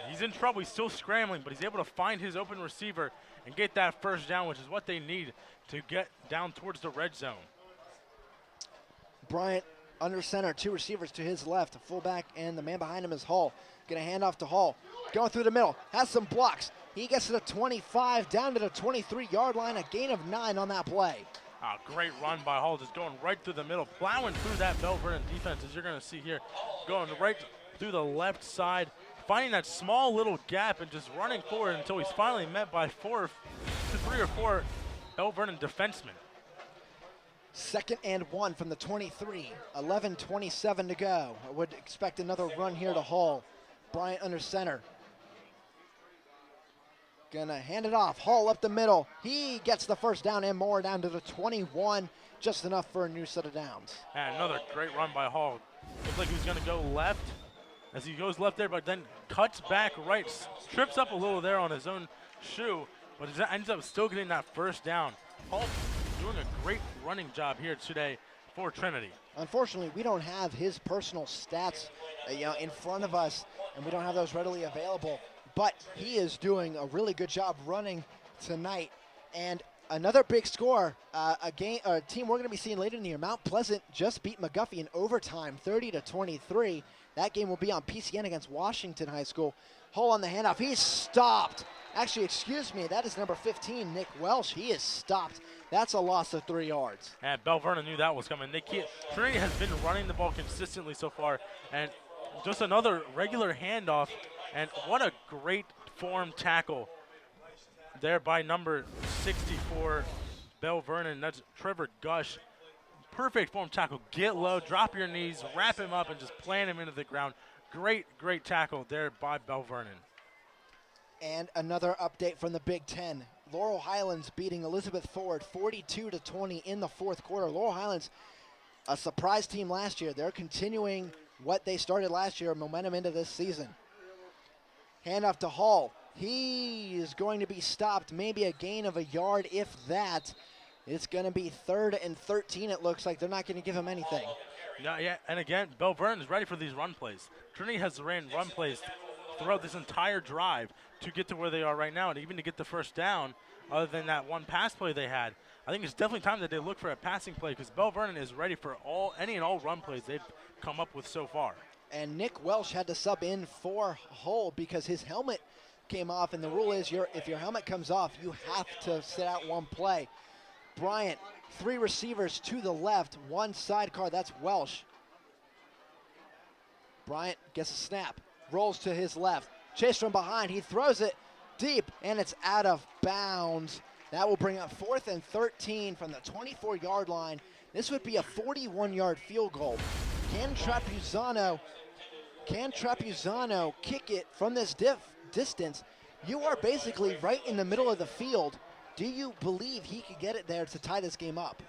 He's in trouble. He's still scrambling, but he's able to find his open receiver and get that first down, which is what they need to get down towards the red zone. Bryant under center, 2 receivers to his left, a fullback, and the man behind him is Hall. Going to hand off to Hall. Going through the middle, has some blocks. He gets to the 25, down to the 23-yard line, a gain of 9 on that play. Great run by Hall, just going right through the middle, plowing through that Bel Vernon defense, as you're going to see here, going right through the left side, finding that small little gap and just running forward until he's finally met by 3 or 4 Bel Vernon defensemen. 2nd and 1 from the 23, 11:27 to go. I would expect another run here to Hall. Bryant under center. Gonna hand it off. Hall up the middle. He gets the first down and more, down to the 21. Just enough for a new set of downs. And another great run by Hall. Looks like he was gonna go left as he goes left there, but then cuts back right, trips up a little there on his own shoe, but ends up still getting that first down. Hall doing a great running job here today for Trinity. Unfortunately, we don't have his personal stats in front of us, and we don't have those readily available. But he is doing a really good job running tonight. And another big score, a team we're going to be seeing later in the year. Mount Pleasant just beat McGuffey in overtime, 30-23. That game will be on PCN against Washington High School. Hall on the handoff. He's stopped. Actually, excuse me, that is number 15, Nick Welsh. He is stopped. That's a loss of 3 yards. And Bel Vernon knew that was coming. Trinity has been running the ball consistently so far, and just another regular handoff. And what a great form tackle there by number 64, Bel Vernon. That's Trevor Gush. Perfect form tackle. Get low, drop your knees, wrap him up, and just plant him into the ground. Great tackle there by Bel Vernon. And another update from the Big Ten. Laurel Highlands beating Elizabeth Ford 42-20 in the fourth quarter. Laurel Highlands, a surprise team last year. They're continuing what they started last year, momentum into this season. Handoff to Hall. He is going to be stopped, maybe a gain of a yard, if that. It's going to be 3rd and 13, it looks like. They're not going to give him anything. Yeah, and again, Bel Vernon is ready for these run plays. Trinity has ran run plays throughout this entire drive to get to where they are right now, and even to get the first down, other than that one pass play they had. I think it's definitely time that they look for a passing play, because Bel Vernon is ready for any and all run plays they've come up with so far. And Nick Welsh had to sub in for Hull because his helmet came off, and the rule is if your helmet comes off, you have to sit out one play. Bryant, 3 receivers to the left, 1 sidecar, that's Welsh. Bryant gets a snap, rolls to his left, chase from behind, he throws it deep, and it's out of bounds. That will bring up 4th and 13 from the 24-yard line. This would be a 41-yard field goal. Can Trapuzano kick it from this distance? You are basically right in the middle of the field. Do you believe he could get it there to tie this game up?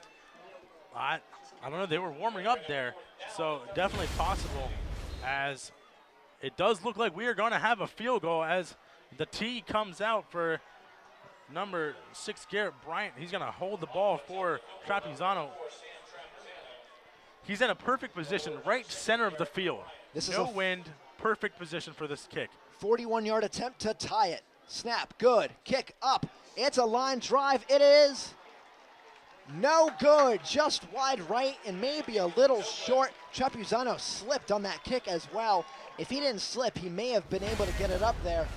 I don't know. They were warming up there, so definitely possible, as it does look like we are going to have a field goal as the tee comes out for number 6, Garrett Bryant. He's going to hold the ball for Trapuzano. He's in a perfect position, right center of the field. This is no wind, perfect position for this kick. 41-yard attempt to tie it. Snap, good. Kick up. It's a line drive. It is no good. Just wide right and maybe a little short. Trapuzano slipped on that kick as well. If he didn't slip, he may have been able to get it up there.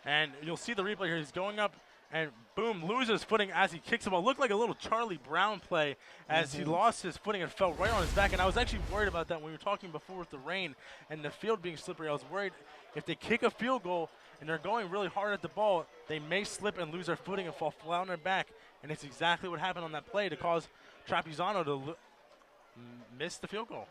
And you'll see the replay here. He's going up and boom, loses footing as he kicks the ball. Looked like a little Charlie Brown play as he lost his footing and fell right on his back. And I was actually worried about that when we were talking before with the rain and the field being slippery. I was worried if they kick a field goal and they're going really hard at the ball, they may slip and lose their footing and fall flat on their back. And it's exactly what happened on that play to cause Trapuzano to miss the field goal.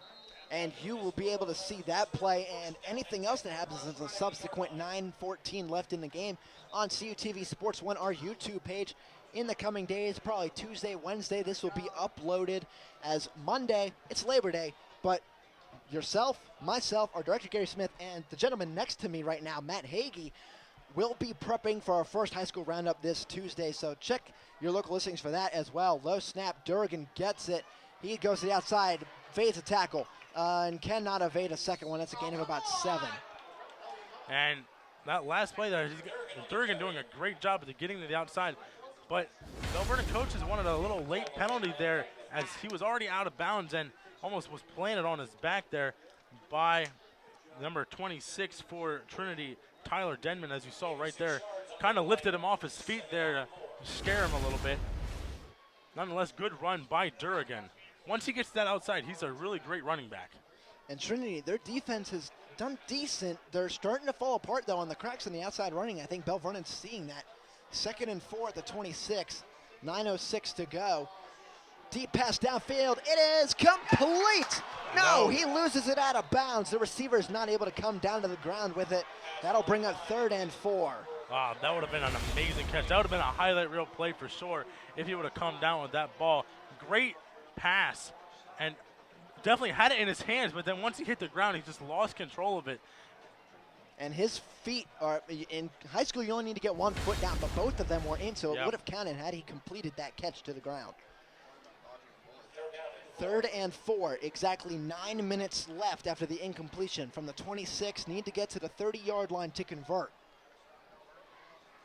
And you will be able to see that play and anything else that happens in the subsequent 9:14 left in the game on CUTV Sports 1, our YouTube page. In the coming days, probably Tuesday, Wednesday, this will be uploaded as Monday. It's Labor Day, but yourself, myself, our director Gary Smith, and the gentleman next to me right now, Matt Hagee, will be prepping for our first high school roundup this Tuesday. So check your local listings for that as well. Low snap, Durgan gets it. He goes to the outside, evades a tackle, and cannot evade a second one. That's a gain of about 7. And that last play there, Durgan doing a great job of getting to the outside. But Bel Vernon coaches wanted a little late penalty there as he was already out of bounds and almost was planted on his back there by number 26 for Trinity, Tyler Denman, as you saw right there. Kind of lifted him off his feet there to scare him a little bit. Nonetheless, good run by Durgan. Once he gets to that outside, he's a really great running back. And Trinity, their defense has done decent. They're starting to fall apart, though, on the cracks in the outside running. I think Bel Vernon's seeing that. 2nd and 4 at the 26, 9:06 to go. Deep pass downfield, it is complete! No, he loses it out of bounds. The receiver's not able to come down to the ground with it. That'll bring up 3rd and 4. Wow, that would have been an amazing catch. That would have been a highlight reel play for sure if he would have come down with that ball. Great pass, and definitely had it in his hands, but then once he hit the ground, he just lost control of it. And his feet are, in high school you only need to get 1 foot down, but both of them were in, so it would have counted had he completed that catch to the ground. 3rd and 4, exactly 9 minutes left after the incompletion. From the 26, need to get to the 30-yard line to convert.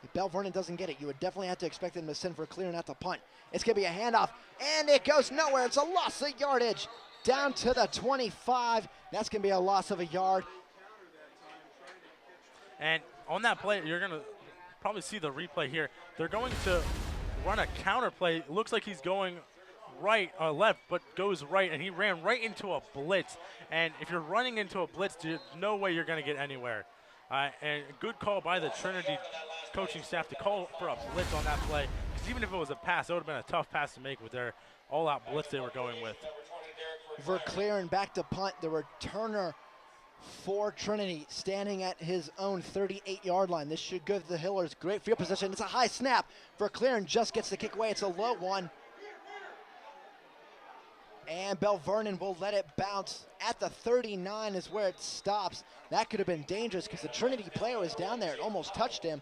If Bel Vernon doesn't get it, you would definitely have to expect them to send for a clear and not to punt. It's going to be a handoff, and it goes nowhere. It's a loss of yardage down to the 25. That's going to be a loss of a yard. And on that play, you're going to probably see the replay here. They're going to run a counter play. It looks like he's going left, but goes right, and he ran right into a blitz. And if you're running into a blitz, there's no way you're going to get anywhere. And a good call by the Trinity coaching staff to call for a blitz on that play, because even if it was a pass, that would have been a tough pass to make with their all-out blitz they were going with. Verclair and back to punt. The returner for Trinity, standing at his own 38-yard line. This should give the Hillers great field position. It's a high snap for Clear and just gets the kick away. It's a low one. And Bel Vernon will let it bounce at the 39 is where it stops. That could have been dangerous because the Trinity player was down there. It almost touched him.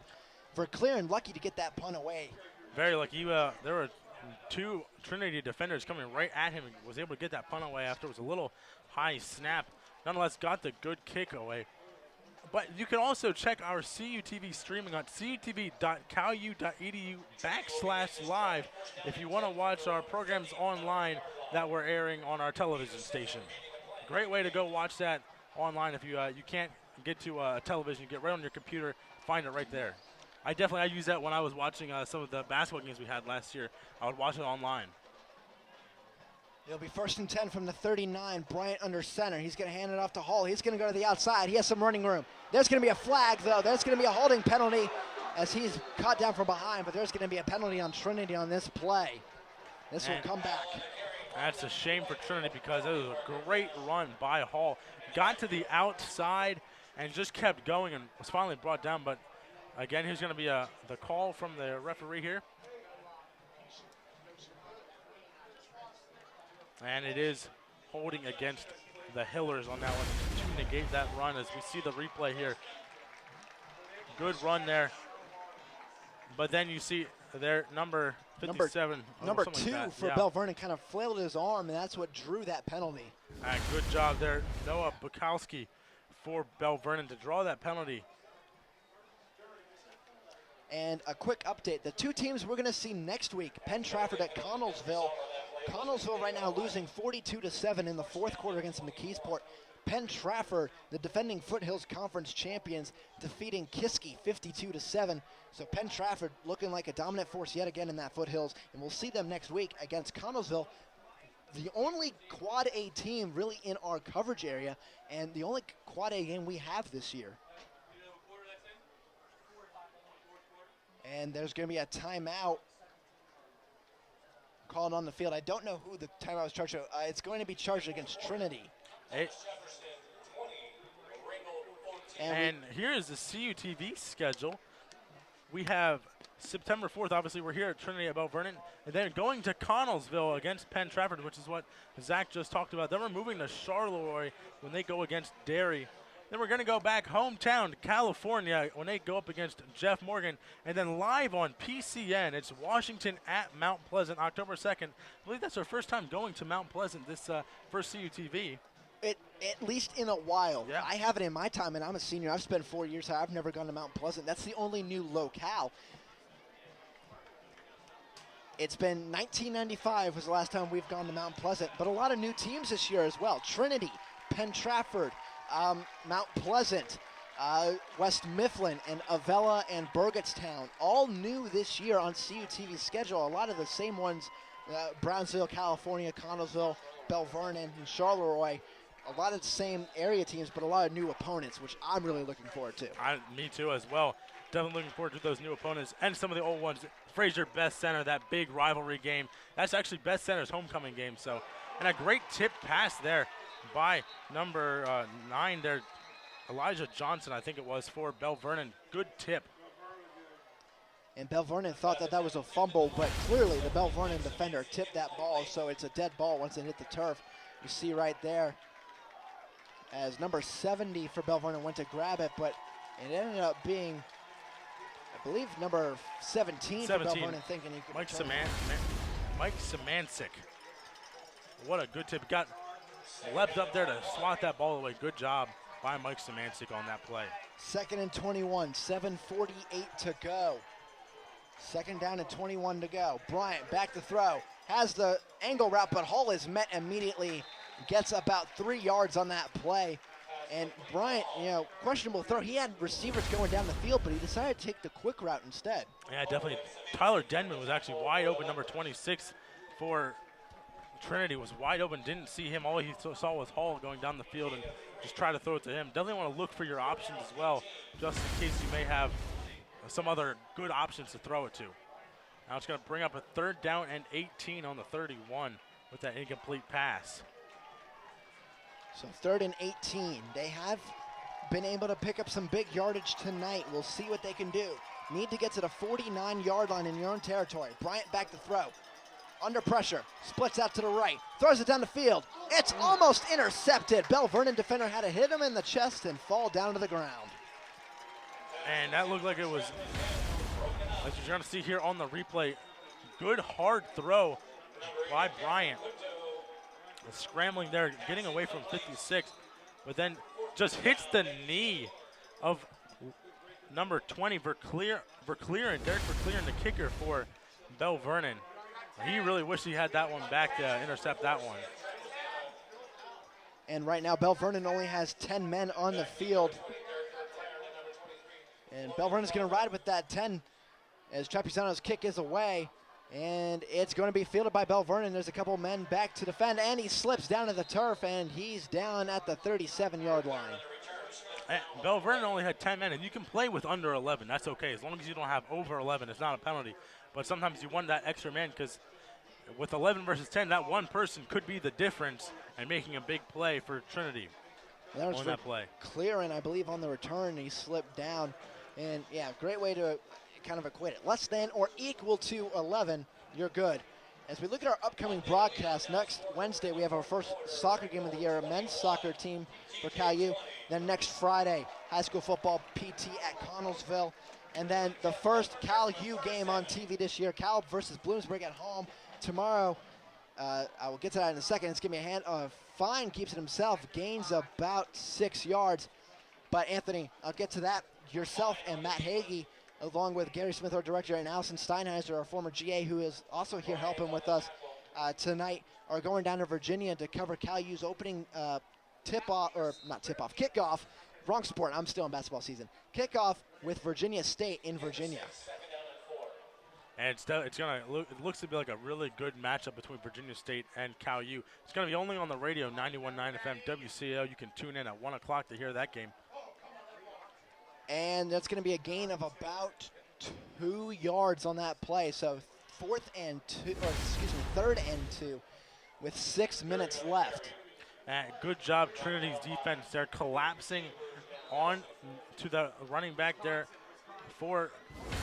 For Clear and lucky to get that punt away. Very lucky. There were two Trinity defenders coming right at him and was able to get that punt away after it was a little high snap. Nonetheless, got the good kick away. But you can also check our CUTV streaming on cutv.calu.edu/live if you want to watch our programs online that we're airing on our television station. Great way to go watch that online. If you can't get to television, get right on your computer, find it right there. I use that when I was watching some of the basketball games we had last year. I would watch it online. It'll be 1st and 10 from the 39. Bryant under center. He's going to hand it off to Hall. He's going to go to the outside. He has some running room. There's going to be a flag, though. There's going to be a holding penalty as he's caught down from behind, but there's going to be a penalty on Trinity on this play. This will come back. That's a shame for Trinity because it was a great run by Hall. Got to the outside and just kept going and was finally brought down. But, again, here's going to be the call from the referee here. And it is holding against the Hillers on that one to negate that run as we see the replay here. Good run there. But then you see there number 57. Number 2 for Bel Vernon kind of flailed his arm, and that's what drew that penalty. Good job there, Noah Bukowski for Bel Vernon to draw that penalty. And a quick update. The two teams we're going to see next week, Penn Trafford at Connellsville. Connellsville right now losing 42-7 in the 4th quarter against McKeesport. Penn Trafford, the defending Foothills Conference champions, defeating Kiski 52-7. So Penn Trafford looking like a dominant force yet again in that Foothills, and we'll see them next week against Connellsville, the only Quad A team really in our coverage area, and the only Quad A game we have this year. And there's going to be a timeout called on the field. I don't know who the timeout was charged. It's going to be charged against Trinity. And here is the CUTV schedule. We have September 4th, obviously we're here at Trinity at Bel Vernon, and then going to Connellsville against Penn Trafford, which is what Zach just talked about. Then we're moving to Charleroi when they go against Derry. Then we're going to go back hometown to California when they go up against Jeff Morgan. And then live on PCN, it's Washington at Mount Pleasant, October 2nd. I believe that's our first time going to Mount Pleasant this first CUTV. At least in a while. Yeah. I haven't in my time, and I'm a senior. I've spent 4 years here. I've never gone to Mount Pleasant. That's the only new locale. It's been 1995 was the last time we've gone to Mount Pleasant, but a lot of new teams this year as well. Trinity, Penn Trafford, Mount Pleasant, West Mifflin, and Avella and Burgettstown, all new this year on CUTV's schedule. A lot of the same ones, Brownsville, California, Connellsville, Bel Vernon, and Charleroi. A lot of the same area teams, but a lot of new opponents, which I'm really looking forward to. Me too as well. Definitely looking forward to those new opponents and some of the old ones. Fraser Best Center, that big rivalry game. That's actually Best Center's homecoming game. So, and a great tip pass there by number 9 there, Elijah Johnson, I think it was, for Bel Vernon. Good tip. And Bel Vernon thought that was a fumble, but clearly the Bel Vernon defender tipped that ball, so it's a dead ball once it hit the turf. You see right there as number 70 for Bel Vernon went to grab it, but it ended up being, I believe, number 17 for Bel Vernon thinking he could. Mike Samancic. What a good tip. Got leapt up there to swat that ball away. Good job by Mike Samancic on that play. 2nd and 21, 7:48 to go. 2nd down and 21 to go. Bryant back to throw. Has the angle route, but Hall is met immediately. Gets about 3 yards on that play. And Bryant, questionable throw. He had receivers going down the field, but he decided to take the quick route instead. Yeah, definitely. Tyler Denman was actually wide open, number 26 for Trinity was wide open. Didn't see him. All he saw was Hall going down the field and just try to throw it to him. Definitely want to look for your options as well, just in case you may have some other good options to throw it to. Now it's going to bring up a 3rd down and 18 on the 31 with that incomplete pass. So 3rd and 18. They have been able to pick up some big yardage tonight. We'll see what they can do. Need to get to the 49-yard line in your own territory. Bryant back to throw. Under pressure, splits out to the right, throws it down the field. It's almost intercepted. Bel Vernon defender had to hit him in the chest and fall down to the ground. And that looked like it was, as you're going to see here on the replay, good hard throw by Bryant. Scrambling there, getting away from 56, but then just hits the knee of number 20, Verclearen, Derek Verclearen, the kicker for Bel Vernon. He really wished he had that one back to intercept that one. And right now, Bel Vernon only has 10 men on the field. And Bel Vernon's going to ride with that 10 as Trapisano's kick is away. And it's going to be fielded by Bel Vernon. There's a couple men back to defend, and he slips down to the turf, and he's down at the 37-yard line. Bel Vernon only had 10 men, and you can play with under 11. That's okay. As long as you don't have over 11, it's not a penalty. But sometimes you want that extra man because with 11 versus 10, that one person could be the difference and making a big play for Trinity on that play. Clearing, I believe, on the return, he slipped down. And, yeah, great way to kind of equate it. Less than or equal to 11, you're good. As we look at our upcoming broadcast, next Wednesday we have our first soccer game of the year, a men's soccer team for CalU. Then next Friday, high school football PT at Connellsville. And then the first CalU game on TV this year, Cal versus Bloomsburg at home. Tomorrow, I will get to that in a second. It's going to be a hand. Fine keeps it himself, gains about 6 yards. But Anthony, I'll get to that. Yourself and Matt Hagee, along with Gary Smith, our director, and Allison Steinheiser, our former GA, who is also here helping with us tonight, are going down to Virginia to cover CalU's opening kickoff. Wrong sport, I'm still in basketball season. Kickoff with Virginia State in Virginia. And it looks to be like a really good matchup between Virginia State and CalU. It's going to be only on the radio, 91.9 FM WCL. You can tune in at 1 o'clock to hear that game. And that's going to be a gain of about 2 yards on that play. So 3rd and 2 with 6 minutes left. Good job, Trinity's defense. They're collapsing on to the running back there for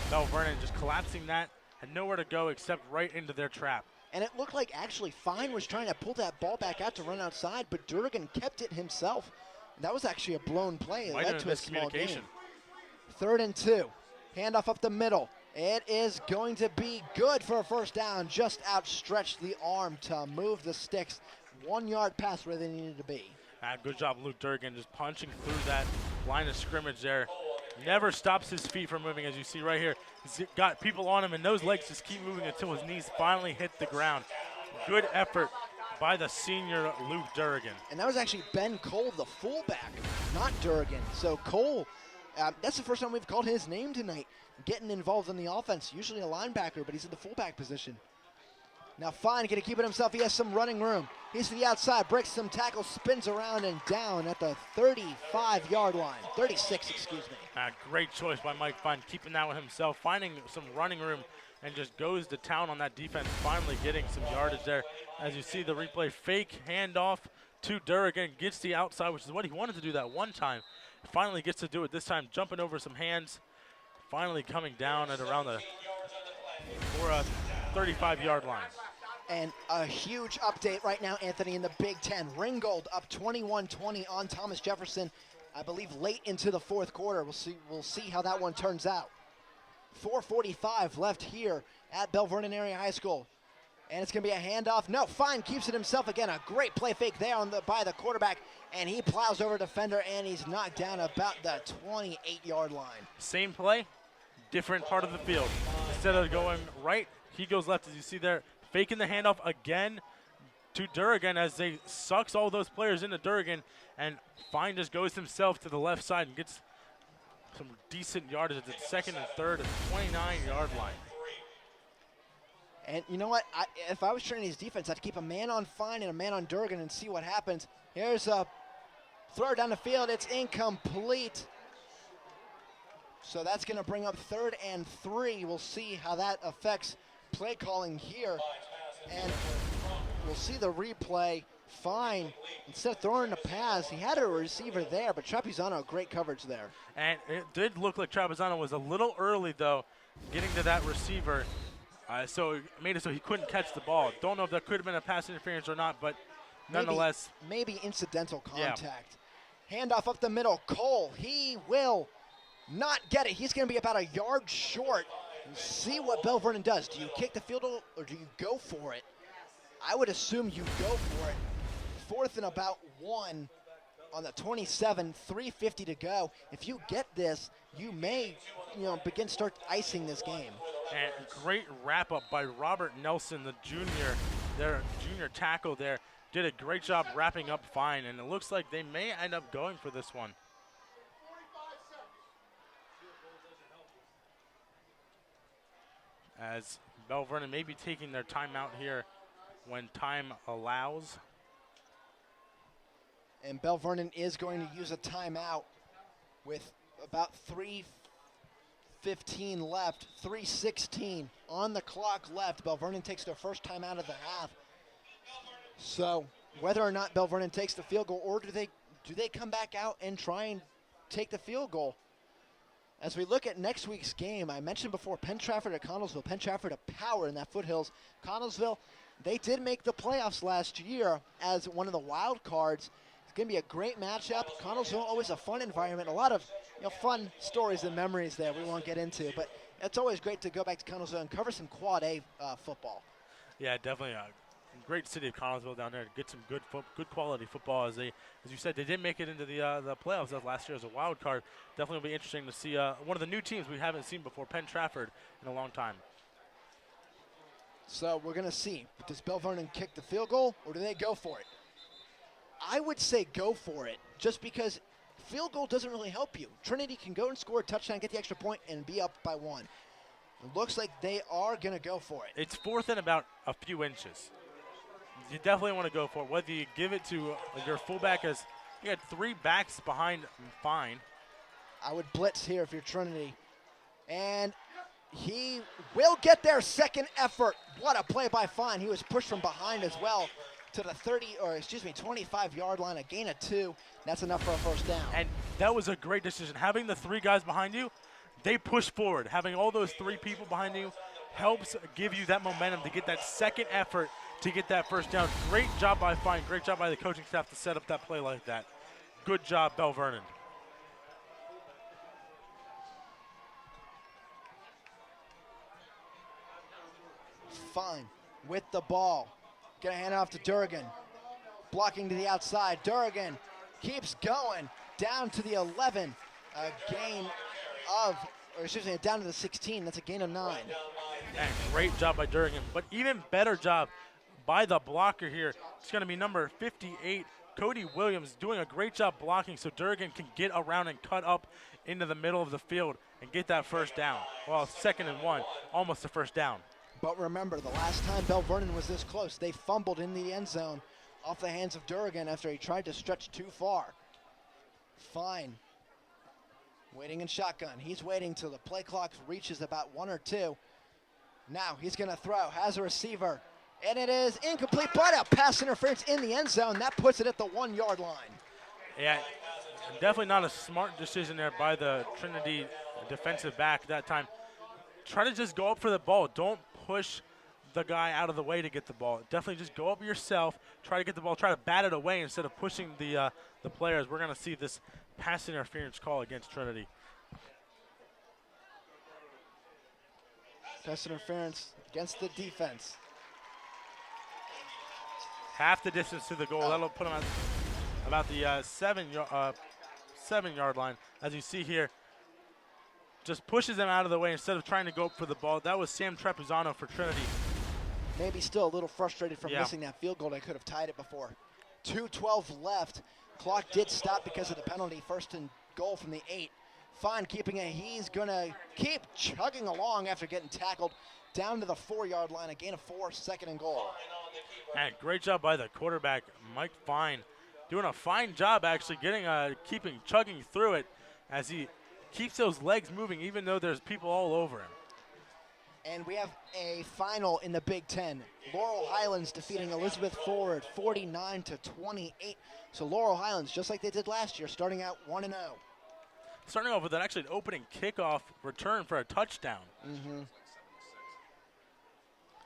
Bel Vernon, just collapsing that, had nowhere to go except right into their trap. And it looked like actually Fine was trying to pull that ball back out to run outside, but Durgan kept it himself. That was actually a blown play. It led to a small gain. 3rd and 2. Handoff up the middle. It is going to be good for a first down. Just outstretched the arm to move the sticks 1 yard past where they needed to be. Good job, Luke Durgan, just punching through that line of scrimmage there. Never stops his feet from moving, as you see right here. He's got people on him, and those legs just keep moving until his knees finally hit the ground. Good effort by the senior Luke Durgan. And that was actually Ben Cole, the fullback, not Durgan. So Cole, that's the first time we've called his name tonight, getting involved in the offense. Usually a linebacker, but he's in the fullback position. Now Fine going to keep it himself. He has some running room. He's to the outside, breaks some tackles, spins around and down at the 35-yard line. 36, excuse me. Great choice by Mike Fine, keeping that one himself, finding some running room, and just goes to town on that defense, finally getting some yardage there. As you see the replay, fake handoff to Durgan, gets the outside, which is what he wanted to do that one time. Finally gets to do it this time, jumping over some hands, finally coming down at around the 35-yard line. And a huge update right now, Anthony, in the Big Ten. Ringgold up 21-20 on Thomas Jefferson, I believe late into the fourth quarter. We'll see how that one turns out. 4:45 left here at Bel Vernon Area High School. And it's going to be a handoff. No, Fine keeps it himself again. A great play fake there by the quarterback. And he plows over defender, and he's knocked down about the 28-yard line. Same play, different part of the field. Instead of going right, he goes left, as you see there. Faking the handoff again to Durgan as they sucks all those players into Durgan, and Fine just goes himself to the left side and gets some decent yardage at the 2nd and 3rd at the 29-yard line. And you know what? If I was Trinity's defense, I'd keep a man on Fine and a man on Durgan and see what happens. Here's a throw down the field. It's incomplete. So that's going to bring up 3rd and 3. We'll see how that affects play calling here. And we'll see the replay. Fine. Instead of throwing a pass, he had a receiver there, but Trapezzano, great coverage there. And it did look like Trapezzano was a little early, though, getting to that receiver. So it made it so he couldn't catch the ball. Don't know if that could have been a pass interference or not, but nonetheless. Maybe incidental contact. Yeah. Handoff up the middle. Cole, he will not get it. He's going to be about a yard short. And see what Bel Vernon does. Do you kick the field goal or do you go for it? I would assume you go for it. 4th and about 1 on the 27, 3:50 to go. If you get this, you may, start icing this game. And great wrap-up by Robert Nelson, the junior, their junior tackle there. Did a great job wrapping up fine, and it looks like they may end up going for this one. As Bel Vernon may be taking their timeout here when time allows. And Bel Vernon is going to use a timeout with about 3:15 left, 3:16 on the clock left. Bel Vernon takes their first timeout of the half. So whether or not Bel Vernon takes the field goal, or do they come back out and try and take the field goal? As we look at next week's game, I mentioned before Penn Trafford at Connellsville. Penn Trafford a power in that foothills. Connellsville, they did make the playoffs last year as one of the wild cards. It's going to be a great matchup. Connellsville, always a fun environment. A lot of fun stories and memories there we won't get into. But it's always great to go back to Connellsville and cover some Quad A football. Yeah, definitely a great city of Connellsville down there to get some good quality football. As you said, they didn't make it into the playoffs last year as a wild card. Definitely will be interesting to see one of the new teams we haven't seen before, Penn Trafford, in a long time. So we're going to see. Does Bel Vernon kick the field goal, or do they go for it? I would say go for it, just because field goal doesn't really help you. Trinity can go and score a touchdown, get the extra point, and be up by 1. It looks like they are going to go for it. It's 4th and about a few inches. You definitely want to go for it. Whether you give it to your fullback, as you had 3 backs behind, fine. I would blitz here if you're Trinity. And he will get their second effort. What a play by Fine. He was pushed from behind as well to the 25-yard line, a gain of 2. That's enough for a first down. And that was a great decision. Having the 3 guys behind you, they push forward. Having all those 3 people behind you helps give you that momentum to get that second effort to get that first down. Great job by Fine. Great job by the coaching staff to set up that play like that. Good job, Bel Vernon. Fine with the ball. Gonna hand it off to Durgan. Blocking to the outside. Durgan keeps going down to the 11. Down to the 16. That's a gain of 9. And great job by Durgan, but even better job by the blocker here. It's going to be number 58, Cody Williams, doing a great job blocking so Durgan can get around and cut up into the middle of the field and get that first down. Well, 2nd and 1, almost a first down. But remember, the last time Bel Vernon was this close, they fumbled in the end zone off the hands of Durgan after he tried to stretch too far. Fine. Waiting in shotgun. He's waiting till the play clock reaches about 1 or 2. Now he's going to throw. Has a receiver. And it is incomplete, but a pass interference in the end zone. That puts it at the 1-yard line. Yeah, definitely not a smart decision there by the Trinity defensive back that time. Try to just go up for the ball. Don't push the guy out of the way to get the ball. Definitely just go up yourself, try to get the ball, try to bat it away instead of pushing the players. We're going to see this pass interference call against Trinity. Pass interference against the defense. Half the distance to the goal. That'll put him at about the 7-yard line. As you see here, just pushes them out of the way instead of trying to go up for the ball. That was Sam Trapezzano for Trinity. Maybe still a little frustrated from missing that field goal. They could have tied it before. 2:12 left. Clock did stop because of the penalty. 1st and goal from the 8. Fine keeping it. He's going to keep chugging along after getting tackled down to the 4-yard line. A gain of 4, 2nd and goal. And great job by the quarterback, Mike Fine. Doing a fine job actually chugging through it as he keeps those legs moving even though there's people all over him. And we have a final in the Big Ten. Laurel Highlands defeating Elizabeth Forward 49-28. So Laurel Highlands, just like they did last year, starting out 1-0. Starting off with an opening kickoff return for a touchdown.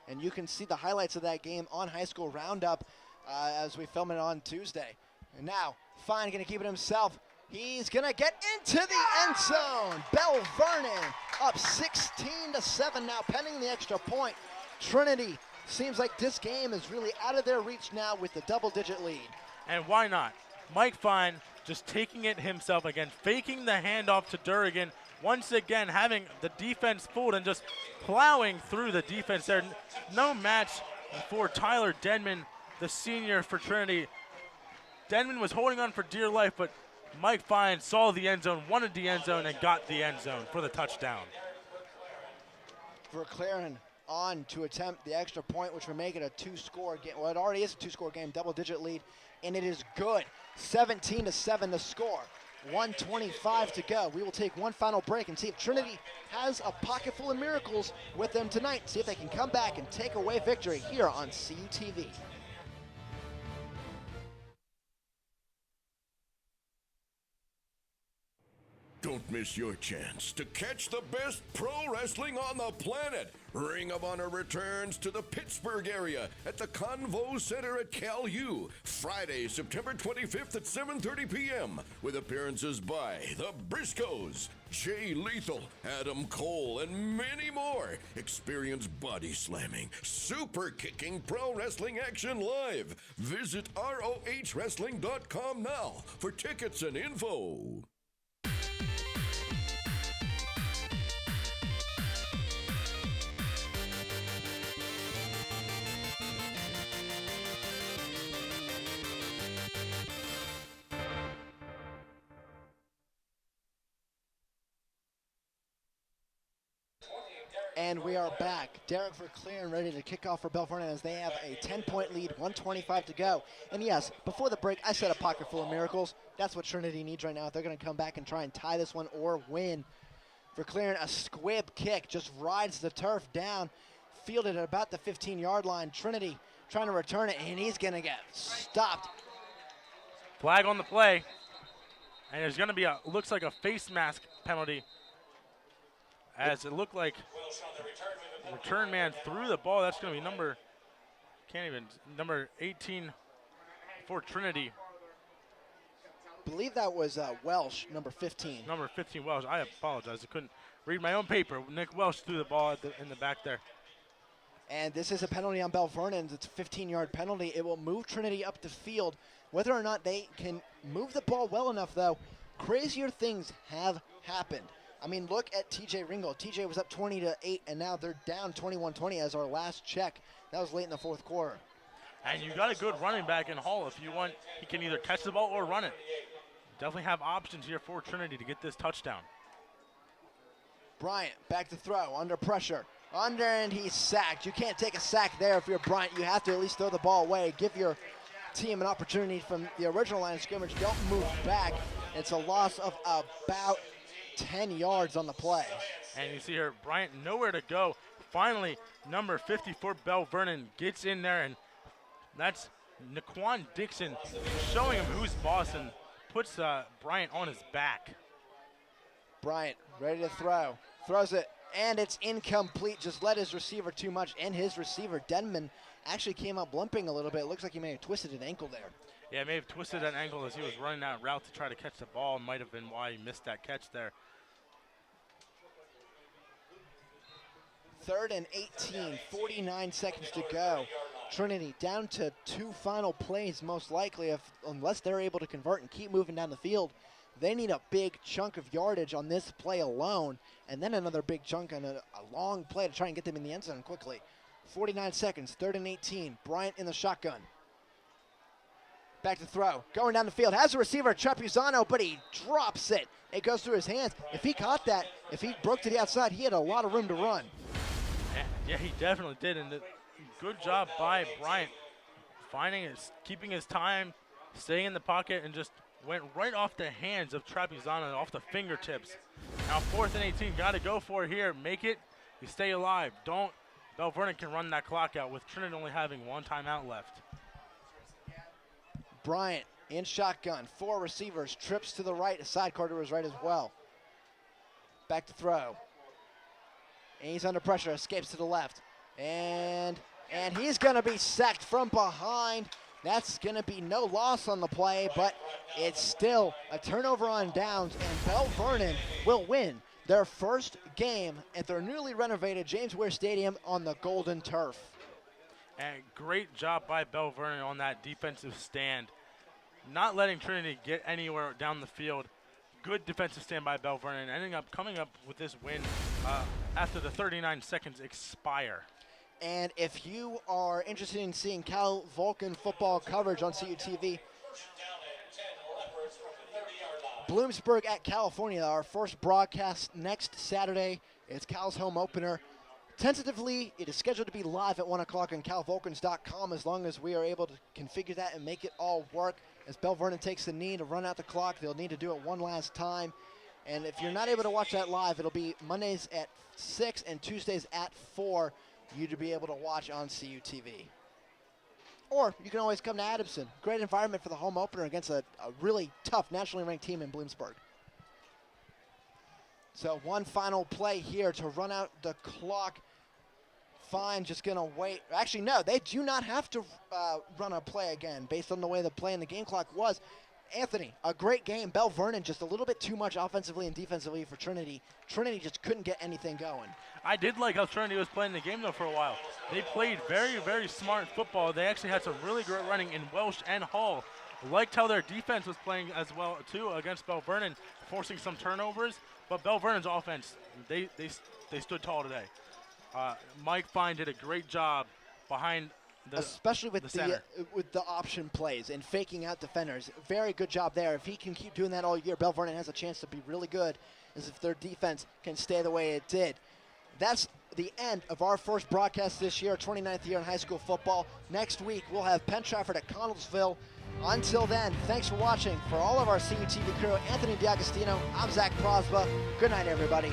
And you can see the highlights of that game on High School Roundup as we film it on Tuesday. And now, Fine going to keep it himself. He's going to get into the end zone. Bel Vernon up 16-7 now, pending the extra point. Trinity seems like this game is really out of their reach now with the double-digit lead. And why not? Mike Fine just taking it himself again, faking the handoff to Durrigan. Once again, having the defense fooled and just plowing through the defense there. No match for Tyler Denman, the senior for Trinity. Denman was holding on for dear life, but Mike Fine saw the end zone, wanted the end zone, and got the end zone for the touchdown. For Claren on to attempt the extra point, which would make it a two-score game. Well, it already is a two-score game, double-digit lead, and it is good. 17-7 the score. 1:25 to go. We will take one final break and see if Trinity has a pocket full of miracles with them tonight. See if they can come back and take away victory here on CUTV. Don't miss your chance to catch the best pro wrestling on the planet. Ring of Honor returns to the Pittsburgh area at the Convo Center at Cal U, Friday, September 25th at 7:30 p.m. with appearances by the Briscoes, Jay Lethal, Adam Cole, and many more. Experience body slamming, super kicking pro wrestling action live. Visit ROHWrestling.com now for tickets and info. And we are back. Derek for Claren ready to kick off for Bel Vernon as they have a 10-point lead, 1:25 to go. And yes, before the break, I said a pocket full of miracles. That's what Trinity needs right now. They're going to come back and try and tie this one or win. For Claren, a squib kick just rides the turf down, fielded at about the 15-yard line. Trinity trying to return it, and he's going to get stopped. Flag on the play. And there's going to be looks like a face mask penalty, as it looked like return man threw the ball. That's going to be number 18 for Trinity. I believe that was Welsh, number 15. Number 15, Welsh. I apologize. I couldn't read my own paper. Nick Welsh threw the ball in the back there. And this is a penalty on Bel Vernon. It's a 15-yard penalty. It will move Trinity up the field. Whether or not they can move the ball well enough, though, crazier things have happened. I mean, look at TJ Ringgold. TJ was up 20-8, and now they're down 21-20 as our last check. That was late in the fourth quarter. And you got a good running back in Hall. If you want, he can either catch the ball or run it. Definitely have options here for Trinity to get this touchdown. Bryant back to throw, under pressure. And he's sacked. You can't take a sack there if you're Bryant. You have to at least throw the ball away. Give your team an opportunity from the original line of scrimmage. Don't move back. It's a loss of about 10 yards on the play. And you see here, Bryant nowhere to go. Finally, number 54, Bel Vernon, gets in there, and that's Naquan Dixon showing him who's boss and puts Bryant on his back. Bryant ready to throw. Throws it, and it's incomplete. Just led his receiver too much, and his receiver, Denman, actually came up limping a little bit. It looks like he may have twisted an ankle there. Yeah, may have twisted an ankle as he was running that route to try to catch the ball. Might have been why he missed that catch there. 3rd and 18, 49 seconds to go. Trinity down to 2 final plays, most likely, unless they're able to convert and keep moving down the field. They need a big chunk of yardage on this play alone, and then another big chunk on a long play to try and get them in the end zone quickly. 49 seconds, 3rd and 18. Bryant in the shotgun. Back to throw. Going down the field. Has a receiver, Trapuzano, but he drops it. It goes through his hands. If he caught that, if he broke to the outside, he had a lot of room to run. Yeah, he definitely did. And good job by Bryant keeping his time, staying in the pocket, and just went right off the hands of Trapuzano, off the fingertips. Now 4th and 18, got to go for it here. Make it. You stay alive. Bel Vernon can run that clock out with Trinity only having 1 timeout left. Bryant in shotgun, 4 receivers, trips to the right, a side corridor is right as well. Back to throw. And he's under pressure, escapes to the left. And he's gonna be sacked from behind. That's gonna be no loss on the play, but it's still a turnover on downs, and Bel Vernon will win their first game at their newly renovated James Ware Stadium on the Golden Turf. And great job by Bel Vernon on that defensive stand. Not letting Trinity get anywhere down the field. Good defensive stand by Bel Vernon, coming up with this win after the 39 seconds expire. And if you are interested in seeing Cal Vulcan football coverage on CUTV, Bloomsburg at California, our first broadcast next Saturday. It's Cal's home opener. Tentatively, it is scheduled to be live at 1 o'clock on calvulcans.com as long as we are able to configure that and make it all work. As Bel Vernon takes the knee to run out the clock, they'll need to do it one last time. And if you're not able to watch that live, it'll be Mondays at 6 and Tuesdays at 4. You to be able to watch on CUTV. Or you can always come to Adamson. Great environment for the home opener against a really tough nationally ranked team in Bloomsburg. So one final play here to run out the clock. Fine, just going to wait. Actually, no, they do not have to run a play again based on the way the play in the game clock was. Anthony, a great game. Bel Vernon just a little bit too much offensively and defensively for Trinity. Trinity just couldn't get anything going. I did like how Trinity was playing the game, though, for a while. They played very, very smart football. They actually had some really great running in Welsh and Hall. Liked how their defense was playing as well, too, against Bel Vernon, forcing some turnovers. But Bel Vernon's offense, they stood tall today. Mike Fine did a great job behind especially with the with the option plays and faking out defenders. Very good job there. If he can keep doing that all year, Bel Vernon has a chance to be really good, as if their defense can stay the way it did. That's the end of our first broadcast this year, 29th year in high school football. Next week, we'll have Penn Trafford at Connellsville. Until then, thanks for watching. For all of our CUTV crew, Anthony D'Agostino, I'm Zach Prosba. Good night, everybody.